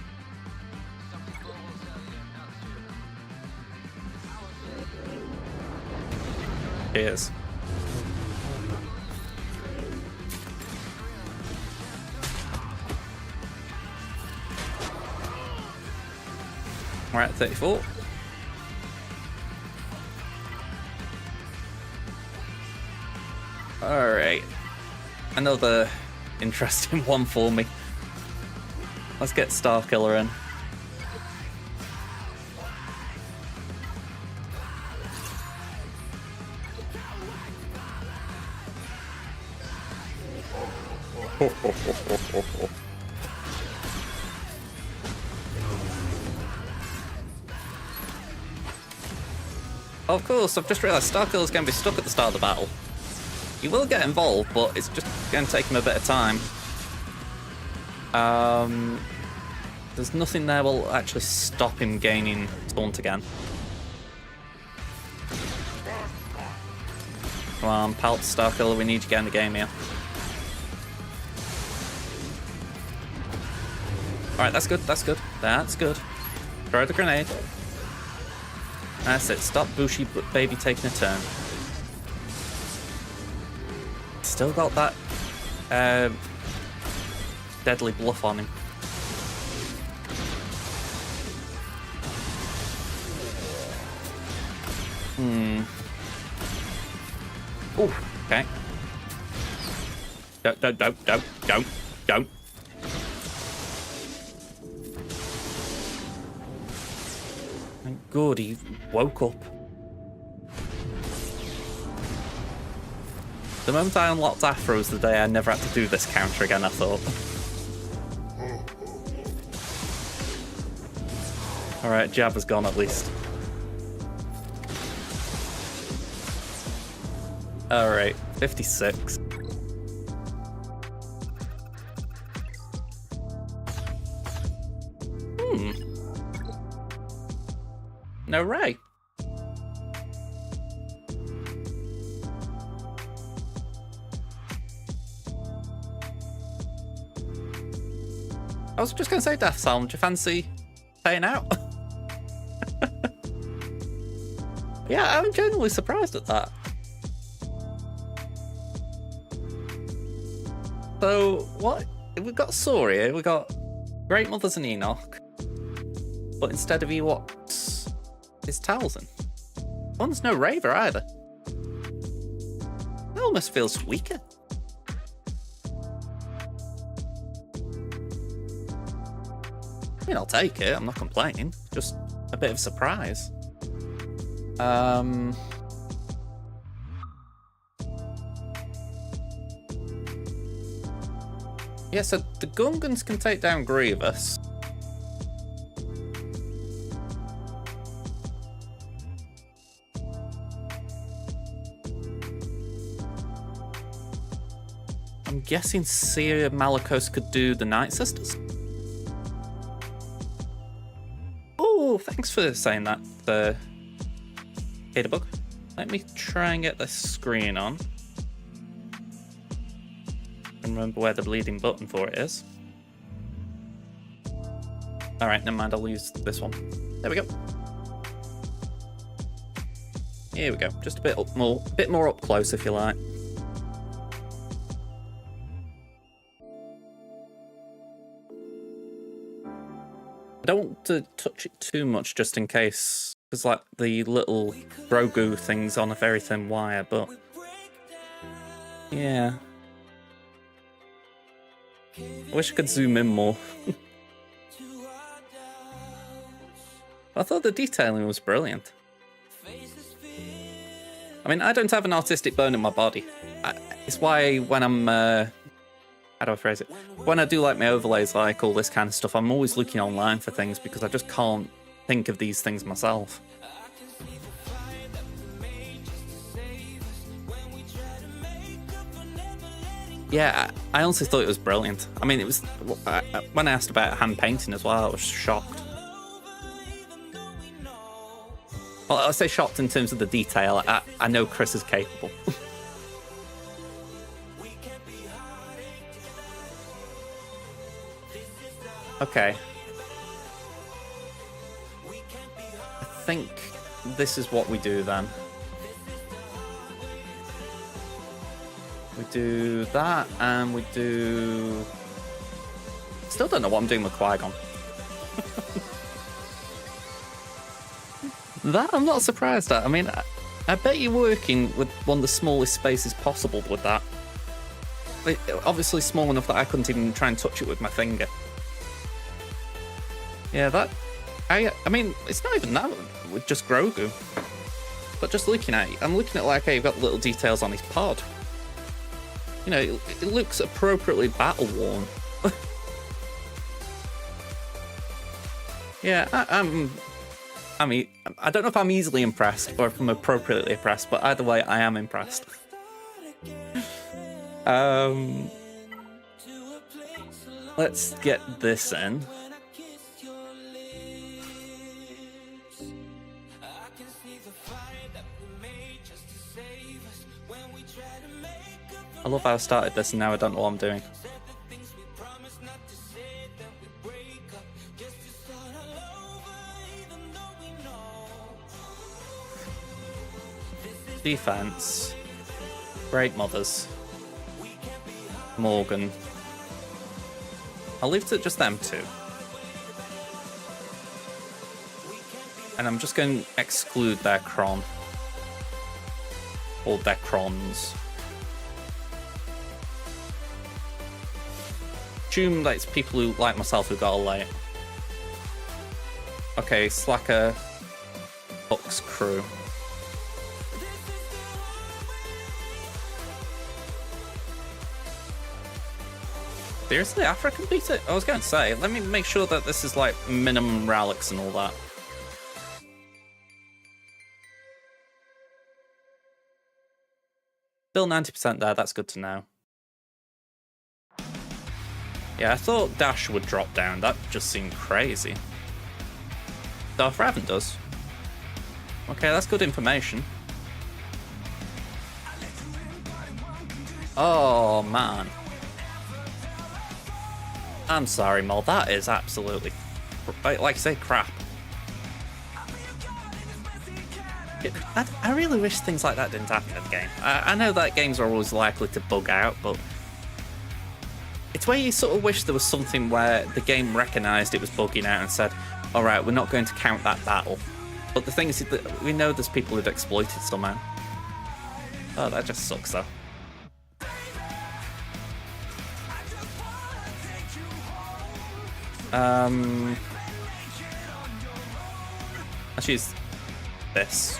Speaker 1: Cheers. We're at 34. Alright. Another interesting one for me. Let's get Starkiller in. Of course, I've just realised Starkiller's going to be stuck at the start of the battle. He will get involved, but it's just going to take him a bit of time. There's nothing there will actually stop him gaining taunt again. Come on, Palp, Starkiller, we need you to get in the game here. Alright, that's good, that's good. That's good. Throw the grenade. That's it. Stop Bushi Baby taking a turn. Still got that deadly bluff on him. Ooh, okay. Don't. Thank God he woke up. The moment I unlocked Afro was the day I never had to do this counter again, I thought. Alright, Jabba's gone at least. Alright, 56. No Ray. I was just going to say, Death Salm, do you fancy paying out? Yeah, I'm genuinely surprised at that. So, what? We've got Saw here, we've got Great Mothers and Enoch. But instead of Ewoks, it's Talzin. Oh, there's no Raver either. That almost feels weaker. I mean, I'll take it, I'm not complaining. Just a bit of a surprise. Yeah, so the Gungans can take down Grievous. I'm guessing Seer Malicos could do the Night Sisters. Oh, thanks for saying that, Haterbug. Let me try and get the screen on. And remember where the bleeding button for it is. Alright, never mind, I'll use this one. There we go. Here we go. Just a bit more up close if you like. I don't want to touch it too much just in case, because like the little Grogu thing's on a very thin wire, but yeah. I wish I could zoom in more. I thought the detailing was brilliant. I mean, I don't have an artistic bone in my body. It's why when I'm, how do I phrase it? When I do like my overlays, like all this kind of stuff, I'm always looking online for things because I just can't think of these things myself. Yeah, I honestly thought it was brilliant. I mean, it was when I asked about hand painting as well, I was shocked. Well, I say shocked in terms of the detail. I know Chris is capable. Okay. I think this is what we do then. We do that, and we do... Still don't know what I'm doing with Qui-Gon. That I'm not surprised at. I mean, I bet you're working with one of the smallest spaces possible with that. Obviously small enough that I couldn't even try and touch it with my finger. Yeah, that... I mean, it's not even that with just Grogu. But just looking at it, I'm looking at like, hey, you've got little details on his pod. You know, it looks appropriately battle-worn. Yeah, I mean, I don't know if I'm easily impressed or if I'm appropriately impressed, but either way, I am impressed. Let's get this in. I love how I started this and now I don't know what I'm doing. Defense. Great Mothers. Morgan. I'll leave it to just them two. And I'm just going to exclude their Kron. Or their Krons. Assume that it's people who, like myself, who got a late. Okay, Slacker, Buck's crew. Seriously, African beat it? I was going to say, let me make sure that this is like minimum relics and all that. Still 90% there, that's good to know. Yeah, I thought Dash would drop down. That just seemed crazy. Darth Revan does. Okay, that's good information. Oh, man. I'm sorry, Mol. That is absolutely, like I say, crap. I really wish things like that didn't happen in the game. I know that games are always likely to bug out, but it's where you sort of wish there was something where the game recognised it was bugging out and said, alright, we're not going to count that battle. But the thing is that we know there's people who'd exploited somehow. Oh, that just sucks though. Let's use this.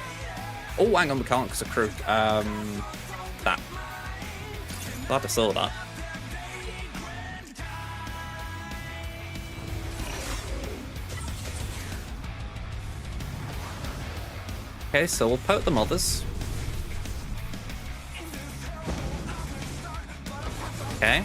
Speaker 1: Oh, hang on, we can't because of crew. That. Glad I saw that. Okay, so we'll poke the mothers. Okay.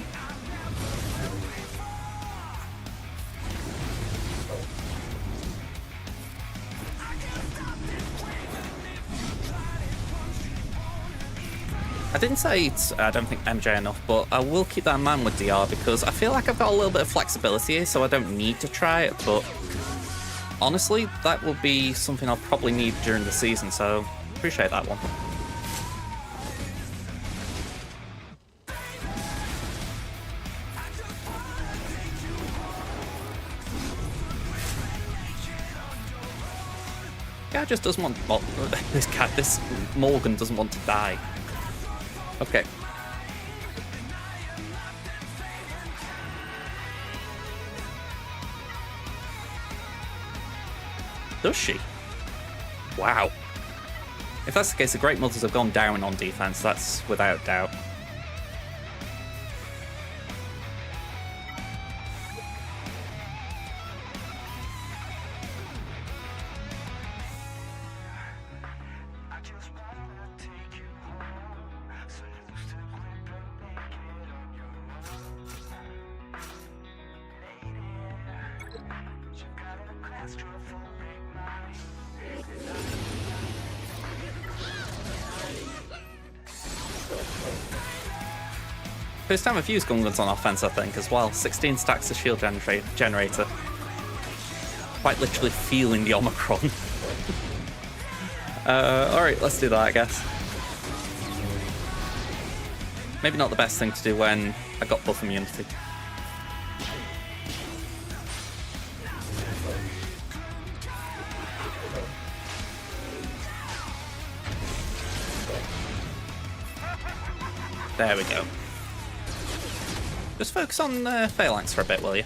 Speaker 1: I didn't say I don't think MJ enough, but I will keep that in mind with DR because I feel like I've got a little bit of flexibility here, so I don't need to try it, but honestly, that will be something I'll probably need during the season, so appreciate that one. Guy just doesn't want. Well, this Morgan doesn't want to die. Okay. Does she? Wow. If that's the case, the Great Mothers have gone down on defense. That's without doubt. First time I've used Gungans on offense, I think, as well. 16 stacks of shield generator. Quite literally feeling the Omicron. Alright, let's do that, I guess. Maybe not the best thing to do when I got buff immunity. There we go. Just focus on Phalanx for a bit, will you?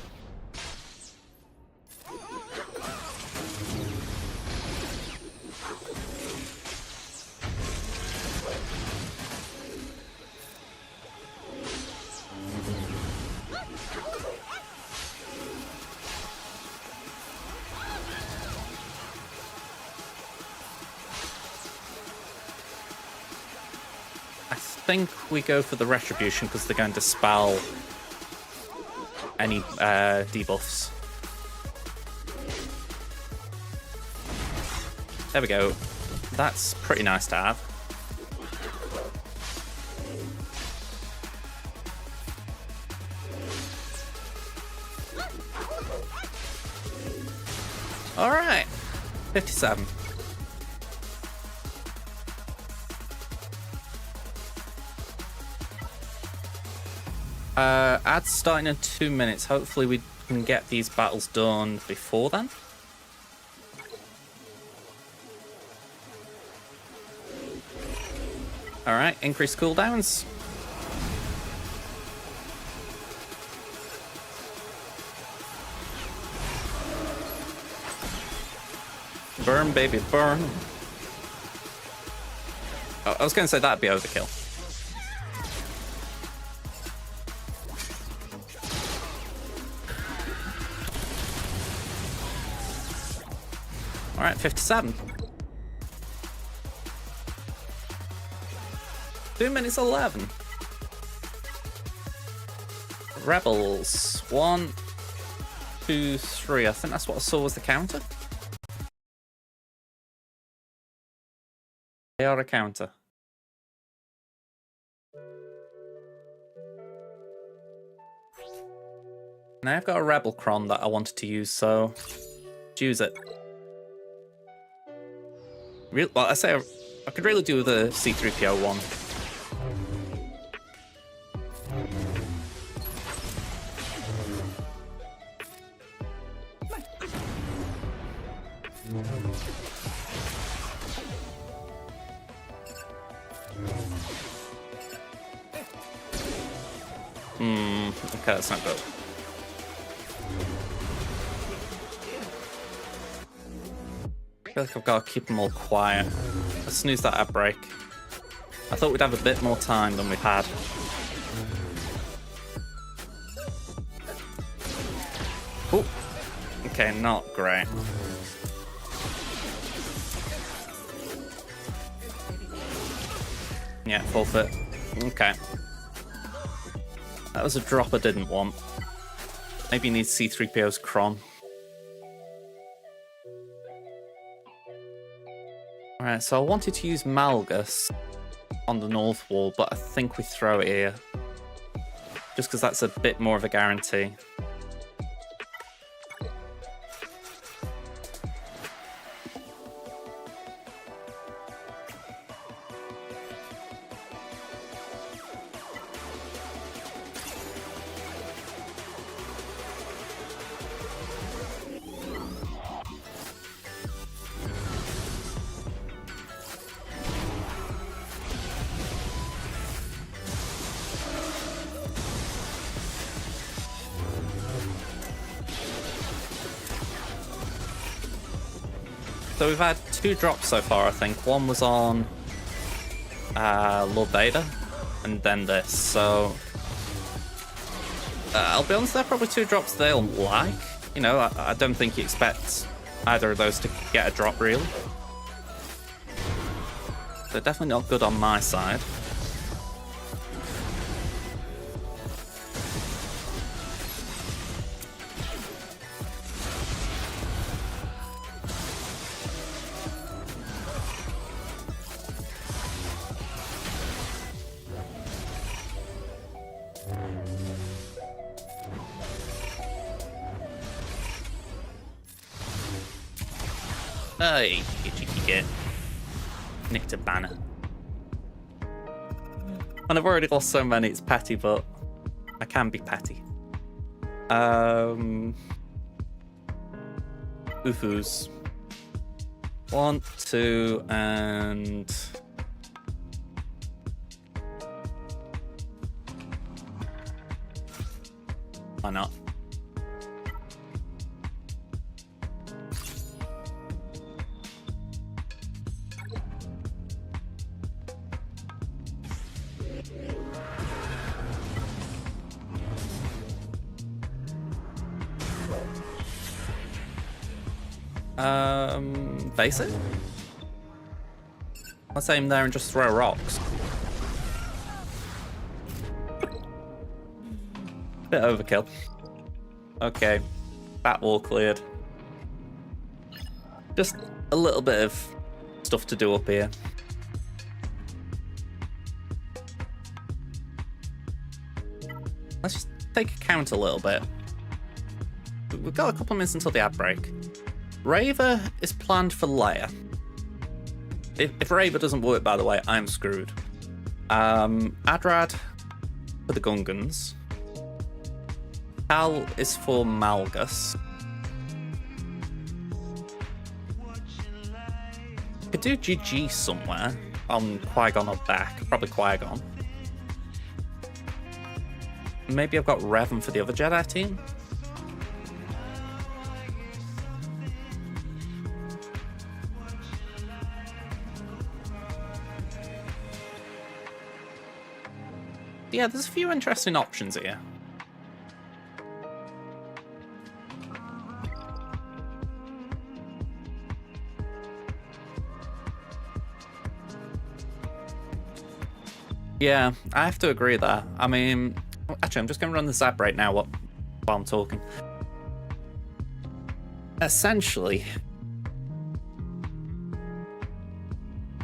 Speaker 1: I think we go for the Retribution because they're going to spell any debuffs. There we go. That's pretty nice to have. All right, 57. Ads starting in 2 minutes. Hopefully we can get these battles done before then. Alright, increase cooldowns. Burn, baby, burn. Oh, I was going to say that'd be overkill. Alright, 57. 2 minutes 11. Rebels. 1, 2, 3. I think that's what I saw was the counter. They are a counter. Now I've got a Rebel Cron that I wanted to use, so let's use it. Well, I say I could really do the C-3PO one. Okay, that's not good. feel like I've got to keep them all quiet. Let's snooze that ad break. I thought we'd have a bit more time than we've had. Oh, okay, not great. Yeah, forfeit. Okay. That was a drop I didn't want. Maybe you need C-3PO's Kron. Alright, so I wanted to use Malgus on the north wall, but I think we throw it here. Just because that's a bit more of a guarantee. So we've had 2 drops so far, I think. One was on Lord Vader, and then this. So I'll be honest, they're probably 2 drops they'll like. You know, I don't think you expect either of those to get a drop, really. They're definitely not good on my side. Hey, you cheeky git. Nicked a banner. And I've already lost so many, it's petty, but I can be petty. Ufus. 1, 2, and... why not? Basic? Let's aim there and just throw rocks. Bit overkill. Okay, that wall cleared. Just a little bit of stuff to do up here. Let's just take account a little bit. We've got a couple of minutes until the ad break. Raver is planned for Leia. If Raver doesn't work, by the way, I'm screwed. Adrad for the Gungans. Cal is for Malgus. Could do GG somewhere on Qui-Gon or back. Probably Qui-Gon. Maybe I've got Revan for the other Jedi team. Yeah, there's a few interesting options here. Yeah, I have to agree there. I mean, actually, I'm just going to run the zap right now while I'm talking. Essentially...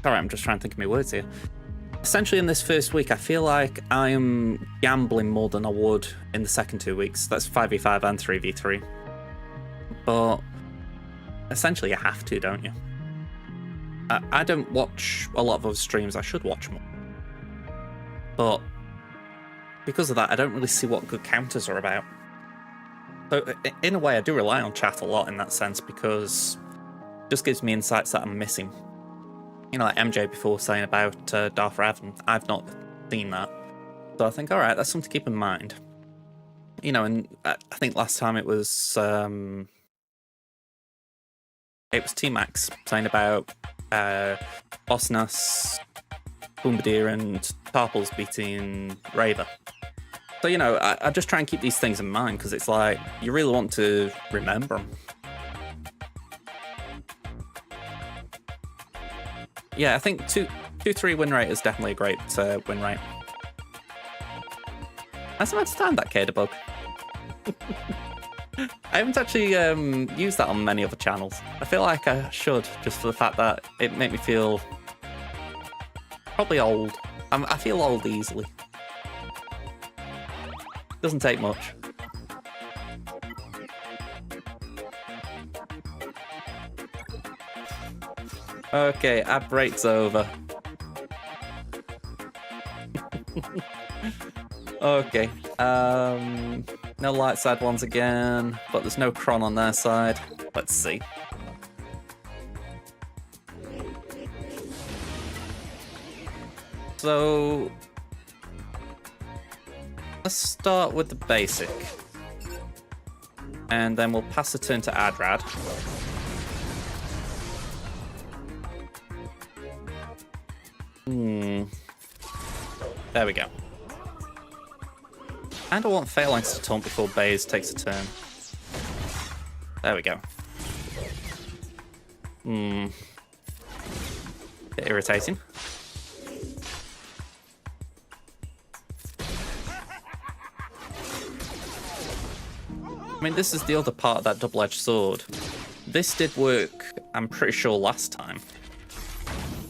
Speaker 1: Alright, I'm just trying to think of my words here. Essentially, in this first week, I feel like I am gambling more than I would in the second 2 weeks. That's 5v5 and 3v3. But essentially, you have to, don't you? I don't watch a lot of other streams. I should watch more. But because of that, I don't really see what good counters are about. So in a way, I do rely on chat a lot in that sense because it just gives me insights that I'm missing. You know, like MJ before saying about Darth Revan. I've not seen that. So I think, all right, that's something to keep in mind. You know, and I think last time it was it was T-Max saying about Osnas, Bombardier, and Tarples beating Raver. So, you know, I just try and keep these things in mind because it's like, you really want to remember them. Yeah, I think 2-3 win rate is definitely a great win rate. I still understand that K-Debug. I haven't actually used that on many other channels. I feel like I should, just for the fact that it made me feel probably old. I feel old easily. Doesn't take much. Okay, ad break's over. Okay, no light side ones again, but there's no Kron on their side. Let's see. So, let's start with the basic. And then we'll pass the turn to Adrad. There we go. And I want Phalanx to taunt before Baze takes a turn. There we go. Bit irritating. I mean, this is the other part of that double-edged sword. This did work, I'm pretty sure, last time.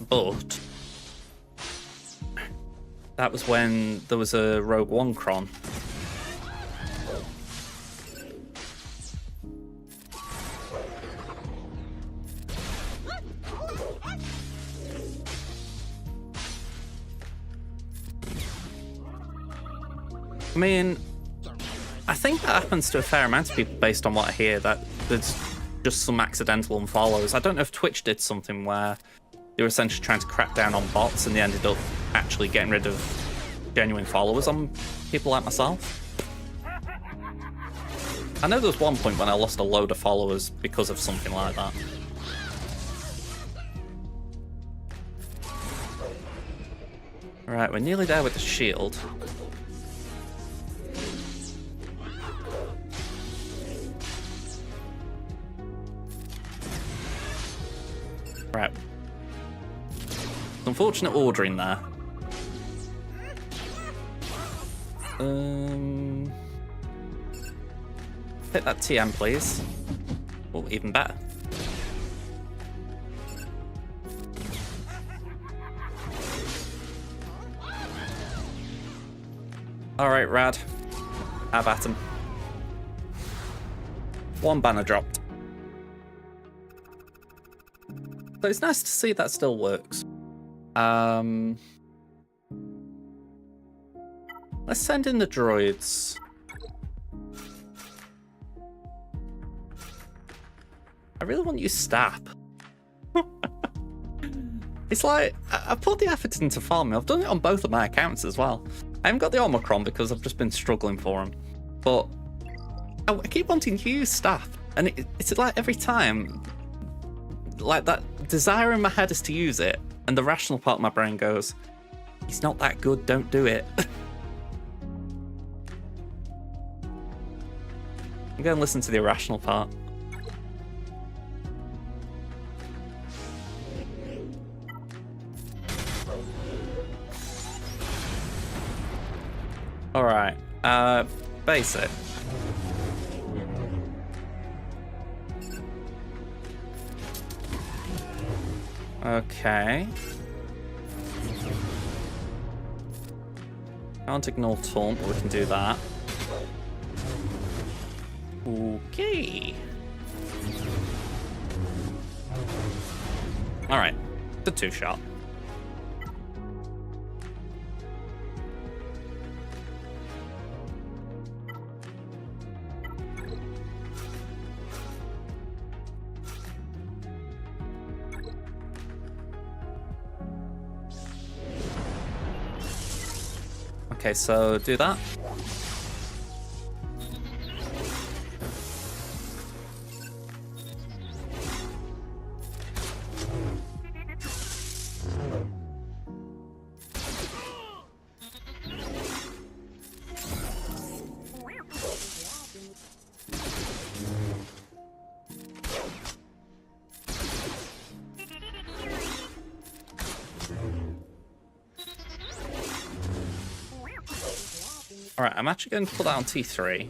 Speaker 1: But that was when there was a Rogue One Kron. I mean, I think that happens to a fair amount of people based on what I hear, that there's just some accidental unfollows. I don't know if Twitch did something where they were essentially trying to crack down on bots and they ended up actually getting rid of genuine followers on people like myself. I know there was one point when I lost a load of followers because of something like that. Right, we're nearly there with the shield. Right. Unfortunate ordering there. Hit that TM, please. Oh, even better. Alright, Rad. Have at him. One banner dropped. So it's nice to see that still works. Let's send in the droids. I really want to use Stap. It's like, I put the effort into farming. I've done it on both of my accounts as well. I haven't got the Omicron because I've just been struggling for them. But I keep wanting to use Stap. And it's like every time, like that desire in my head is to use it. And the rational part of my brain goes, he's not that good, don't do it. I'm going to listen to the irrational part. Alright, basic. Okay. Can't ignore taunt, but we can do that. Okay. Alright, the 2-shot. Okay, so do that. Alright, I'm actually going to put that on T3.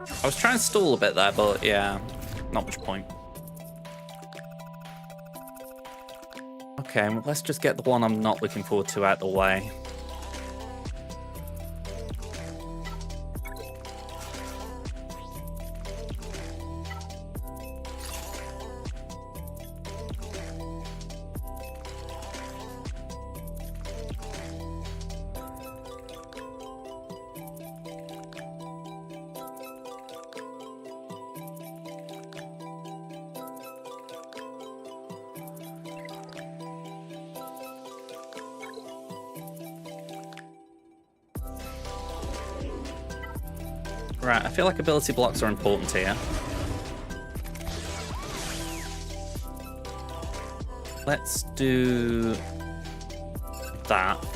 Speaker 1: I was trying to stall a bit there, but yeah, not much point. Okay, well, let's just get the one I'm not looking forward to out of the way. Right, I feel like ability blocks are important here. Let's do that.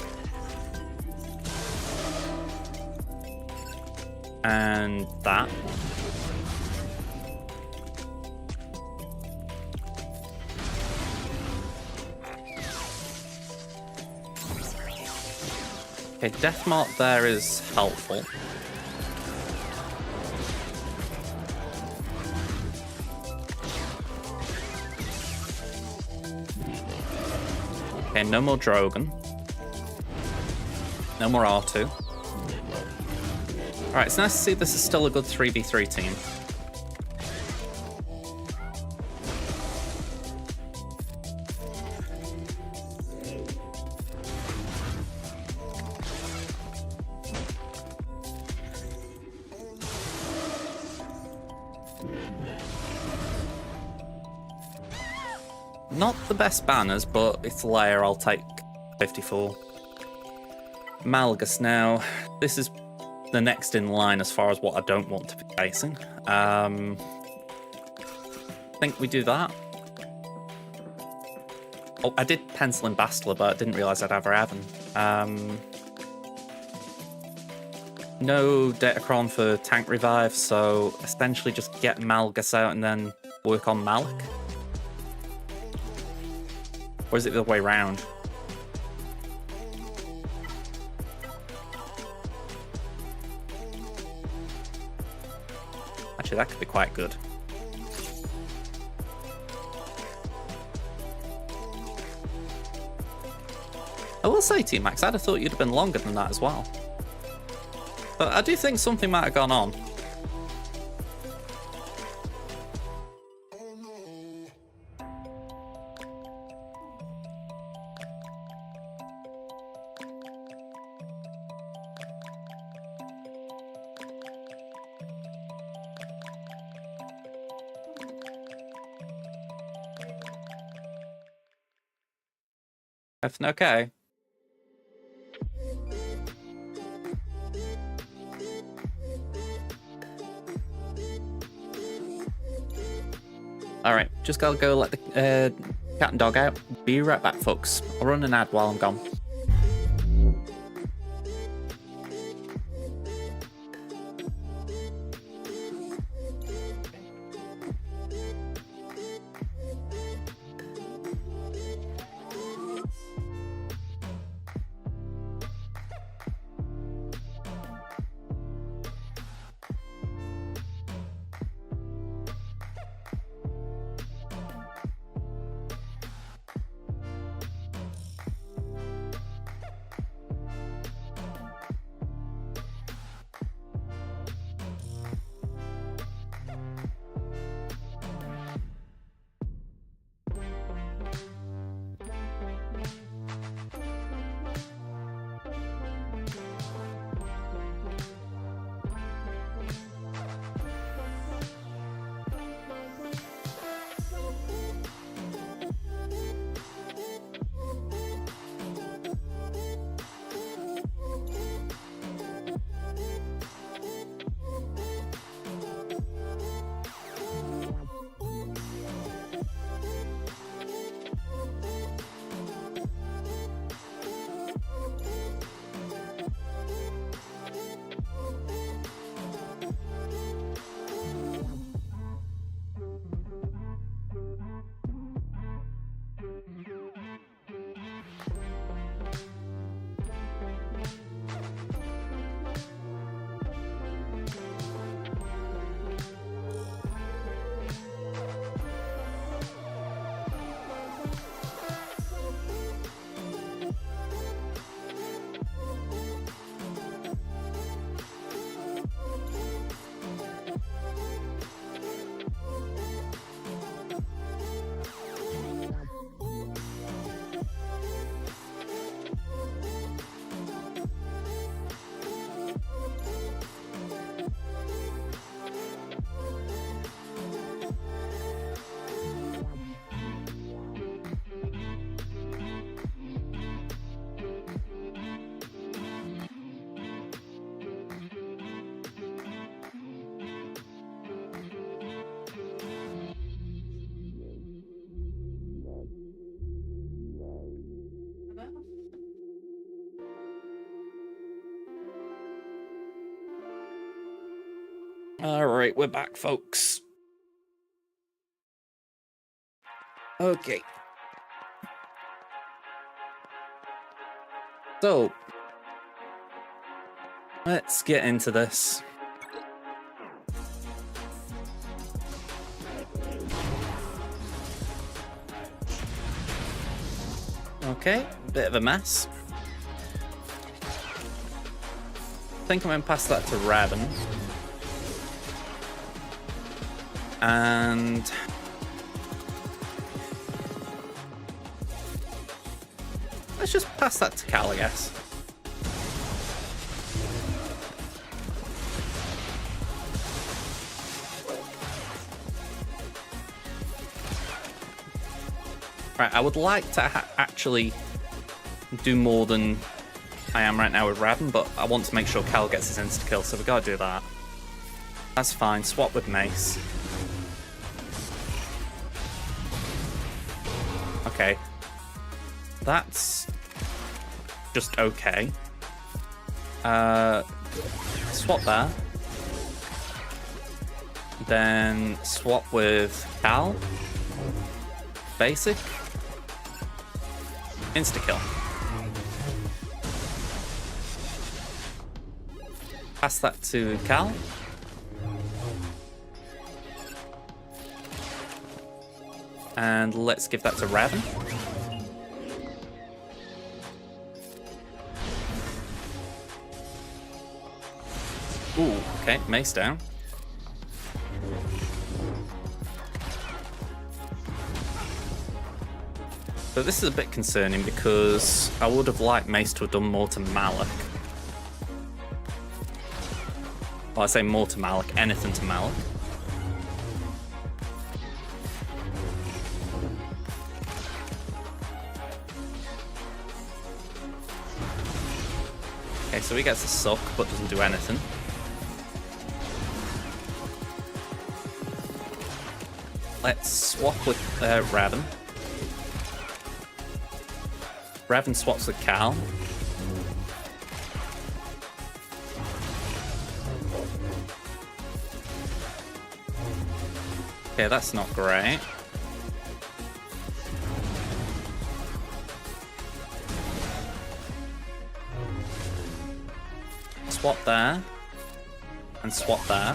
Speaker 1: And that. Okay, Death Mark there is helpful. Okay, no more Drogon. No more R2. Alright, it's nice to see this is still a good 3v3 team. Not the best banners, but it's layer, I'll take 54. Malgus now. This is the next in line as far as what I don't want to be facing. I think we do that. Oh, I did pencil in Bastila, but I didn't realise I'd have Raven. No Datacron for tank revive, so essentially just get Malgus out and then work on Malik. Or is it the other way around? Actually, that could be quite good. I will say, T-Max, I'd have thought you'd have been longer than that as well. But I do think something might have gone on. Everything okay? Alright, just gotta go let the cat and dog out. Be right back, folks. I'll run an ad while I'm gone. Alright, we're back, folks. Okay. So, let's get into this. Okay, bit of a mess. I think I'm going to pass that to Raven. And let's just pass that to Cal, I guess. Right, I would like to actually do more than I am right now with Raven, but I want to make sure Cal gets his insta-kill, so we gotta do that. That's fine, swap with Mace. Okay. That's just okay. Swap there. Then swap with Cal. Basic. Insta-kill. Pass that to Cal. And let's give that to Raven. Ooh, okay, Mace down. So this is a bit concerning because I would have liked Mace to have done more to Malik. Well, I say more to Malik, anything to Malik. Okay, so he gets a suck, but doesn't do anything. Let's swap with Raven. Raven swaps with Cal. Okay, that's not great. Swap there. And swap there.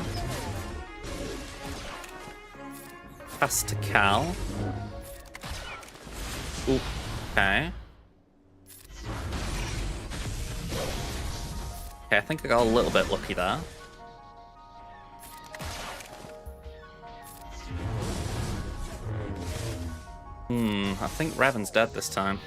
Speaker 1: Pass to Cal. Ooh, okay. Okay, I think I got a little bit lucky there. I think Raven's dead this time.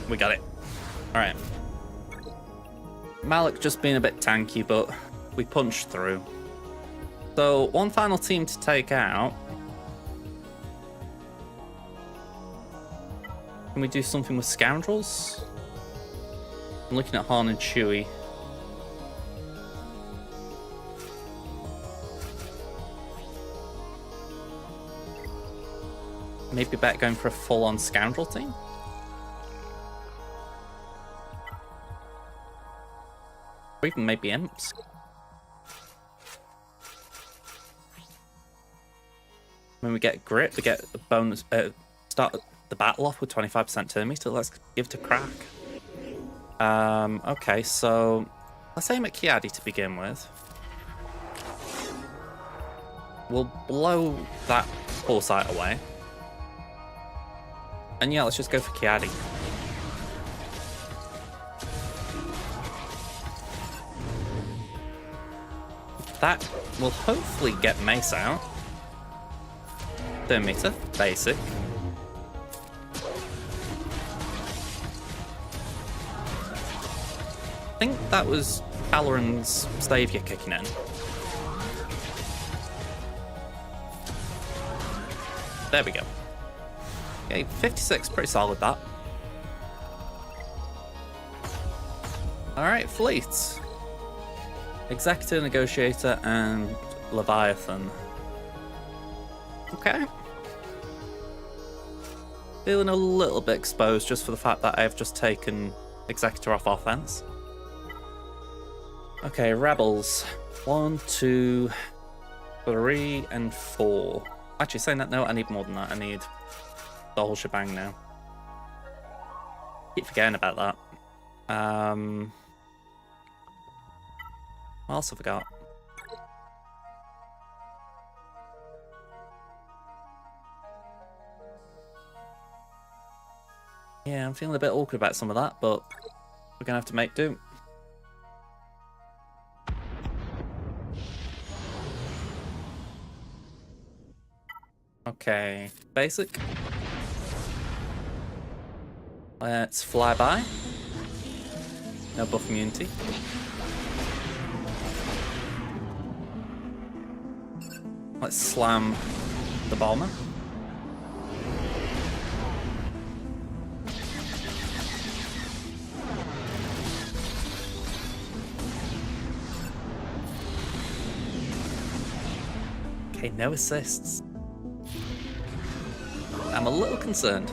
Speaker 1: We got it. Alright. Malik just being a bit tanky, but we punched through. So, one final team to take out. Can we do something with Scoundrels? I'm looking at Han and Chewie. Maybe better going for a full-on Scoundrel team? Or even maybe Imps. When we get Grit, we get the bonus. Start the battle off with 25% turn meter. Let's give it a crack. Okay, so let's aim at Kiadi to begin with. We'll blow that foresight away. And yeah, let's just go for Kiadi. That will hopefully get Mace out. Turn meter, basic. I think that was Halloran's Savior kicking in. There we go. Okay, 56, pretty solid that. Alright, fleet. Executor, Negotiator, and Leviathan. Okay. Feeling a little bit exposed just for the fact that I've just taken Executor off offense. Okay, Rebels. 1, 2, 3, and 4. Actually, saying that, no, I need more than that. I need the whole shebang now. Keep forgetting about that. What else have I got? Yeah, I'm feeling a bit awkward about some of that, but we're gonna have to make do. Okay, basic. Let's fly by. No buff immunity. Let's slam the bomber. Okay, no assists. I'm a little concerned.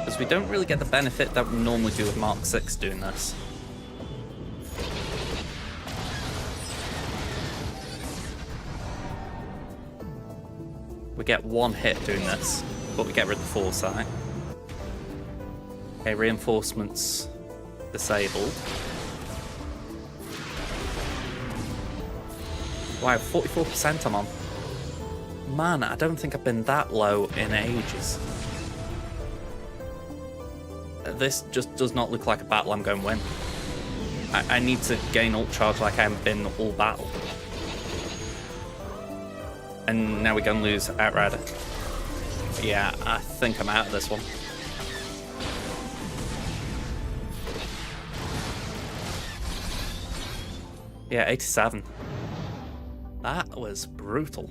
Speaker 1: Because we don't really get the benefit that we normally do with Mark 6 doing this. We get one hit doing this, but we get rid of the foresight. Okay, reinforcements disabled. Wow, 44% I'm on. Man, I don't think I've been that low in ages. This just does not look like a battle I'm going to win. I need to gain ult charge like I haven't been all battle. And now we're going to lose Outrider. Yeah, I think I'm out of this one. Yeah, 87. That was brutal.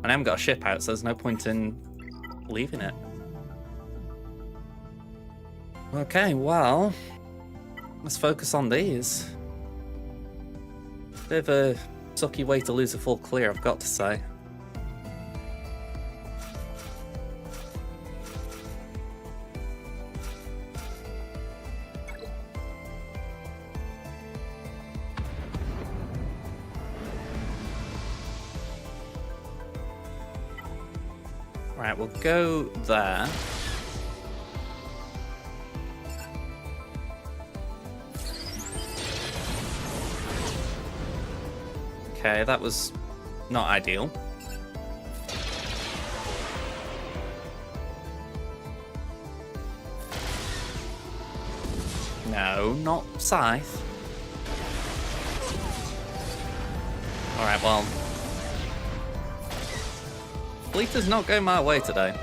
Speaker 1: And I haven't got a ship out, so there's no point in leaving it. Okay, well, let's focus on these. Bit of a sucky way to lose a full clear, I've got to say. Right, we'll go there. Okay, that was not ideal. No, not Scythe. Alright, well. Fleet is not going my way today.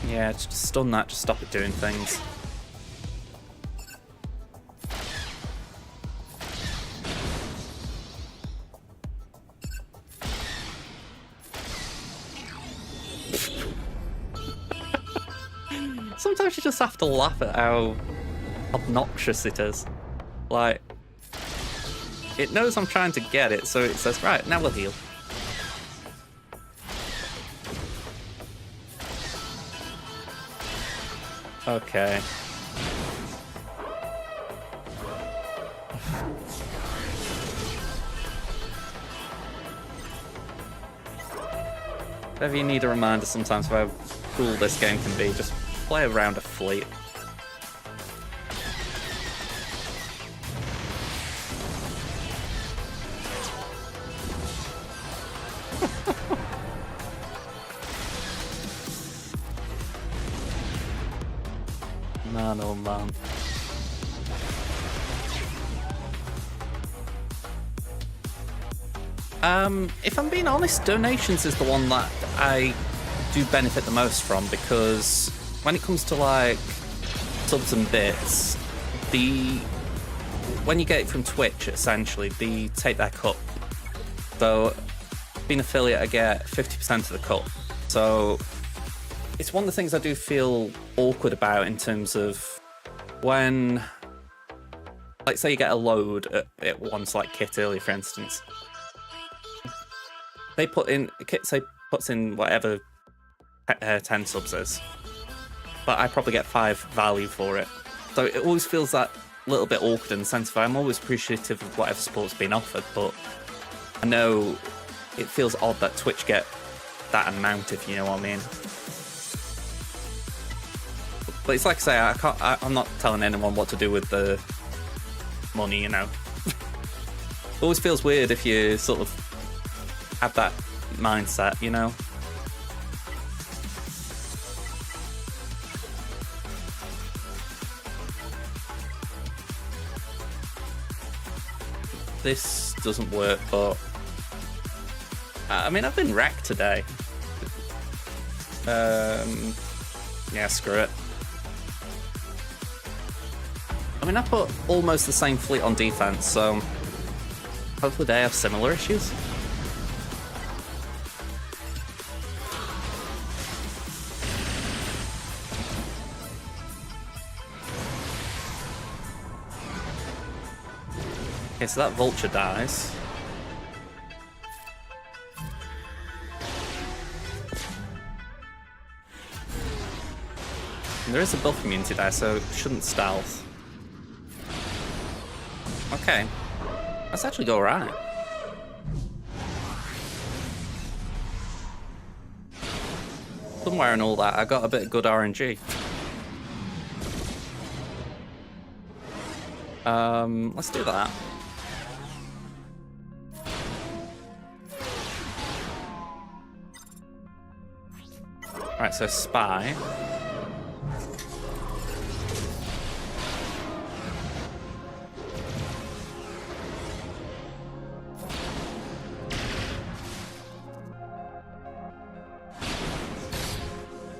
Speaker 1: Yeah, just stun that, just stop it doing things. Sometimes you just have to laugh at how obnoxious it is. Like, it knows I'm trying to get it, so it says, right, now we'll heal. Okay. If you need a reminder sometimes of how cool this game can be, just play around a fleet. Man, oh man. If I'm being honest, donations is the one that I do benefit the most from, because when it comes to like subs and bits, when you get it from Twitch, essentially, they take their cut. So, being affiliate, I get 50% of the cut. So, it's one of the things I do feel awkward about in terms of when, like, say you get a load at once, like Kit earlier, for instance. Kit puts in whatever 10 subs is, but I probably get 5 value for it. So it always feels that little bit awkward in the sense of I'm always appreciative of whatever support's been offered, but I know it feels odd that Twitch get that amount, if you know what I mean. But it's like I say, I'm not telling anyone what to do with the money, you know. It always feels weird if you sort of have that mindset, you know. This doesn't work, but I mean, I've been wrecked today. Yeah, screw it. I mean, I put almost the same fleet on defense, so hopefully they have similar issues. Okay, so that vulture dies. And there is a buff immunity there, so it shouldn't stealth. Okay, let's actually go right. Somewhere in all that, I got a bit of good RNG. Let's do that. Alright, so spy.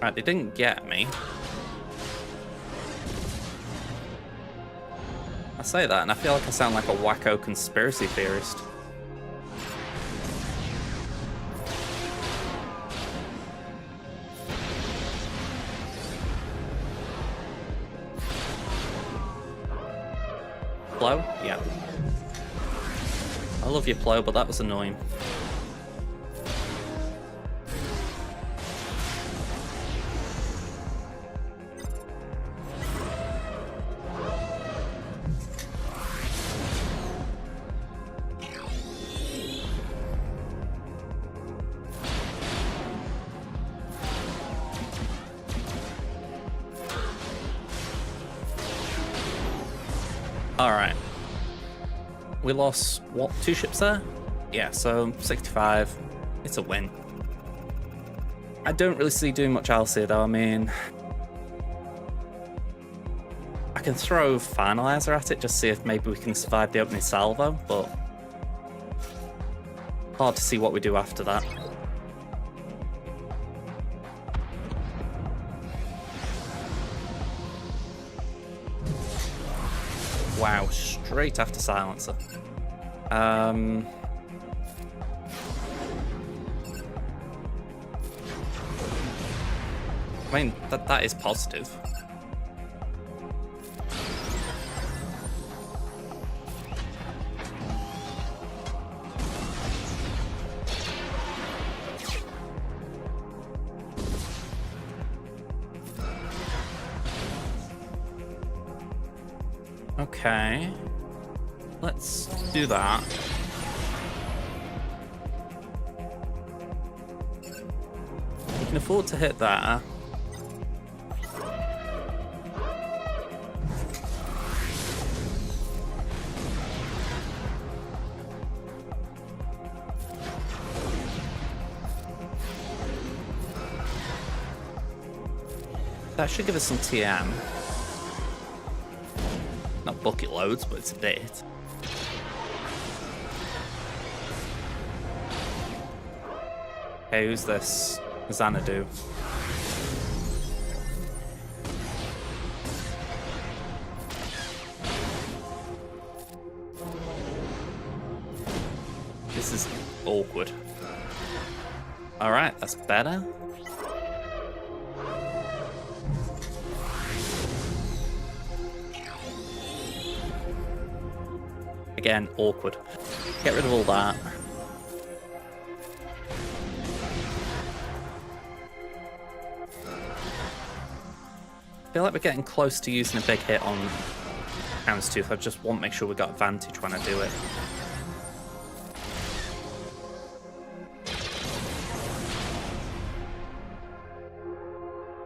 Speaker 1: Right, they didn't get me. I say that and I feel like I sound like a wacko conspiracy theorist. Plow? Yeah. I love your plow, but that was annoying. Alright. We lost, what, 2 ships there? Yeah, so 65. It's a win. I don't really see doing much else here, though. I mean, I can throw Finalizer at it, just see if maybe we can survive the opening salvo, but hard to see what we do after that. Wow, straight after silencer. I mean, that is positive. Okay, let's do that. We can afford to hit that. That should give us some TM. Not bucket loads, but it's a bit. Okay, who's this? Xanadu. This is awkward. Alright, that's better. Again, awkward. Get rid of all that. I feel like we're getting close to using a big hit on Houndstooth. I just want to make sure we got advantage when I do it.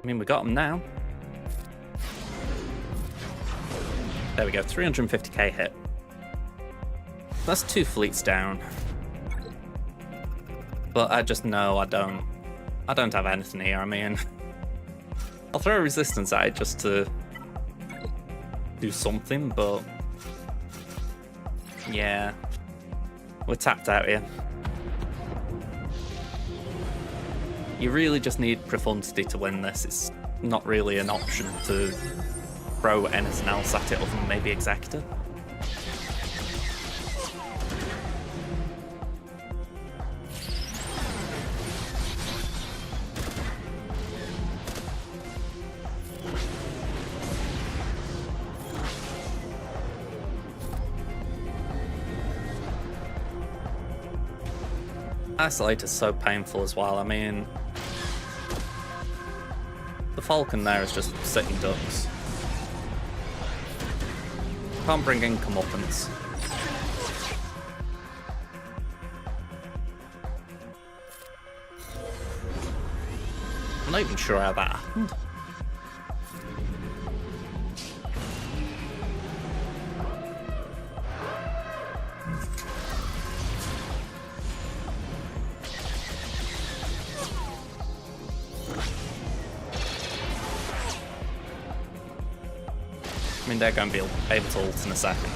Speaker 1: I mean, we got him now. There we go, 350k hit. That's 2 fleets down. But I just know I don't have anything here. I mean, I'll throw a resistance at it just to do something, but yeah, we're tapped out here. You really just need Profundity to win this. It's not really an option to throw anything else at it other than maybe Executor. Isolate is so painful as well. I mean, the Falcon there is just sitting ducks. Can't bring in comeuppance. I'm not even sure how that happened. I mean, they're going to be able to ult in a second.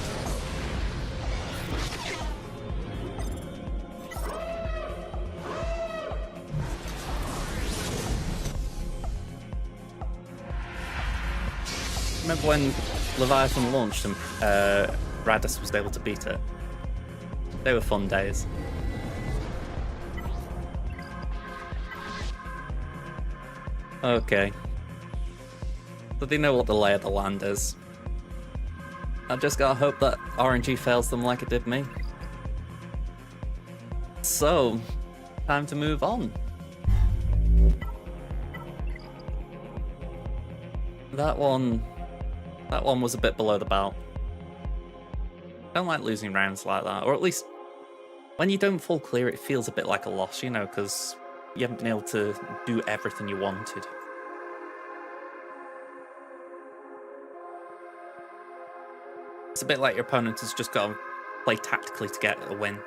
Speaker 1: Remember when Leviathan launched and Radis was able to beat it? They were fun days. Okay. But they know what the lay of the land is. I just gotta hope that RNG fails them like it did me. So, time to move on. That one was a bit below the belt. I don't like losing rounds like that, or at least when you don't full clear, it feels a bit like a loss, you know, because you haven't been able to do everything you wanted. It's a bit like your opponent has just got to play tactically to get a win.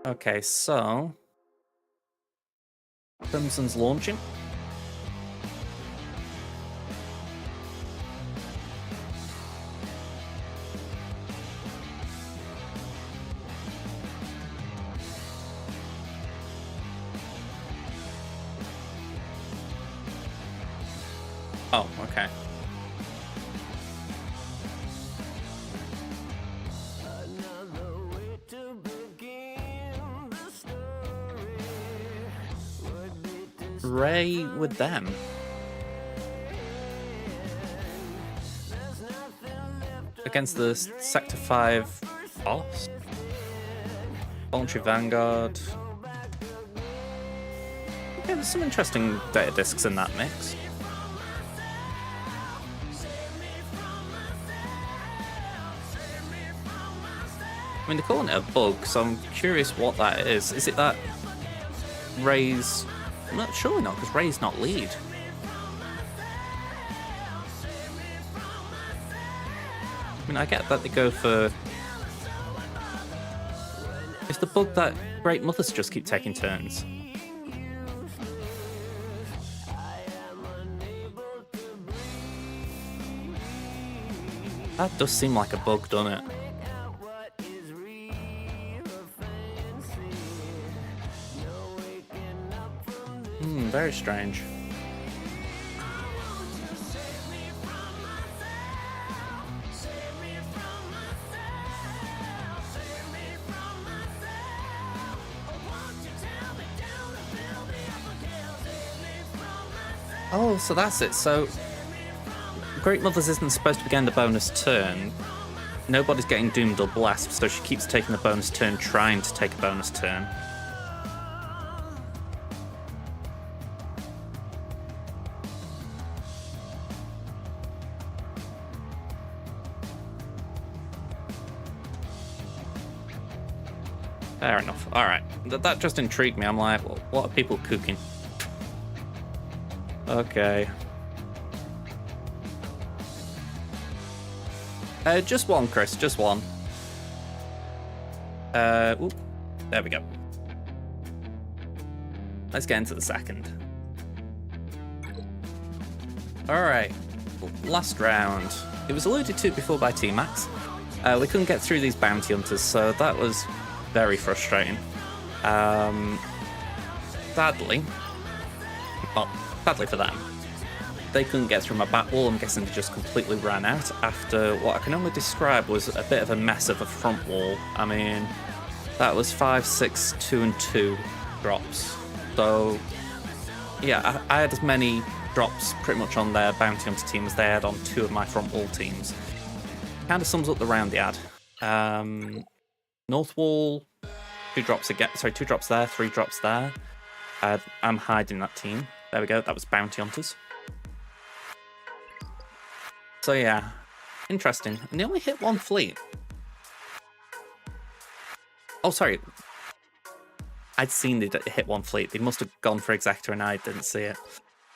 Speaker 1: Okay, so Crimson's launching. Oh, okay. Ray with them. Against the Sector 5 boss. Voluntary Vanguard. Yeah, there's some interesting data discs in that mix. I mean, they're calling it a bug, so I'm curious what that is. Is it that Ray's... I'm not sure not, because Ray's not lead. I mean, I get that they go for... It's the bug that Great Mothers just keep taking turns. That does seem like a bug, doesn't it? Very strange. Oh, so that's it. So Great Mothers isn't supposed to be getting the bonus turn. Nobody's getting doomed or blessed, so she keeps taking the bonus turn, trying to take a bonus turn. Fair enough. Alright. That just intrigued me. I'm like, well, what are people cooking? Okay. Just one, Chris. Just one. Oop. There we go. Let's get into the second. Alright. Last round. It was alluded to before by T-Max. We couldn't get through these bounty hunters, so that was very frustrating. Sadly, well, sadly for them, they couldn't get through my back wall. I'm guessing they just completely ran out after what I can only describe was a bit of a mess of a front wall. I mean, that was 5, 6, 2 and 2 drops. So yeah, I had as many drops pretty much on their bounty hunter team as they had on 2 of my front wall teams. Kind of sums up the round they had. North wall, 2 drops again. Sorry, 2 drops there, 3 drops there. I'm hiding that team. There we go. That was bounty hunters. So yeah, interesting. And they only hit 1 fleet. Oh, sorry. I'd seen they hit 1 fleet. They must have gone for Executor and I didn't see it.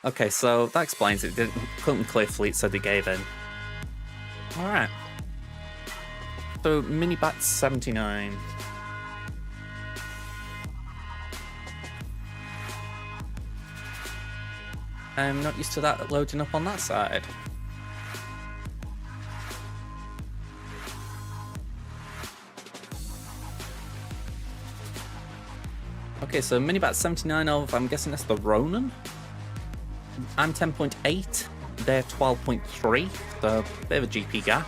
Speaker 1: Okay, so that explains it. They couldn't clear fleet, so they gave in. All right. So mini bat 79. I'm not used to that loading up on that side. Okay, so minibat 79 of, I'm guessing that's the Ronin. I'm 10.8, they're 12.3, so a bit of a GP gap.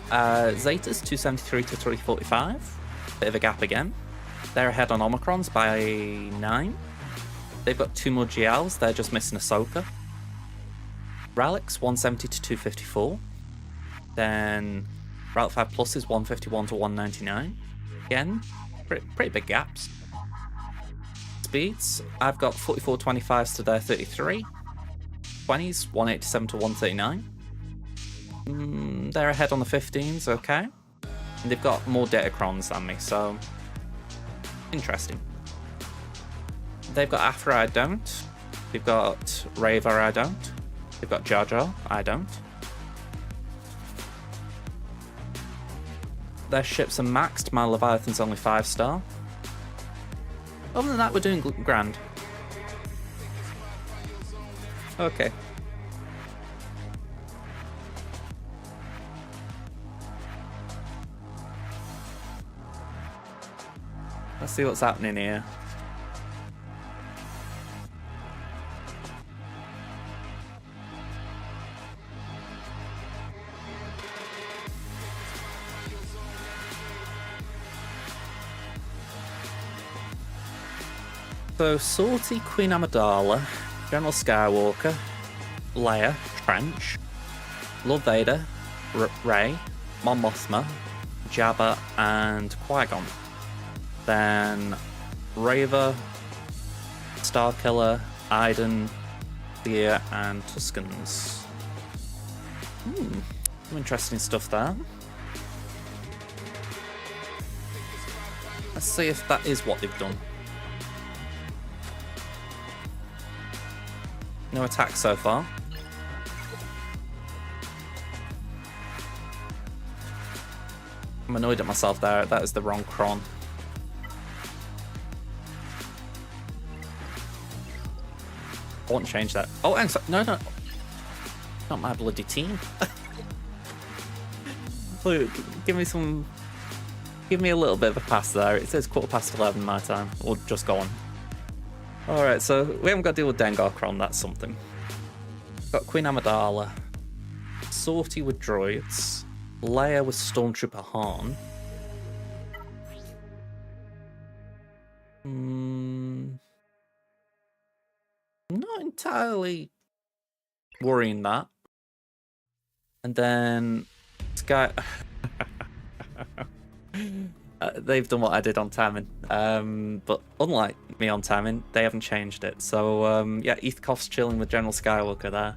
Speaker 1: Zetas 273 to 345, bit of a gap again. They're ahead on Omicrons by 9. They've got 2 more GLs, they're just missing Ahsoka. Relics 170 to 254. Then Relic 5 Plus is 151 to 199. Again, pretty big gaps. Speeds, I've got 44 25s to their 33. 20s, 187 to 139. They're ahead on the 15s, okay. And they've got more Datacrons than me, so interesting. They've got Aphra, I don't. They've got Raver, I don't. They've got Jar Jar, I don't. Their ships are maxed, my Leviathan's only 5-star. Other than that, we're doing grand. Okay. Let's see what's happening here. So, Sortie, Queen Amidala, General Skywalker, Leia, Trench, Lord Vader, Rey, Mon Mothma, Jabba, and Qui-Gon. Then Raver, Starkiller, Iden, Thea, and Tuskens. Some interesting stuff there. Let's see if that is what they've done. No attacks so far. I'm annoyed at myself there. That is the wrong cron. I want to change that. Oh, and so, no. Not my bloody team. Look, give me a little bit of a pass there. It says 11:15 my time. Or just go on. Alright, so we haven't got to deal with Dengar-Kron, that's something. Got Queen Amidala. Sortie with droids. Leia with Stormtrooper Han. Not entirely worrying that. And then Sky. They've done what I did on Tamin. But unlike me on Tamin, they haven't changed it. So yeah, Eithkoff's chilling with General Skywalker there.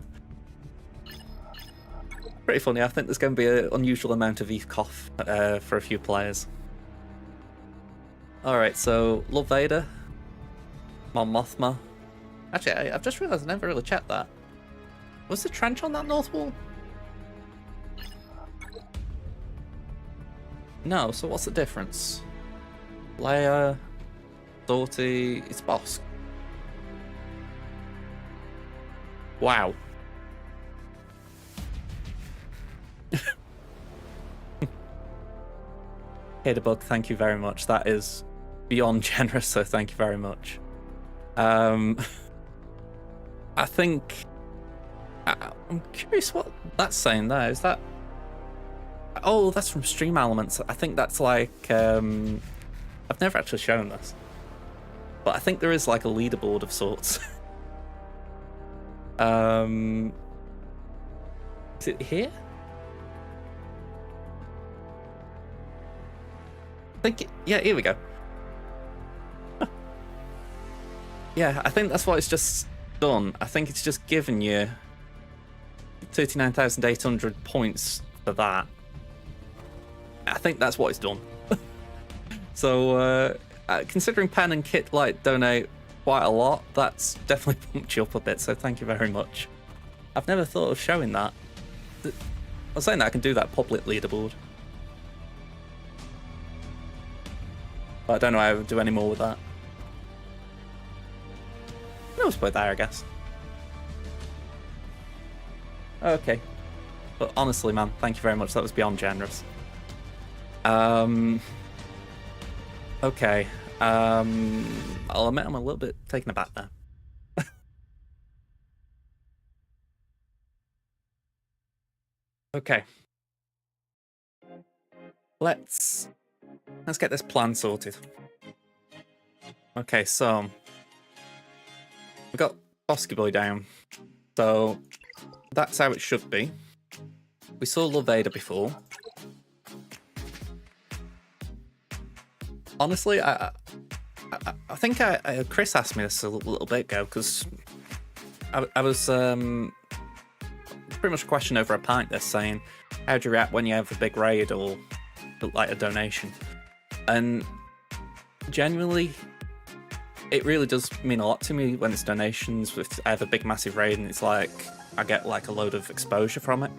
Speaker 1: Pretty funny. I think there's going to be an unusual amount of Eithkoff for a few players. Alright, so Lord Vader. Mon Mothma. Actually, I've just realised I never really checked that. Was the trench on that north wall? No, so what's the difference? Leia, Sortie, it's Bossk. Wow. Haterbug, thank you very much. That is beyond generous, so thank you very much. I think... I'm curious what that's saying there. Is that... Oh, that's from Stream Elements. I think that's like... I've never actually shown this. But I think there is like a leaderboard of sorts. Is it here? I think... Yeah, here we go. Yeah, I think that's what it's just done. I think it's just given you 39,800 points for that. I think that's what it's done. So, considering Pen and Kit like donate quite a lot, that's definitely pumped you up a bit, so thank you very much. I've never thought of showing that. I was saying that I can do that public leaderboard. But I don't know how I would do any more with that. No, it's put there, I guess. Okay. But honestly, man, thank you very much. That was beyond generous. Okay. I'll admit I'm a little bit taken aback there. Okay. Let's get this plan sorted. Okay, so we got Bosky Boy down. So that's how it should be. We saw Lord Vader before. Honestly, I think Chris asked me this a little bit ago, because I was pretty much a question over a pint there saying, how do you react when you have a big raid or like a donation? And genuinely, it really does mean a lot to me when it's donations. If I have a big massive raid and it's like I get like a load of exposure from it.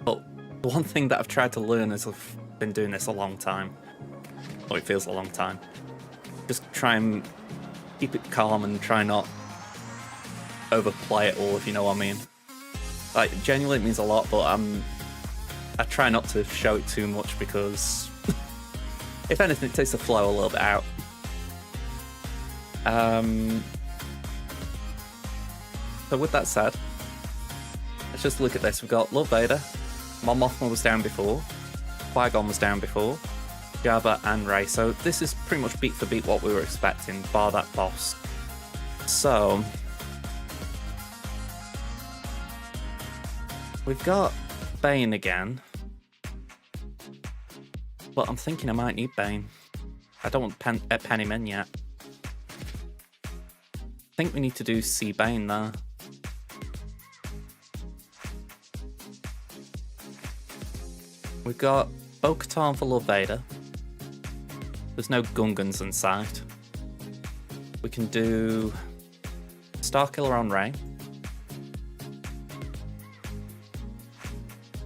Speaker 1: But the one thing that I've tried to learn is I've been doing this a long time. Or it feels a long time. Just try and keep it calm and try not overplay it all, if you know what I mean. Like, genuinely it means a lot, but I try not to show it too much because if anything, it takes the flow a little bit out. So with that said, let's just look at this. We've got Lord Vader, Mon Mothma was down before, Qui-Gon was down before, Jabba and Rey. So this is pretty much beat for beat what we were expecting, bar that boss. So we've got Bane again, but I'm thinking I might need Bane. I don't want pen him in yet. I think we need to do C Bane there. We've got Bo-Katan for Lord Vader. There's no Gungans in sight. We can do Starkiller on Rey.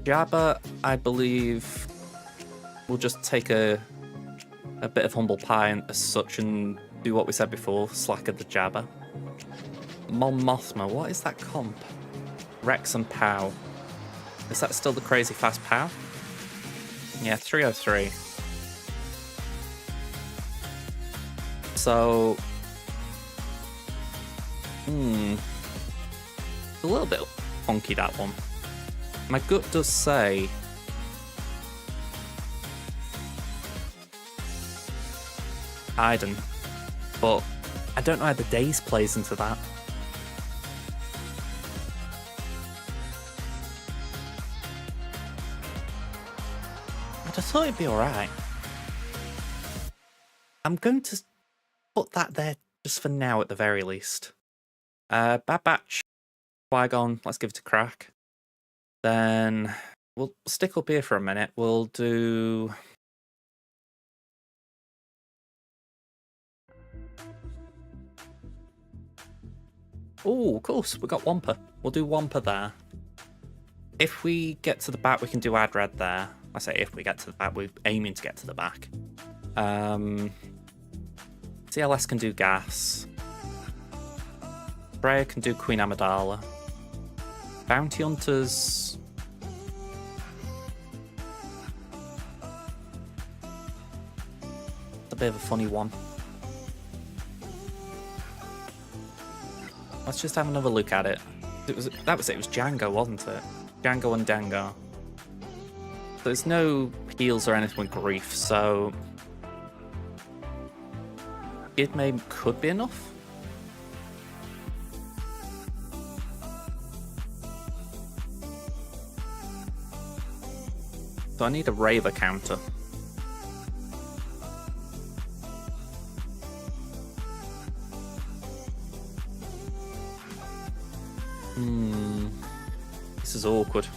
Speaker 1: Jabba, I believe, will just take a bit of humble pie and as such and do what we said before, slack at the Jabba. Mon Mothma, what is that comp? Rex and Pow. Is that still the crazy fast Pow? Yeah, 303. So It's a little bit funky, that one. My gut does say Iden, but I don't know how the days plays into that. I just thought it'd be alright. I'm going to put that there just for now at the very least. Bad Batch, Qui-Gon, let's give it a crack. Then we'll stick up here for a minute. We'll do... Oh, of course, we got Wampa. We'll do Wampa there. If we get to the back, we can do Adred there. I say if we get to the back, we're aiming to get to the back. CLS can do Gas. Freya can do Queen Amidala. Bounty Hunters... It's a bit of a funny one. Let's just have another look at it. That was it. It was Django, wasn't it? Django and Dengar. There's no heals or anything with grief, so Gidmay could be enough. So I need a Raver counter. This is awkward.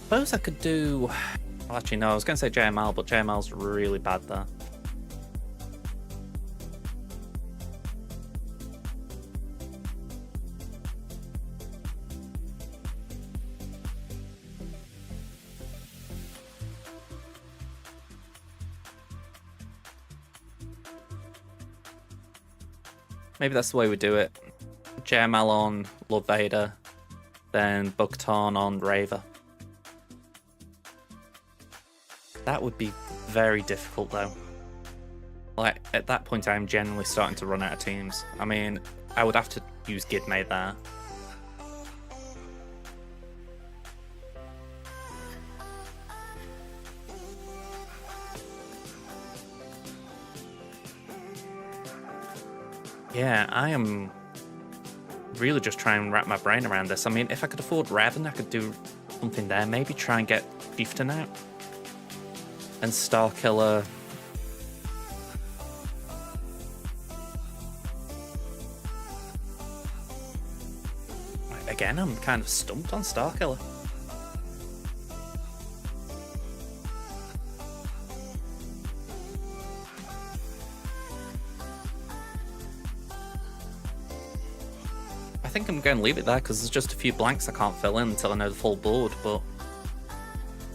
Speaker 1: Suppose I could do... Well, actually, no, I was going to say JML, but JML's really bad there. Maybe that's the way we do it. JML on Lord Vader, then Bo-Katan on Raver. That would be very difficult though. Like, at that point I'm generally starting to run out of teams. I mean, I would have to use Gidmay there. Yeah, I am really just trying to wrap my brain around this. I mean, if I could afford Revan, I could do something there. Maybe try and get Chieftain out. And Starkiller. Again, I'm kind of stumped on Starkiller. I think I'm going to leave it there because there's just a few blanks I can't fill in until I know the full board, but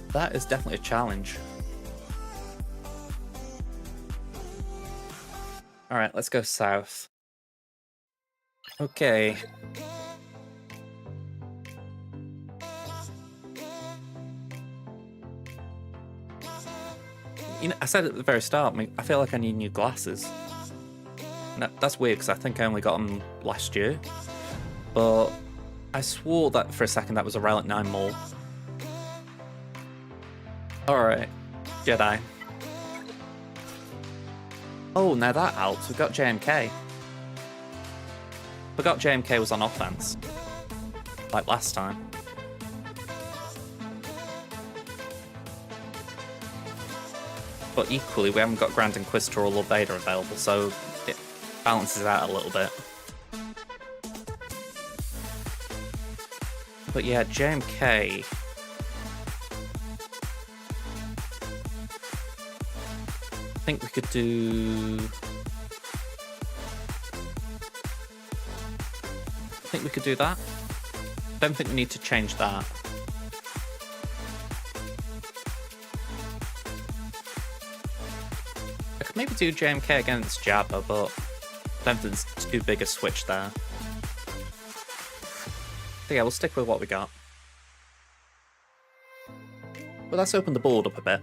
Speaker 1: that is definitely a challenge. Alright, let's go south. Okay. You know, I said at the very start, I feel like I need new glasses. That's weird because I think I only got them last year. But I swore that for a second that was a Relic 9 mole. Alright, Jedi. Oh, now that helps. We've got JMK. Forgot JMK was on offense. Like last time. But equally, we haven't got Grand Inquisitor or Lord Vader available, so it balances out a little bit. But yeah, JMK. I think we could do... I think we could do that. Don't think we need to change that. I could maybe do JMK against Jabba, but I don't think it's too big a switch there. So yeah, we'll stick with what we got. But let's open the board up a bit.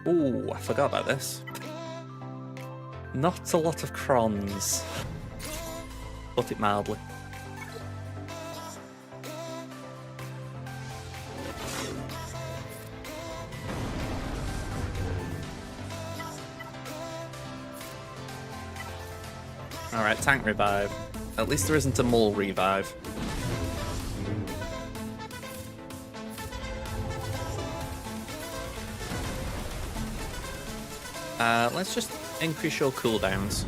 Speaker 1: Ooh, I forgot about this. Not a lot of crons. Put it mildly. Alright, tank revive. At least there isn't a mole revive. Let's just increase your cooldowns.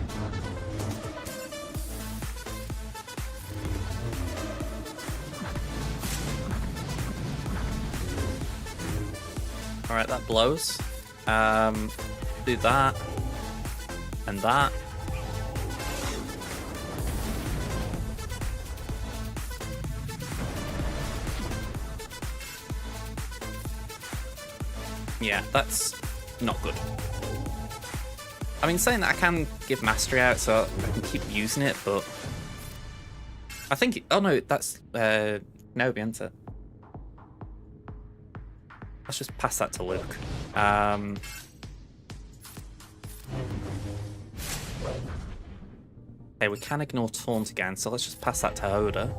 Speaker 1: Alright, that blows. Do that. And that. Yeah, that's not good. I mean, saying that I can give mastery out, so I can keep using it, but I think. Oh no, that's Kenobi, isn't it? Let's just pass that to Luke. Okay, we can ignore Taunt again, so let's just pass that to Oda.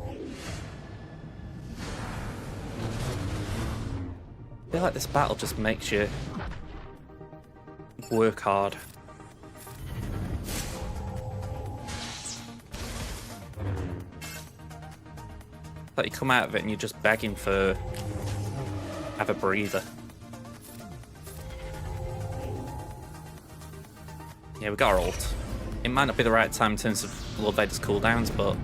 Speaker 1: I feel like this battle just makes you work hard. Like you come out of it and you're just begging for have a breather. Yeah, we got our ult. It might not be the right time in terms of Lord Vader's cooldowns, but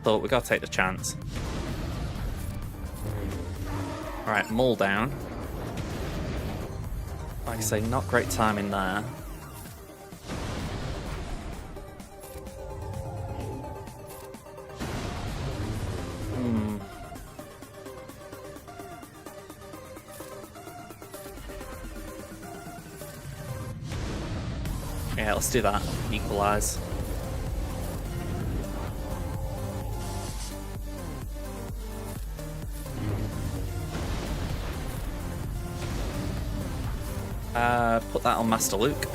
Speaker 1: thought we gotta take the chance. Alright, Maul down. Like I say, not great timing there. Yeah, let's do that. Equalize. Put that on Master Luke.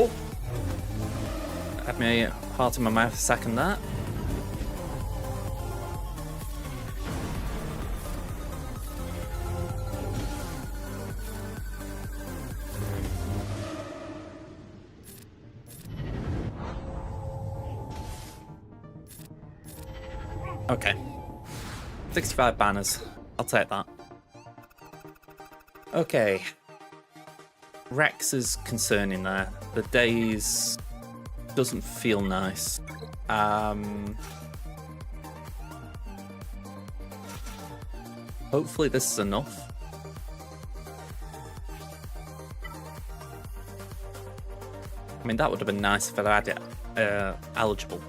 Speaker 1: Oh! Had me heart in my mouth a second there. Okay. 65 banners. I'll take that. Okay. Rex is concerning there. The daze doesn't feel nice. Hopefully this is enough. I mean, that would have been nice if I'd had it eligible.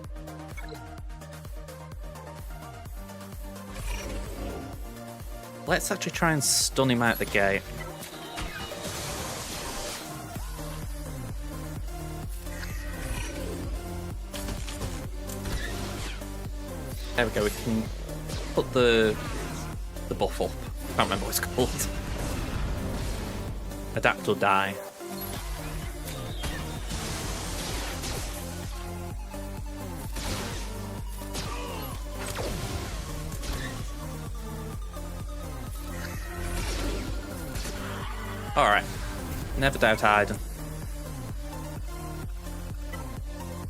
Speaker 1: Let's actually try and stun him out the gate. There we go, we can put the buff up. Can't remember what it's called. Adapt or die. Alright. Never doubt Aiden.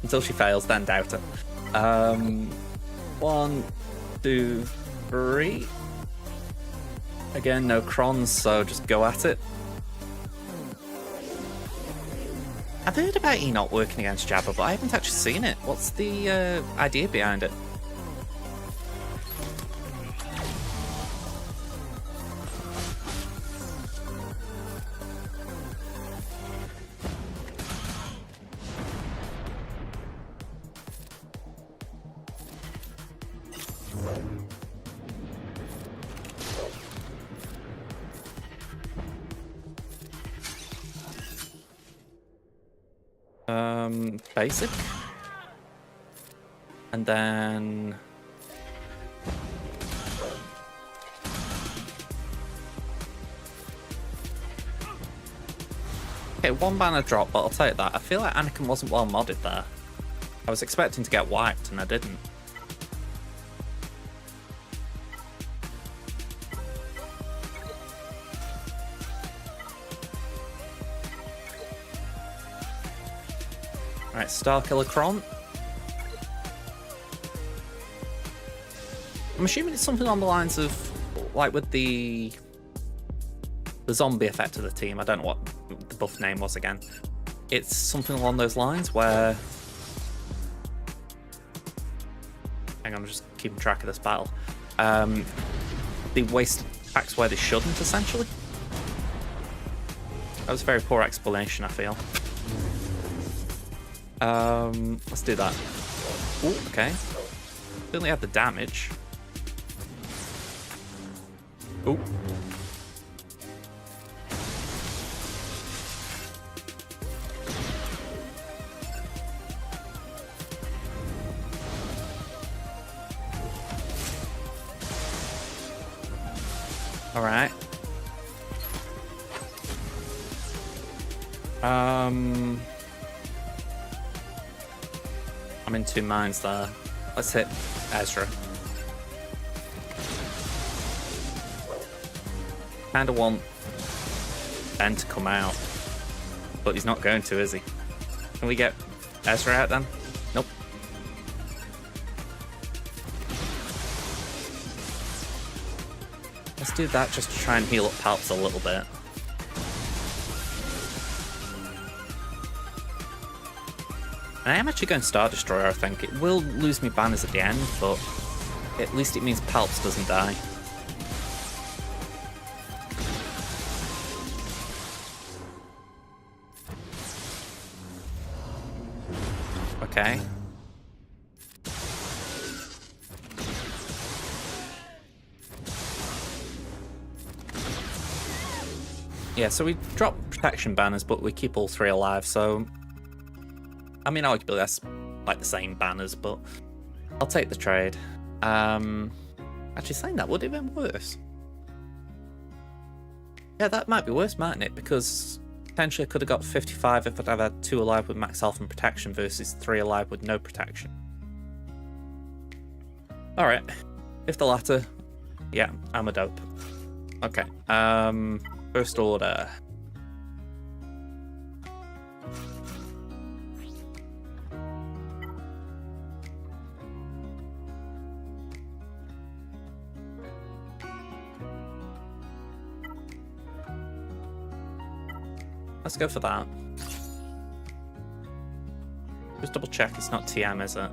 Speaker 1: Until she fails, then doubt her. 1, 2, 3. Again, no crons, so just go at it. I've heard about Enoch working against Jabba, but I haven't actually seen it. What's the idea behind it? Basic. And then... Okay, one banner drop, but I'll take that. I feel like Anakin wasn't well modded there. I was expecting to get wiped, and I didn't. Alright, Starkiller Kron. I'm assuming it's something on the lines of, like with the zombie effect of the team. I don't know what the buff name was again. It's something along those lines where... Hang on, I'm just keeping track of this battle. They waste attacks where they shouldn't, essentially. That was a very poor explanation, I feel. Let's do that. Ooh, okay. They only have the damage. Ooh. All right. I'm in two minds there. Let's hit Ezra. Kinda want Ben to come out, but he's not going to, is he? Can we get Ezra out then? Nope. Let's do that just to try and heal up Palps a little bit. And I am actually going Star Destroyer, I think. It will lose me banners at the end, but at least it means Palps doesn't die. Okay. Yeah, so we drop protection banners, but we keep all three alive, so... I mean, arguably that's like the same banners, but I'll take the trade. Actually, saying that, would it have been worse? Yeah, that might be worse, mightn't it? Because potentially I could have got 55 if I'd have had 2 alive with max health and protection versus 3 alive with no protection. Alright. If the latter, yeah, I'm a dope. Okay. First order. Let's go for that. Just double check it's not TM, is it?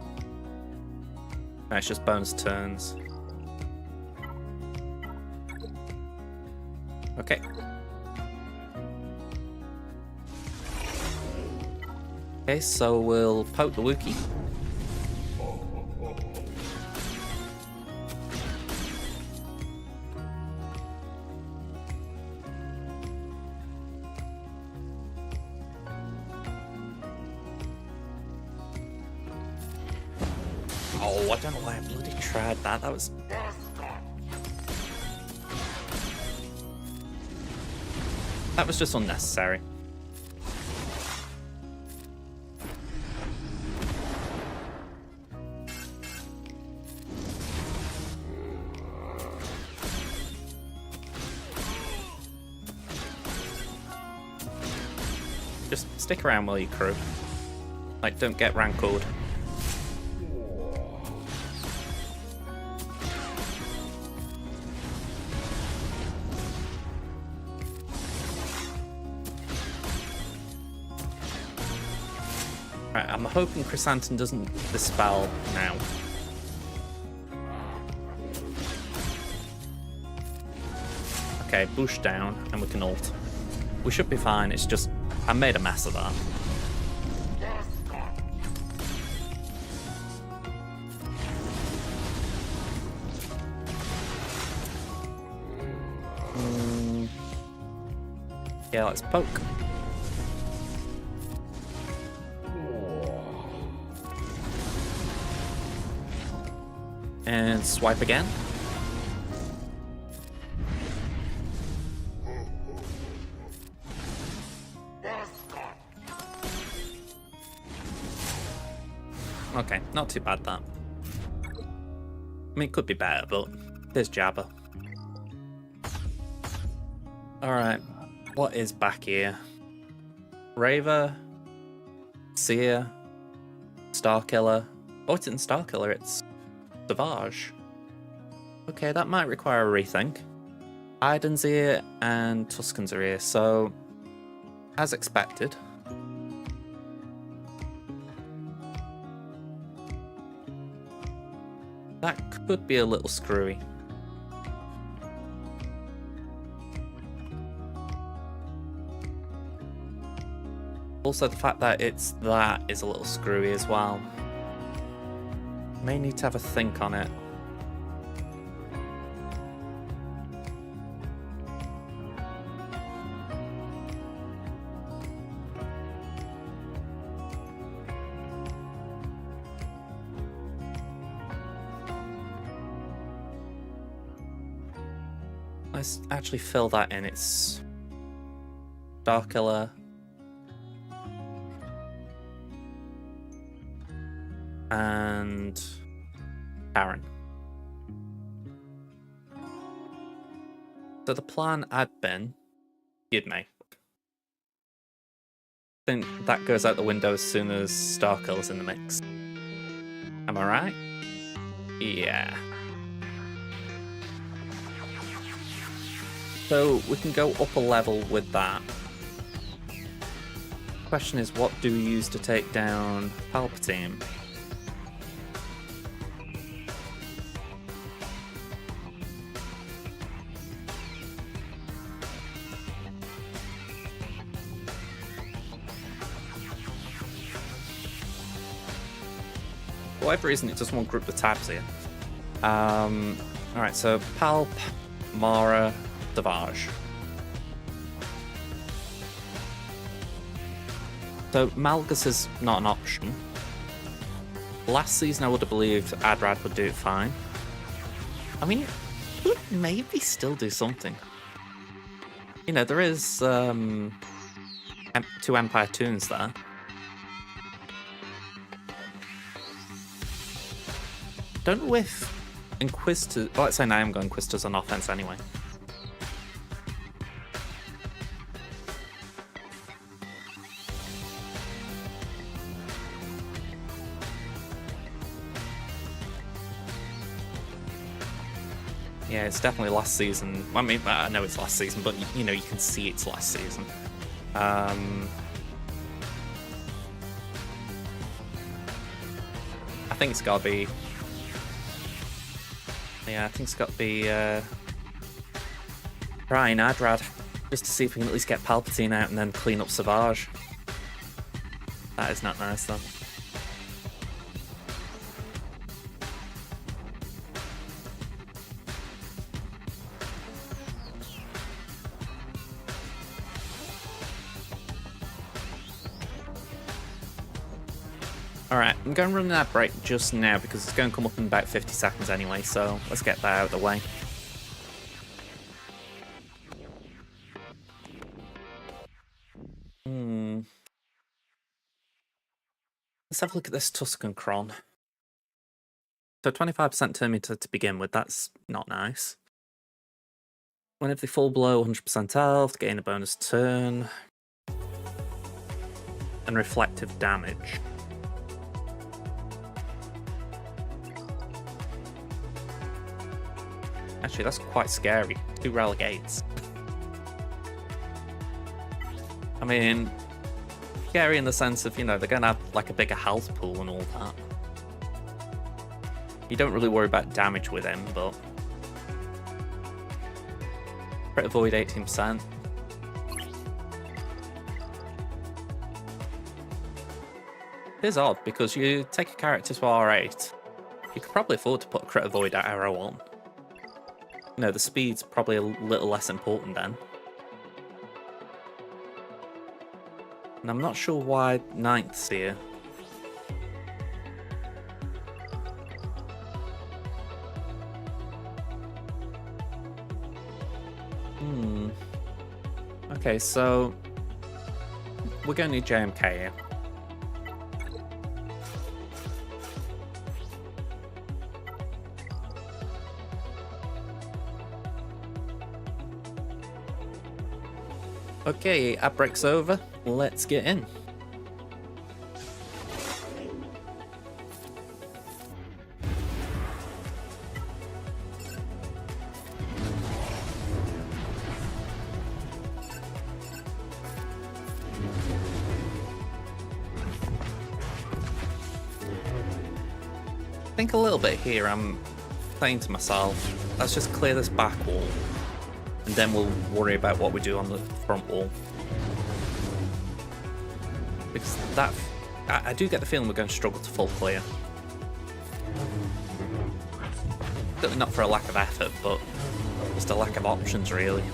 Speaker 1: No, it's just bonus turns. Okay. Okay, so we'll poke the Wookiee. Oh, I don't know why I bloody tried that. That was... That was just unnecessary. Just stick around while you crew. Like, don't get rankled. Right, I'm hoping Chrysanthemum doesn't dispel now. Okay, bush down, and we can ult. We should be fine, it's just... I made a mess of that. Yeah, let's poke. And swipe again. Okay, not too bad that. I mean, it could be better, but there's Jabba. Alright, what is back here? Raver, Seer, Starkiller. Oh, it's in Starkiller, it's Savage. Okay, that might require a rethink. Iden's here and Tuscans are here, so as expected. That could be a little screwy. Also, the fact that it's that is a little screwy as well. May need to have a think on it. Let's actually fill that in. It's Starkiller. And Aaron. So the plan had been, excuse me. I think that goes out the window as soon as Starkiller's in the mix. Am I right? Yeah. So we can go up a level with that. Question is, what do we use to take down Palpatine? For whatever reason, it just won't group the tabs here. Alright, so Palp, Mara, Savage. So Malgus is not an option. Last season I would have believed Adrad would do it fine. I mean, it could maybe still do something. You know, there is 2 Empire Toons there. Don't know if Inquisitors... Well, let's say now I'm going Inquisitors on offense anyway. Yeah, it's definitely last season. I mean, I know it's last season, but you know, you can see it's last season. I think it's got to be... Yeah, I think it's got to be Ryan Adrad, just to see if we can at least get Palpatine out and then clean up Savage. That is not nice, though. Alright, I'm going to run that break just now because it's going to come up in about 50 seconds anyway, so let's get that out of the way. Let's have a look at this Tusken Kron. So 25% turn meter to begin with, that's not nice. Whenever they fall below 100% health, gain a bonus turn. And reflective damage. Actually, that's quite scary. 2 relegates. I mean, scary in the sense of, you know, they're going to have like a bigger health pool and all that. You don't really worry about damage with him, but... Crit avoid 18%. It is odd, because you take a character to R8, you could probably afford to put crit avoid at arrow on. You know, the speed's probably a little less important then. And I'm not sure why 9th's here. Okay, so we're going to need JMK here. Okay, ad break's over. Let's get in. I think a little bit here I'm saying to myself, let's just clear this back wall and then we'll worry about what we do on the front wall. Because that, I do get the feeling we're going to struggle to full clear. Certainly not for a lack of effort, but just a lack of options really.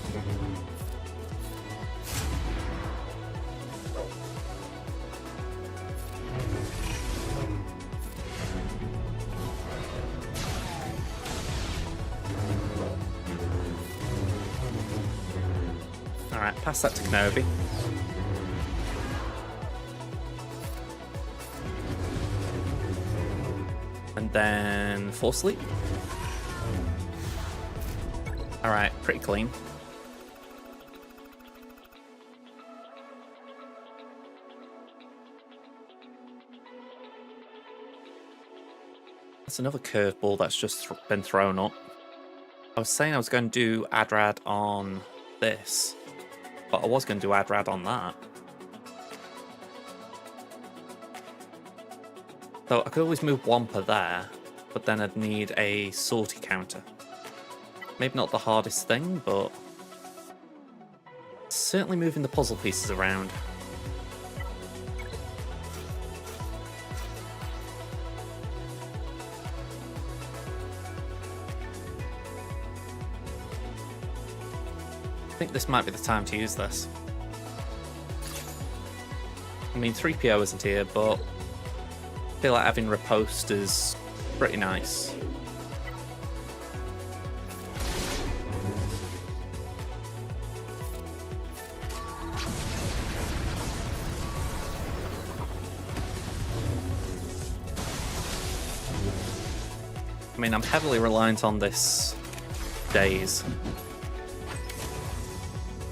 Speaker 1: Alright, pass that to Kenobi. And then Force Sleep. Alright, pretty clean. That's another curveball that's just been thrown up. I was saying I was going to do Adrad on this, but I was going to do Adrad on that. So I could always move Wampa there, but then I'd need a sortie counter. Maybe not the hardest thing, but certainly moving the puzzle pieces around. I think this might be the time to use this. I mean, 3PO isn't here, but I feel like having Riposte is pretty nice. I mean, I'm heavily reliant on this Daze.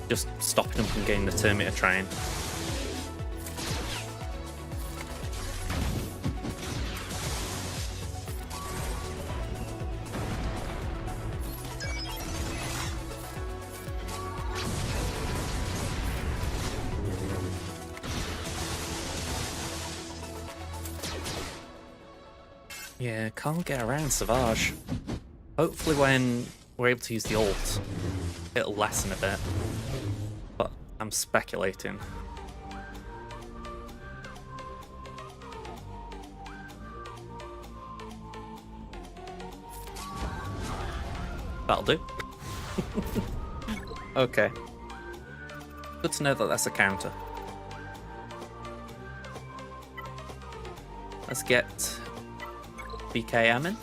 Speaker 1: Just stopping them from getting the Terminator train. Yeah, can't get around Savage. Hopefully when we're able to use the ult, it'll lessen a bit. But I'm speculating. That'll do. Okay. Good to know that that's a counter. Let's get BKM in.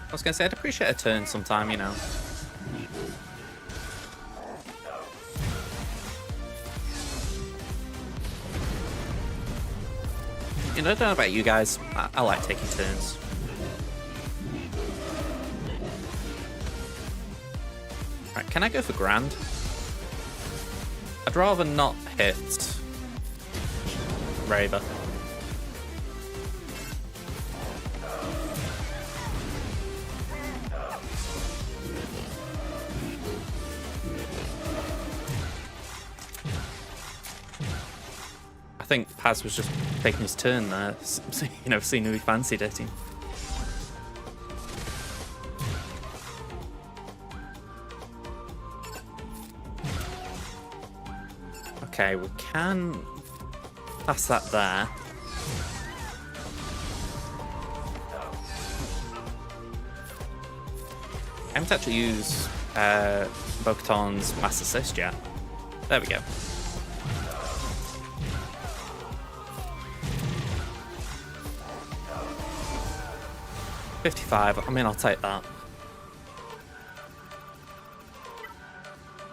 Speaker 1: I was gonna say I'd appreciate a turn sometime, you know. You know, I don't know about you guys, I like taking turns. Right, can I go for Grand? I'd rather not hit Raver. I think Paz was just taking his turn there, you know, seeing who he fancied hitting. Okay, we can pass that there. I haven't actually used Bo-Katan's Mass Assist yet. There we go. $55. I mean, I'll take that.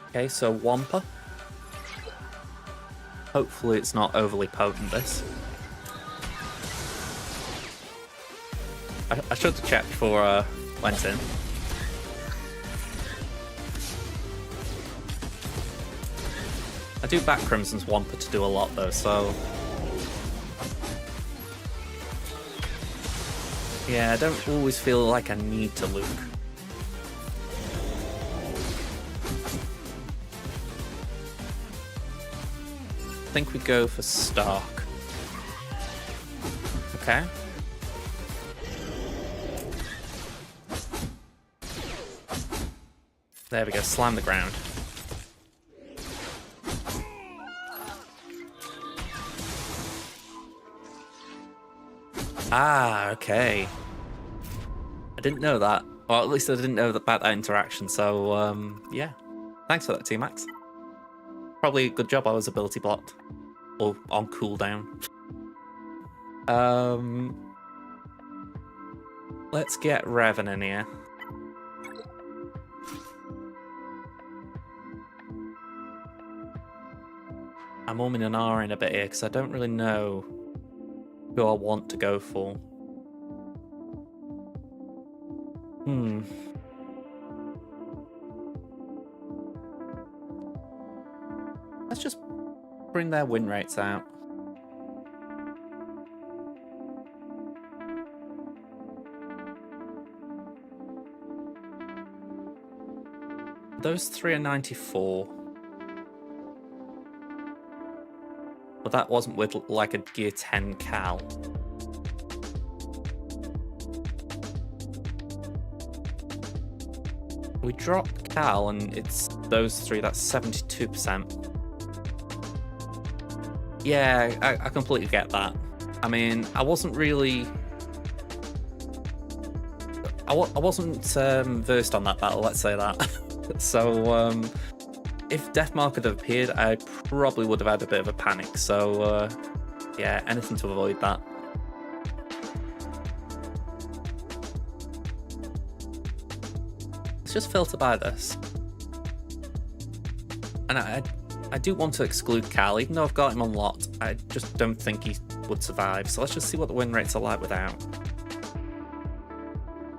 Speaker 1: Okay, so Wampa. Hopefully it's not overly potent, this. I should have checked before I went in. I do back Crimson's Wampa to do a lot though, so... yeah, I don't always feel like I need to Luke. I think we go for Stark. Okay. There we go, slam the ground. Ah, okay. I didn't know that. Or at least I didn't know about that interaction, so, yeah. Thanks for that, T-Max. Probably a good job I was ability blocked. Or on cooldown. Let's get Revan in here. I'm umming and ahhing a bit here because I don't really know who I want to go for. Let's just bring their win rates out. Those three are 94. But that wasn't with like a gear 10 Cal. We dropped Cal and it's those three, that's 72%. Yeah, I completely get that. I mean, I wasn't really... I wasn't versed on that battle, let's say that. So, if Deathmark had appeared, I probably would have had a bit of a panic. So, yeah, anything to avoid that. Let's just filter by this. And I do want to exclude Cal, even though I've got him unlocked. I just don't think he would survive. So let's just see what the win rates are like without.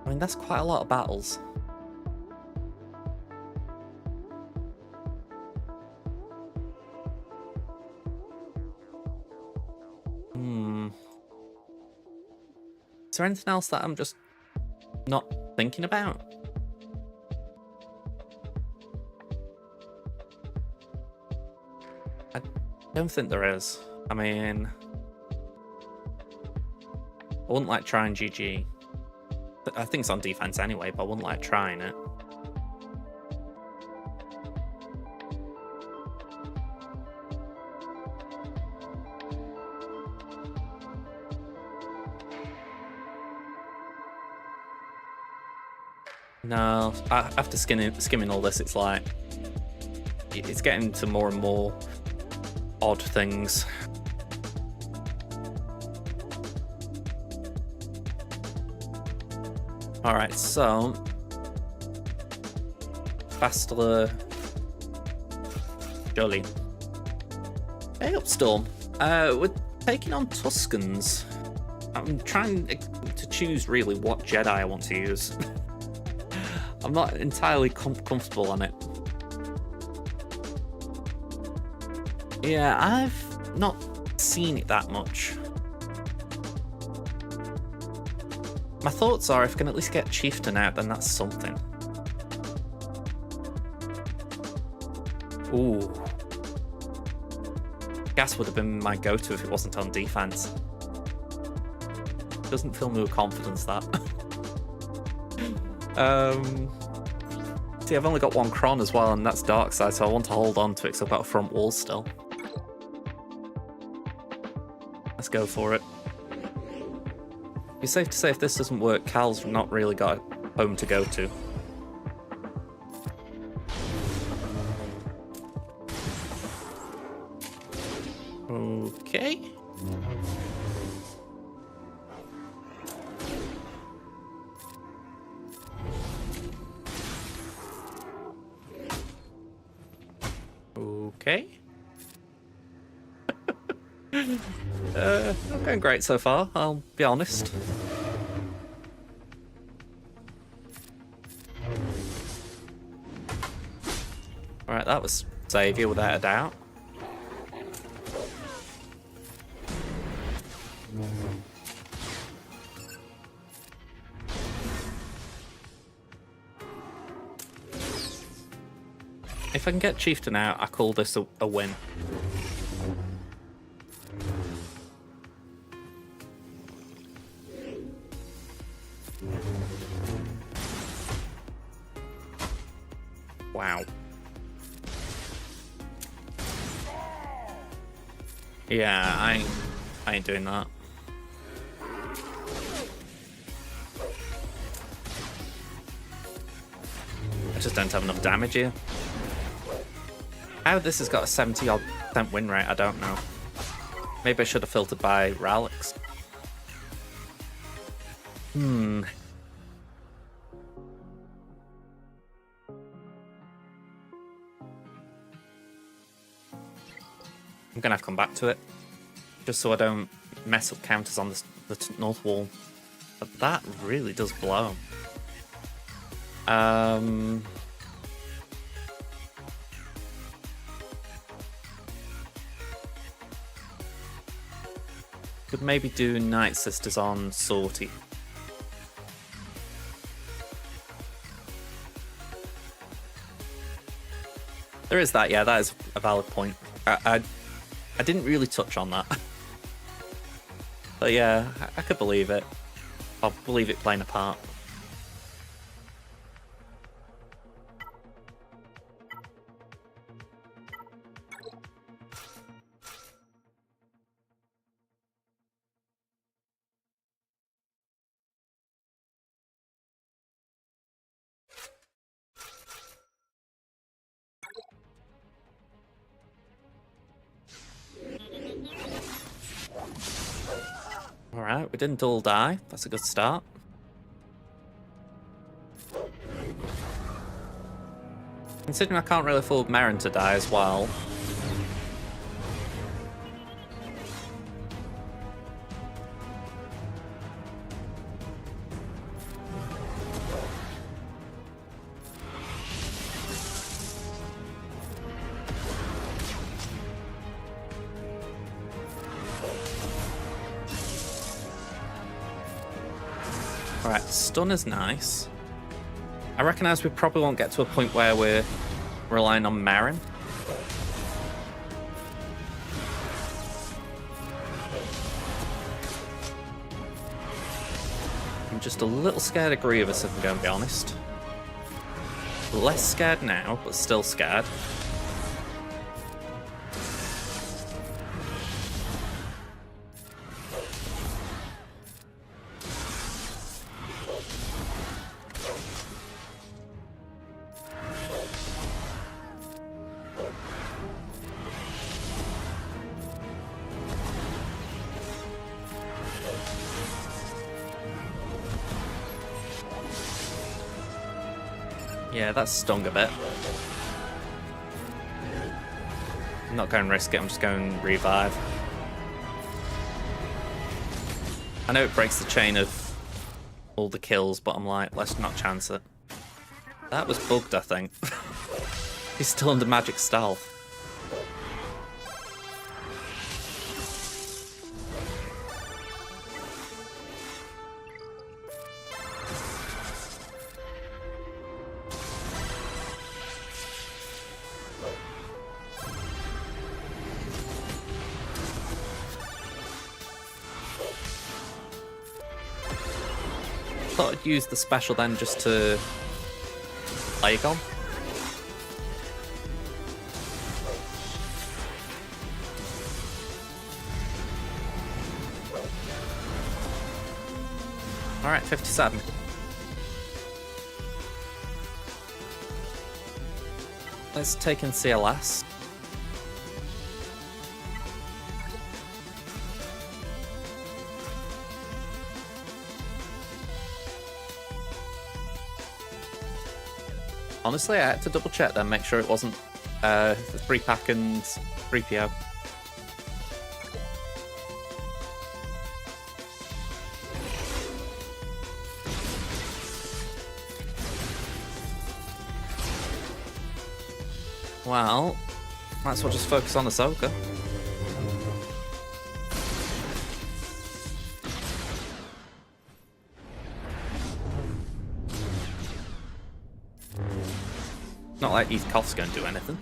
Speaker 1: I mean, that's quite a lot of battles. Is there anything else that I'm just not thinking about? I don't think there is. I mean, I wouldn't like trying GG. I think it's on defense anyway, but I wouldn't like trying it. No, after skimming all this, it's like it's getting to more and more odd things. All right, so Bastila Jolie. Hey, Upstorm. We're taking on Tuskens. I'm trying to choose really what Jedi I want to use. I'm not entirely comfortable on it. Yeah, I've not seen it that much. My thoughts are if I can at least get Chieftain out, then that's something. Ooh. Gas would have been my go-to if it wasn't on defense. Doesn't fill me with confidence, that. See, I've only got one Kron as well, and that's Darkside, so I want to hold on to it because I've got a front wall still. Let's go for it. It's safe to say if this doesn't work, Cal's not really got a home to go to. Okay. Okay. Not going great so far, I'll be honest. Alright, that was Xavier without a doubt. If I can get Chieftain out, I call this a win. Wow. Yeah, I ain't doing that. I just don't have enough damage here. How this has got a 70-odd% win rate, I don't know. Maybe I should have filtered by Ralix. I'm gonna have to come back to it, just so I don't mess up counters on the north wall. But that really does blow. Could maybe do Night Sisters on Sortie. There is that, yeah, that is a valid point. I didn't really touch on that. But yeah, I could believe it. I'll believe it playing a part. Alright, we didn't all die. That's a good start. Considering I can't really afford Merrin to die as well. Alright, stun is nice. I recognise we probably won't get to a point where we're relying on Merrin. I'm just a little scared of Grievous, if I'm going to be honest. Less scared now, but still scared. Yeah, that stung a bit. I'm not going to risk it, I'm just going revive. I know it breaks the chain of all the kills, but I'm like, let's not chance it. That was bugged, I think. He's still under magic stealth. Thought I'd use the special then just to Plague on. Alright, 57. Let's take in CLS. Honestly, I had to double check then, make sure it wasn't the 3-pack and 3PO. Well, might as well just focus on Ahsoka. Not like these coughs going to do anything.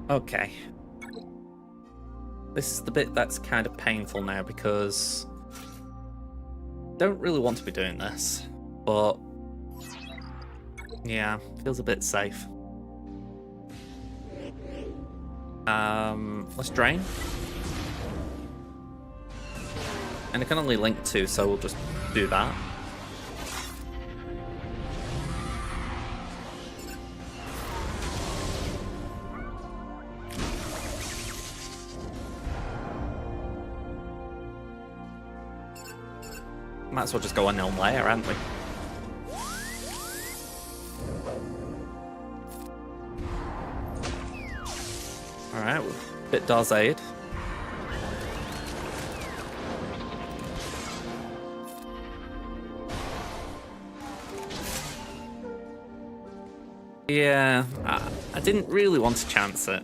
Speaker 1: Okay. This is the bit that's kind of painful now because I don't really want to be doing this, but yeah, feels a bit safe. Let's drain. And it can only link 2, so we'll just do that. Might as well just go on Elm Layer, haven't we? Alright, bit Dar's Aid. Yeah, I didn't really want to chance it.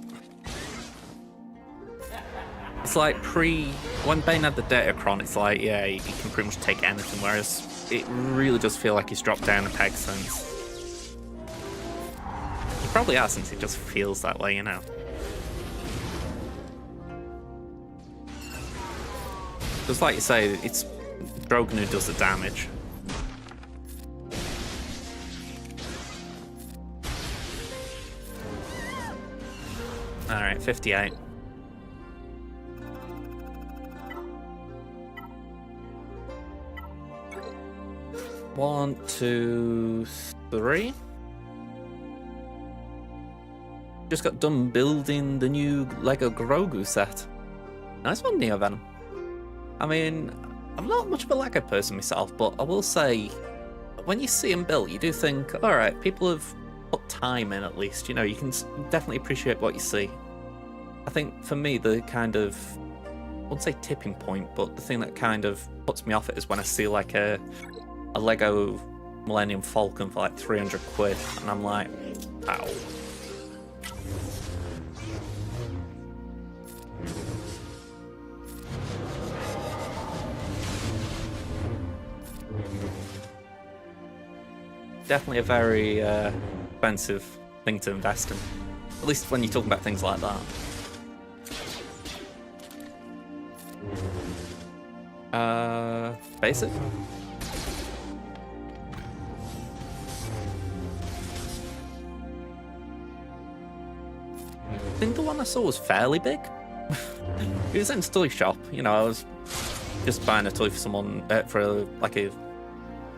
Speaker 1: It's like when Bane had the Datacron, it's like, yeah, he can pretty much take anything, whereas it really does feel like he's dropped down a peg since. He probably has, since it just feels that way, you know. Just like you say, it's Drogon who does the damage. Alright, 58. One, two, three. Just got done building the new Lego Grogu set. Nice one, Neo Venom. I mean, I'm not much of a Lego person myself, but I will say, when you see them built, you do think, alright, people have put time in at least. You know, you can definitely appreciate what you see. I think for me, the kind of, I wouldn't say tipping point, but the thing that kind of puts me off it is when I see like a Lego Millennium Falcon for like 300 quid, and I'm like, ow. Definitely a very expensive thing to invest in. At least when you're talking about things like that. Basic? I think the one I saw was fairly big. It was in a toy shop, you know, I was just buying a toy for someone, like a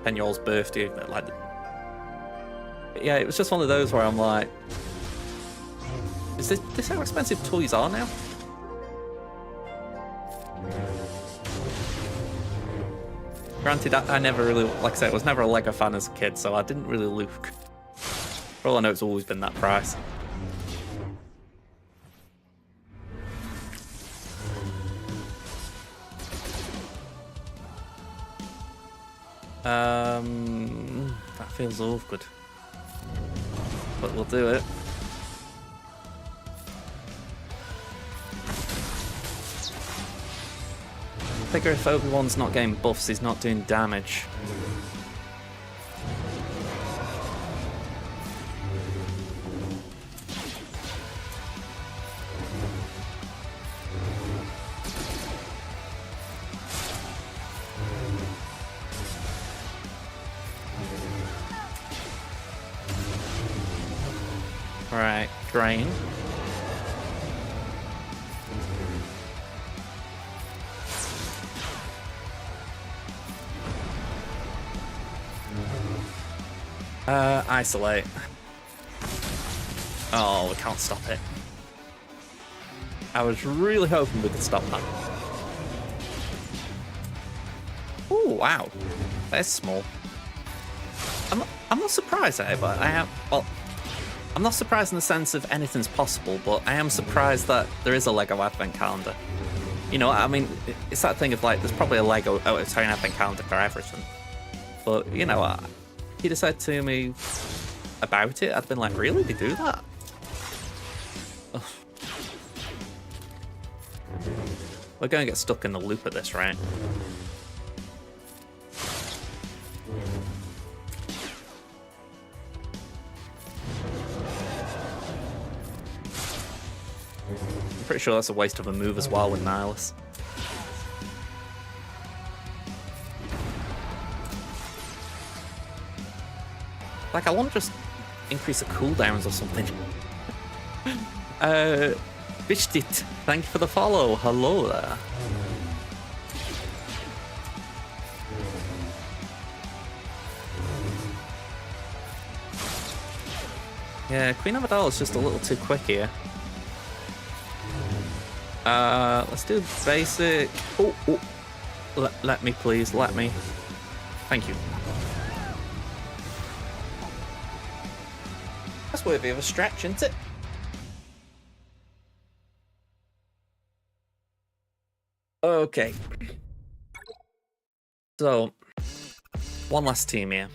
Speaker 1: 10-year-old's birthday, like. Yeah, it was just one of those where I'm like, is this how expensive toys are now? Granted, I never really, like I said, I was never a Lego fan as a kid, so I didn't really look. For all I know, it's always been that price. That feels awkward. But we'll do it. I figure if Obi-Wan's not getting buffs, he's not doing damage. Alright, drain. Isolate. Oh, we can't stop it. I was really hoping we could stop that. Oh, wow. That's small. I'm not surprised at it, but I am... Well, I'm not surprised in the sense of anything's possible, but I am surprised that there is a LEGO Advent Calendar. You know, I mean, it's that thing of like, there's probably a LEGO Advent Calendar for everything. But, you know, if he'd have said to me about it, I'd been like, really? They do that? Ugh. We're going to get stuck in the loop at this, right? I'm pretty sure that's a waste of a move as well with Nihilus. Like, I want to just increase the cooldowns or something. Bishtit, thank you for the follow. Hello there. Yeah, Queen Amidala is just a little too quick here. Let's do basic. Oh. Let me, please. Let me. Thank you. That's worthy of a stretch, isn't it? Okay. So, one last team here.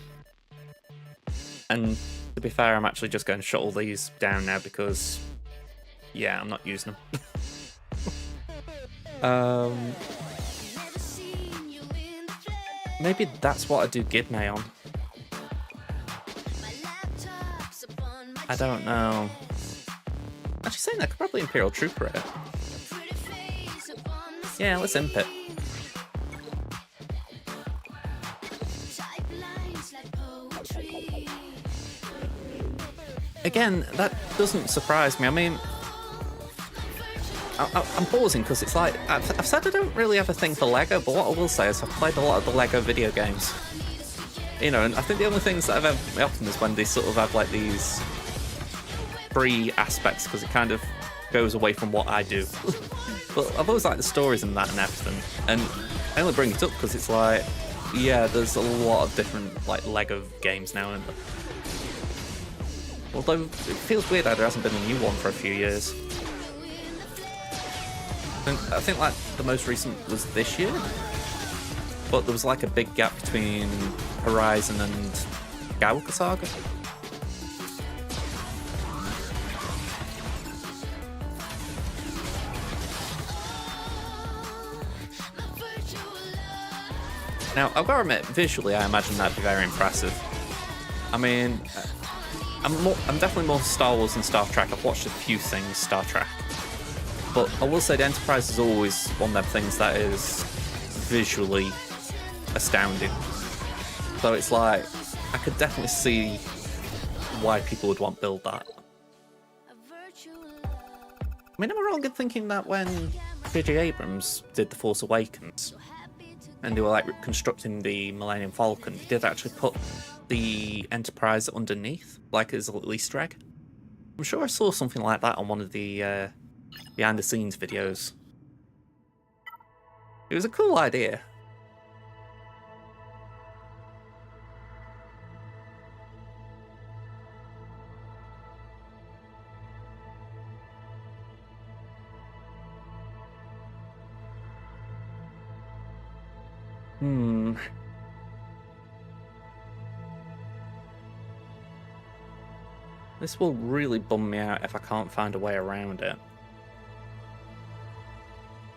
Speaker 1: And to be fair, I'm actually just going to shut all these down now because, yeah, I'm not using them. Maybe that's what I do Gidney on. I don't know. Actually, saying that, I could probably Imperial Trooper it. Yeah, let's imp it. Again, that doesn't surprise me. I mean, I'm pausing because it's like, I've said I don't really have a thing for LEGO, but what I will say is I've played a lot of the LEGO video games. You know, and I think the only things that I've ever often is when they sort of have like these free aspects, because it kind of goes away from what I do. But I've always liked the stories and that and everything. And I only bring it up because it's like, yeah, there's a lot of different like LEGO games now, isn't there? Although it feels weird that there hasn't been a new one for a few years. And I think like the most recent was this year, but there was like a big gap between Horizon and Gauka Saga. Now, I've got to admit, visually, I imagine that'd be very impressive. I mean, I'm definitely more Star Wars than Star Trek. I've watched a few things Star Trek. But I will say the Enterprise is always one of them things that is visually astounding. So it's like, I could definitely see why people would want to build that. I mean, am I wrong in thinking that when J.J. Abrams did The Force Awakens, and they were like constructing the Millennium Falcon, they did actually put the Enterprise underneath, like as a little Easter egg? I'm sure I saw something like that on one of the behind the scenes videos. It was a cool idea. This will really bum me out if I can't find a way around it.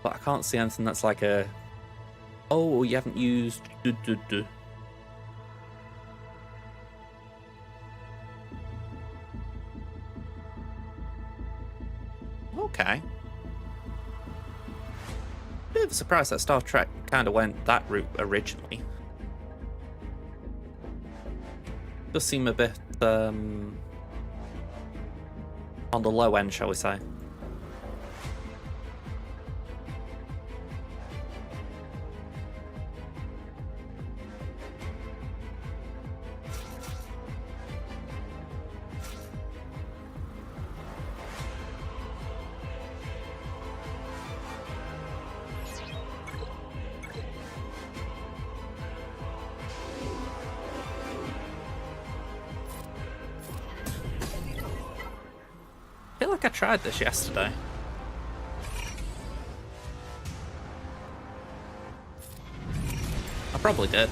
Speaker 1: But I can't see anything that's like a... Oh, you haven't used... Okay. Bit of a surprise that Star Trek kind of went that route originally. Does seem a bit on the low end, shall we say. like I tried this yesterday. I probably did.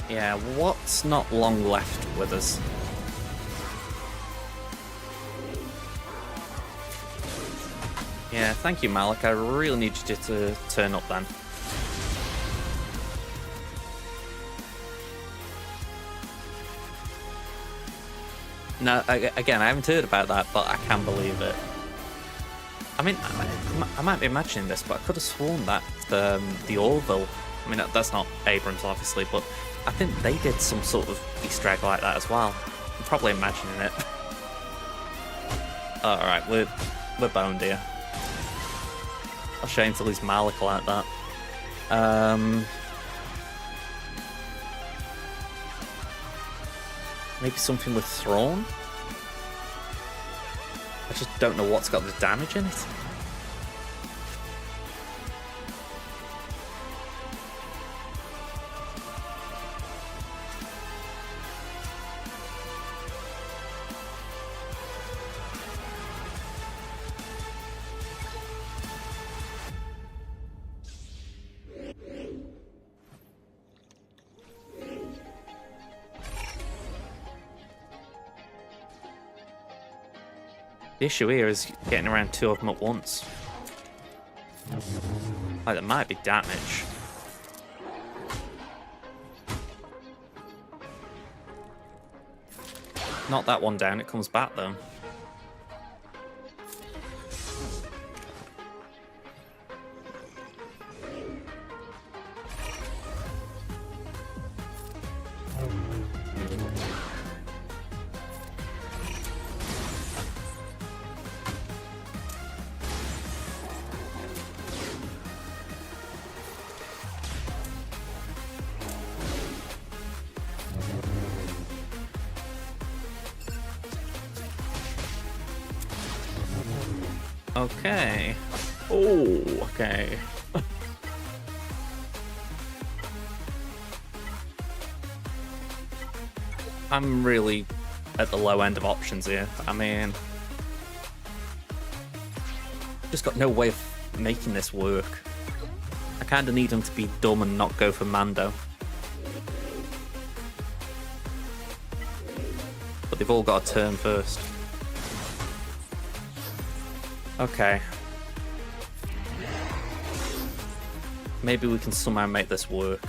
Speaker 1: Yeah, what's not long left with us? Yeah, thank you, Malik. I really need you to turn up then. No, again, I haven't heard about that, but I can believe it. I mean, I might be imagining this, but I could have sworn that the Orville, I mean, that's not Abrams, obviously, but I think they did some sort of Easter egg like that as well. I'm probably imagining it. Alright, we're boned here. A shame to lose Malik like that. Maybe something with Thrawn? I just don't know what's got the damage in it. The issue here is getting around two of them at once. Like, there might be damage. Knock that one down, it comes back though. Okay. Oh, okay. I'm really at the low end of options here. I mean, just got no way of making this work. I kind of need them to be dumb and not go for Mando. But they've all got a turn first. Okay. Maybe we can somehow make this work.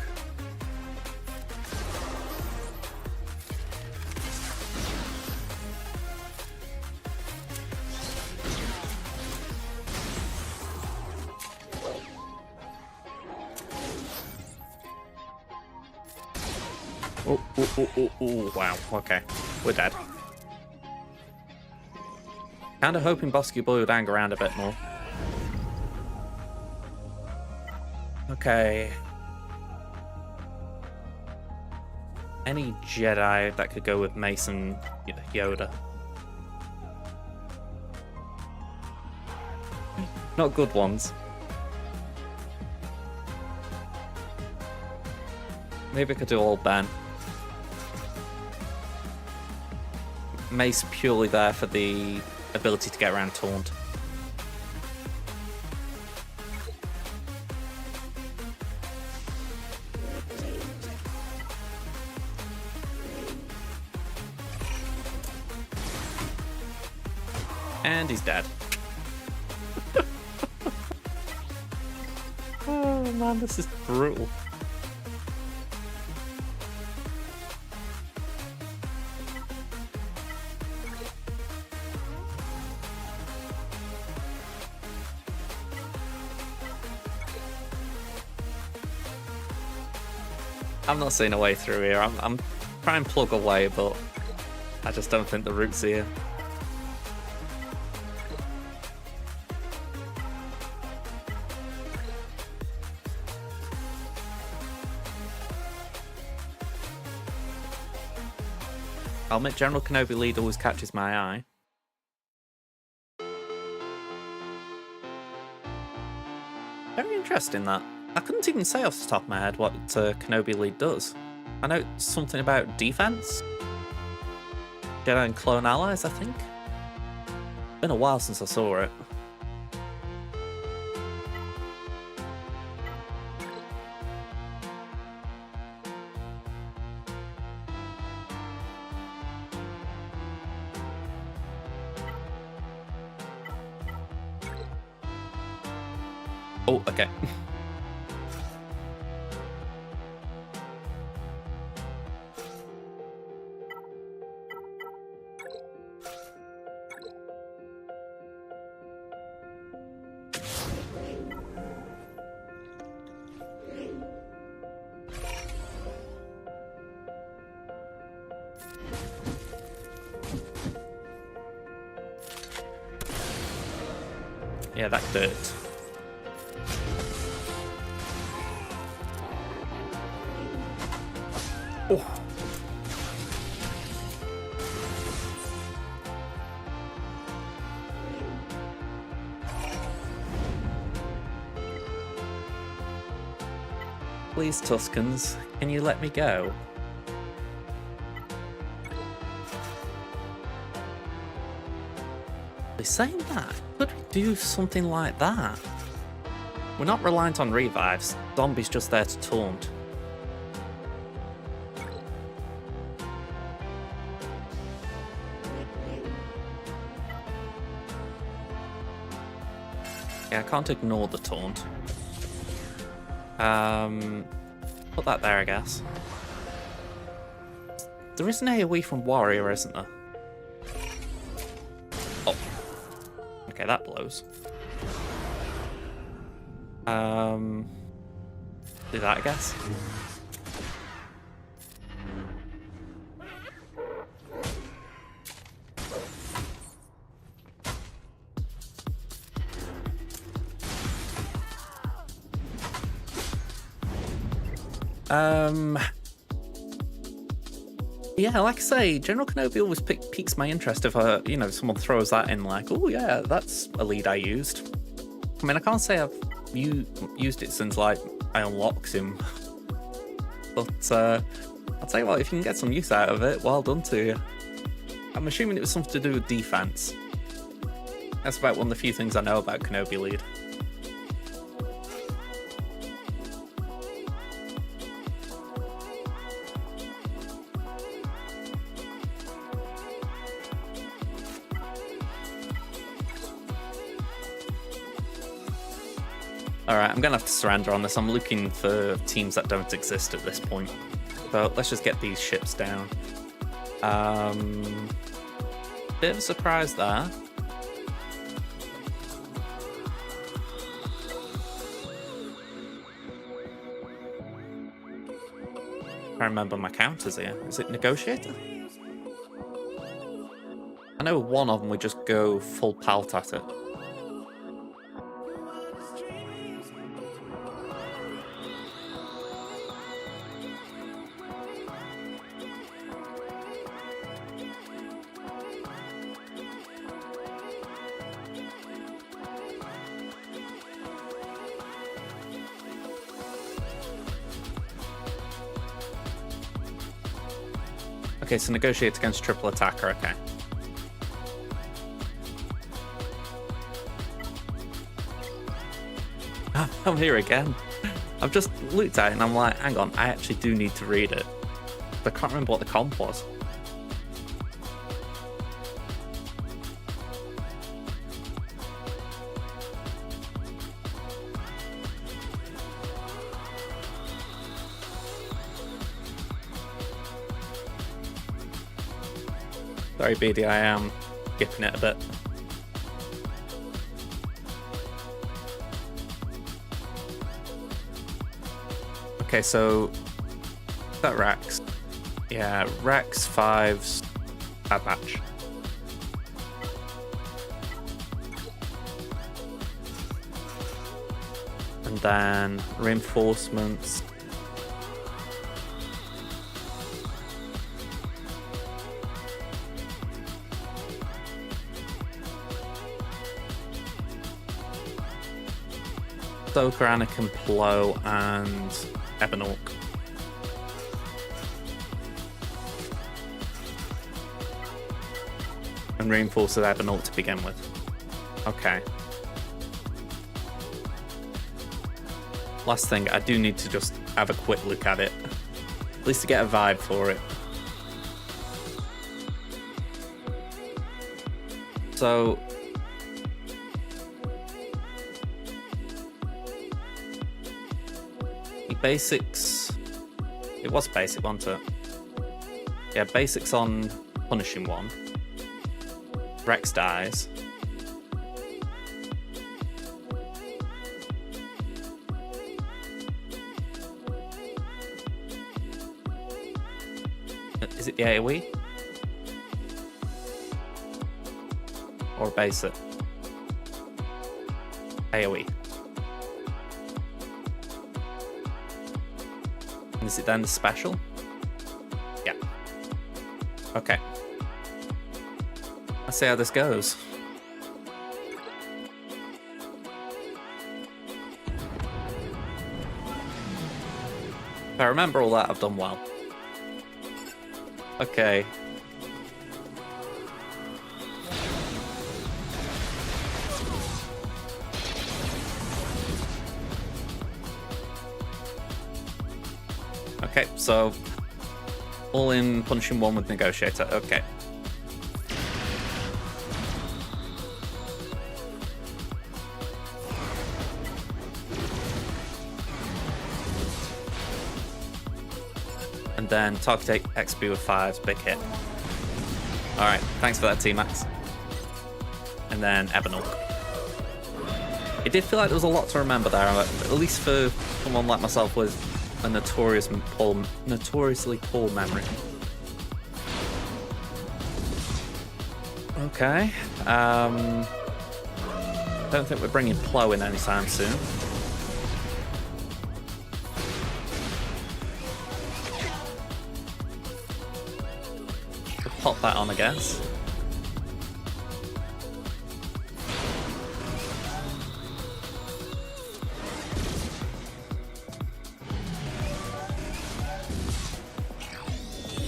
Speaker 1: Oh, wow, okay. We're dead. Kinda hoping Bosky Boy would hang around a bit more. Okay. Any Jedi that could go with Mason Yoda. Not good ones. Maybe I could do all Ben. Mace purely there for the ability to get around Taunt. And he's dead. Oh man, this is brutal. I'm not seeing a way through here. I'm trying to plug away, but I just don't think the route's here. I'll make General Kenobi lead always catches my eye. Very interesting that. I couldn't even say off the top of my head what Kenobi lead does. I know it's something about defense. Jedi and clone allies, I think. Been a while since I saw it. Oh, okay. Yeah, that dirt. Oh. Please, Tuskens, can you let me go? They're saying that. Could we do something like that? We're not reliant on revives. Zombie's just there to taunt. Yeah, I can't ignore the taunt. Put that there, I guess. There is an AoE from Warrior, isn't there? Oh. Okay, that blows. Do that, I guess. Yeah, like I say, General Kenobi always piques my interest if someone throws that in, like, oh yeah, that's a lead I used. I mean, I can't say I've used it since, like, I unlocked him. But, I'll tell you what, if you can get some use out of it, well done to you. I'm assuming it was something to do with defense. That's about one of the few things I know about Kenobi lead. Alright, I'm gonna have to surrender on this. I'm looking for teams that don't exist at this point. So let's just get these ships down. Bit of a surprise there. I remember my counters here. Is it Negotiator? I know one of them we just go full pelt at it. Okay, so negotiate against triple attacker, okay. I'm here again. I've just looked at it and I'm like, hang on, I actually do need to read it. I can't remember what the comp was. Sorry, BD, I am skipping it a bit. Okay, so that Rex. Yeah, Rex 5's Bad Batch. And then reinforcements. Stoker, Anakin, Plo, and Ebenork. And reinforce with Ebenork to begin with. Okay. Last thing, I do need to just have a quick look at it. At least to get a vibe for it. So... the basics... It was basic, wasn't it? Yeah, basics on punishing one. Rex dies. Is it the AoE? Or basic? AoE. And is it then the special? Yeah. Okay. Let's see how this goes. If I remember all that, I've done well. Okay. Okay, so all in punishing one with Negotiator. Okay. And then target XP with 5's big hit. Alright, thanks for that, T-Max. And then Ebenork. It did feel like there was a lot to remember there, at least for someone like myself with a notoriously poor memory. Okay. Don't think we're bringing Plo in anytime soon. Pop that on, I guess.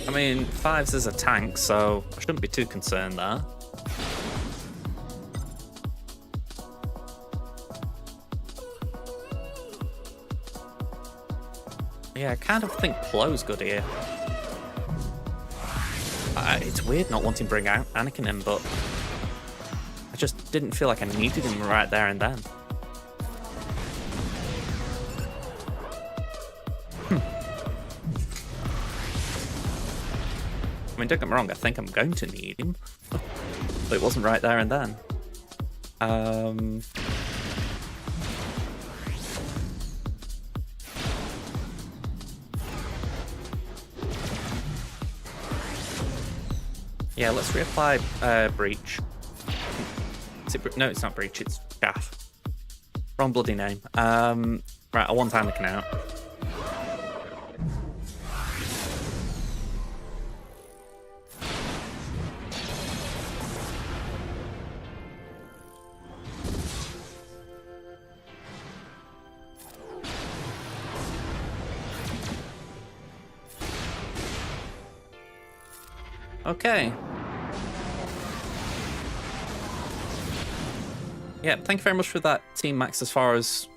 Speaker 1: I mean, 5's is a tank, so I shouldn't be too concerned there. Yeah, I kind of think Plo's good here. It's weird not wanting to bring out Anakin in, but I just didn't feel like I needed him right there and then. I mean, don't get me wrong, I think I'm going to need him, but it wasn't right there and then. Yeah, let's reapply Breach. Is it no, it's not Breach, it's Chaff. Wrong bloody name. Right, I want Anakin out. Okay. Yeah, thank you very much for that, Team Max, as far as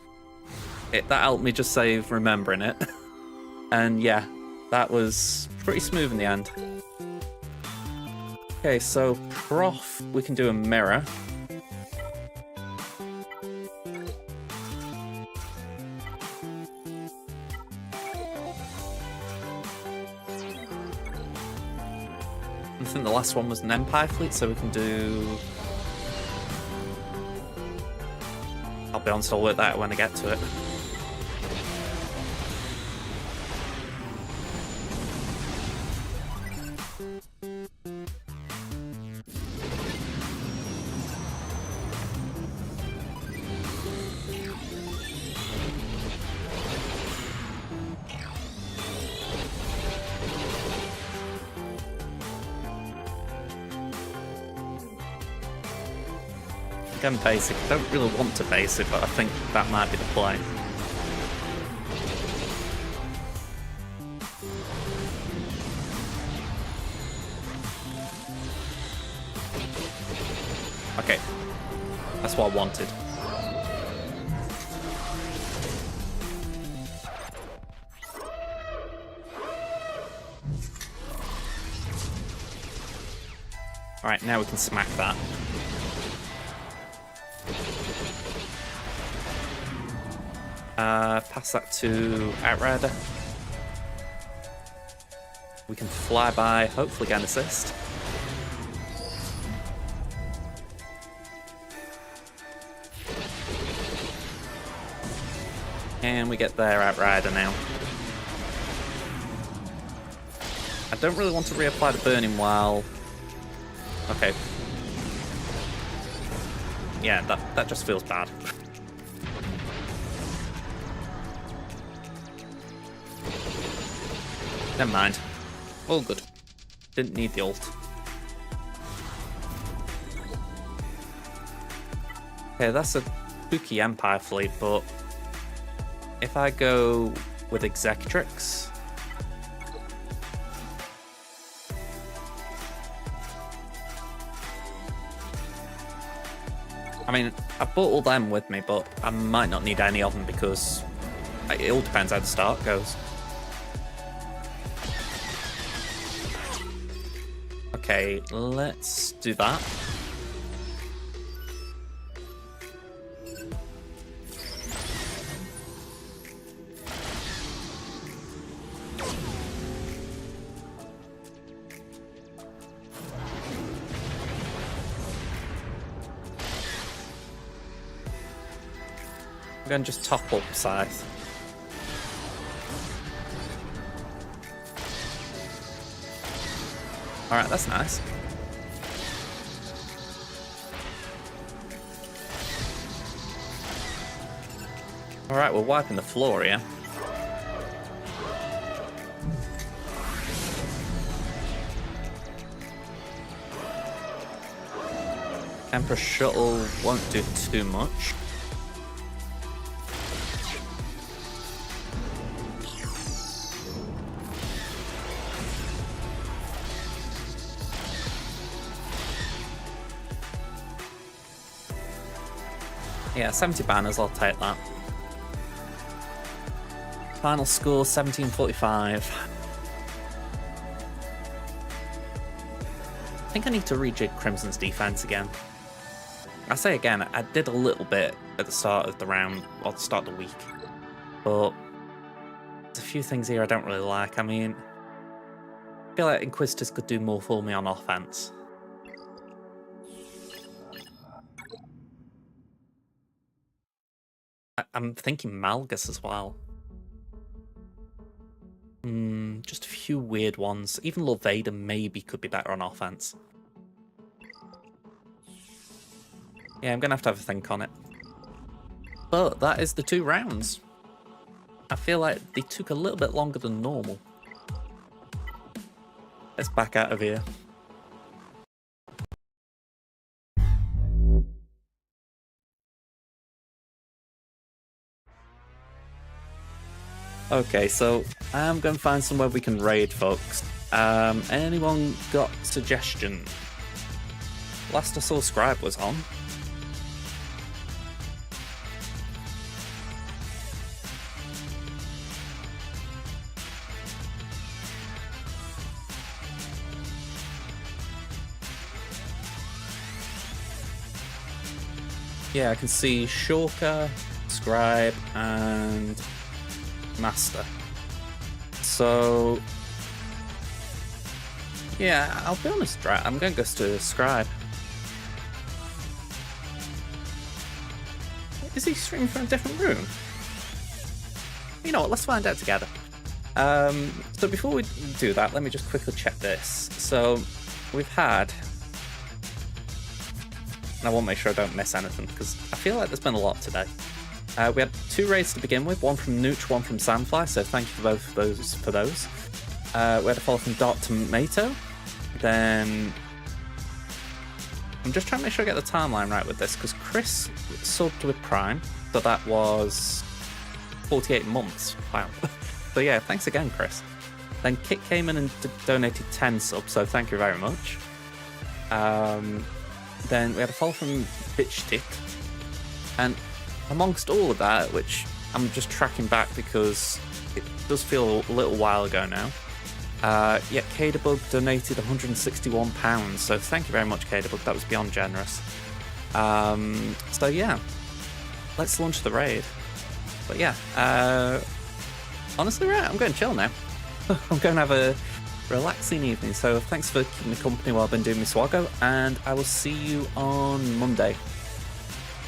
Speaker 1: it, that helped me just save remembering it. And yeah, that was pretty smooth in the end. Okay, so Prof, we can do a mirror. I think the last one was an Empire fleet, so we can do... I'll be honest, I'll work that out when I get to it. Again, basic. I don't really want to basic, but I think that might be the play. Okay. That's what I wanted. Alright, now we can smack that. Pass that to Outrider. We can fly by, hopefully get an assist. And we get their Outrider now. I don't really want to reapply the burning while... Okay. Yeah, that just feels bad. Never mind. All good. Didn't need the ult. Okay, that's a spooky Empire fleet, but if I go with Executrix, I mean, I brought all them with me, but I might not need any of them because it all depends how the start goes. Okay, let's do that. I'm going to just top up Scythe. Alright, that's nice. Alright, we're wiping the floor here. Emperor Shuttle won't do too much. Yeah, 70 banners, I'll take that. Final score, 1745. I think I need to rejig Crimson's defense again. I say again, I did a little bit at the start of the round, or the start of the week. But there's a few things here I don't really like. I mean, I feel like Inquisitors could do more for me on offense. I'm thinking Malgus as well. Just a few weird ones. Even Lord Vader maybe could be better on offense. Yeah, I'm going to have a think on it. But that is the 2 rounds. I feel like they took a little bit longer than normal. Let's back out of here. Okay, so I'm going to find somewhere we can raid, folks. Anyone got suggestion? Last I saw, Scribe was on. Yeah, I can see Shorka, Scribe, and Master. So yeah, I'll be honest, right? I'm going to go to Scribe. Is he streaming from a different room? You know what, let's find out together. So before we do that, let me just quickly check this. So we've had, and I want to make sure I don't miss anything because I feel like there's been a lot today. We had 2 raids to begin with, one from Nooch, one from Sandfly, so thank you for both of those. We had a follow from Dark Tomato, then I'm just trying to make sure I get the timeline right with this, because Chris subbed with Prime, so that was 48 months. Wow. So yeah, thanks again, Chris. Then Kit came in and donated 10 subs, so thank you very much. Then we had a follow from Bitchstick, and amongst all of that, which I'm just tracking back because it does feel a little while ago now, yeah, Kadabug donated £161, so thank you very much, Kadabug, that was beyond generous. So yeah, let's launch the raid. But yeah, honestly, right, I'm going to chill now. I'm going to have a relaxing evening, so thanks for keeping me company while I've been doing my Swaggo, and I will see you on Monday.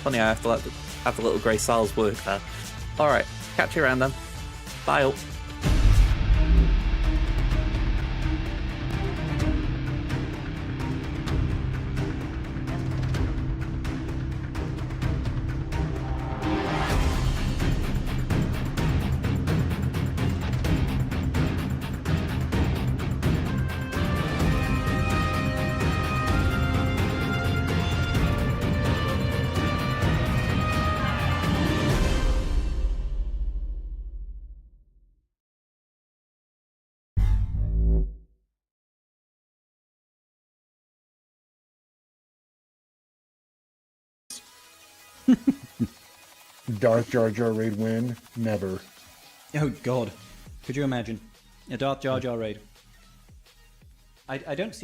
Speaker 1: Funny, I have to have the little grey Sal's work there. Alright, catch you around then. Bye all.
Speaker 3: Darth Jar Jar raid win? Never.
Speaker 4: Oh god. Could you imagine? A Darth Jar Jar raid. I don't see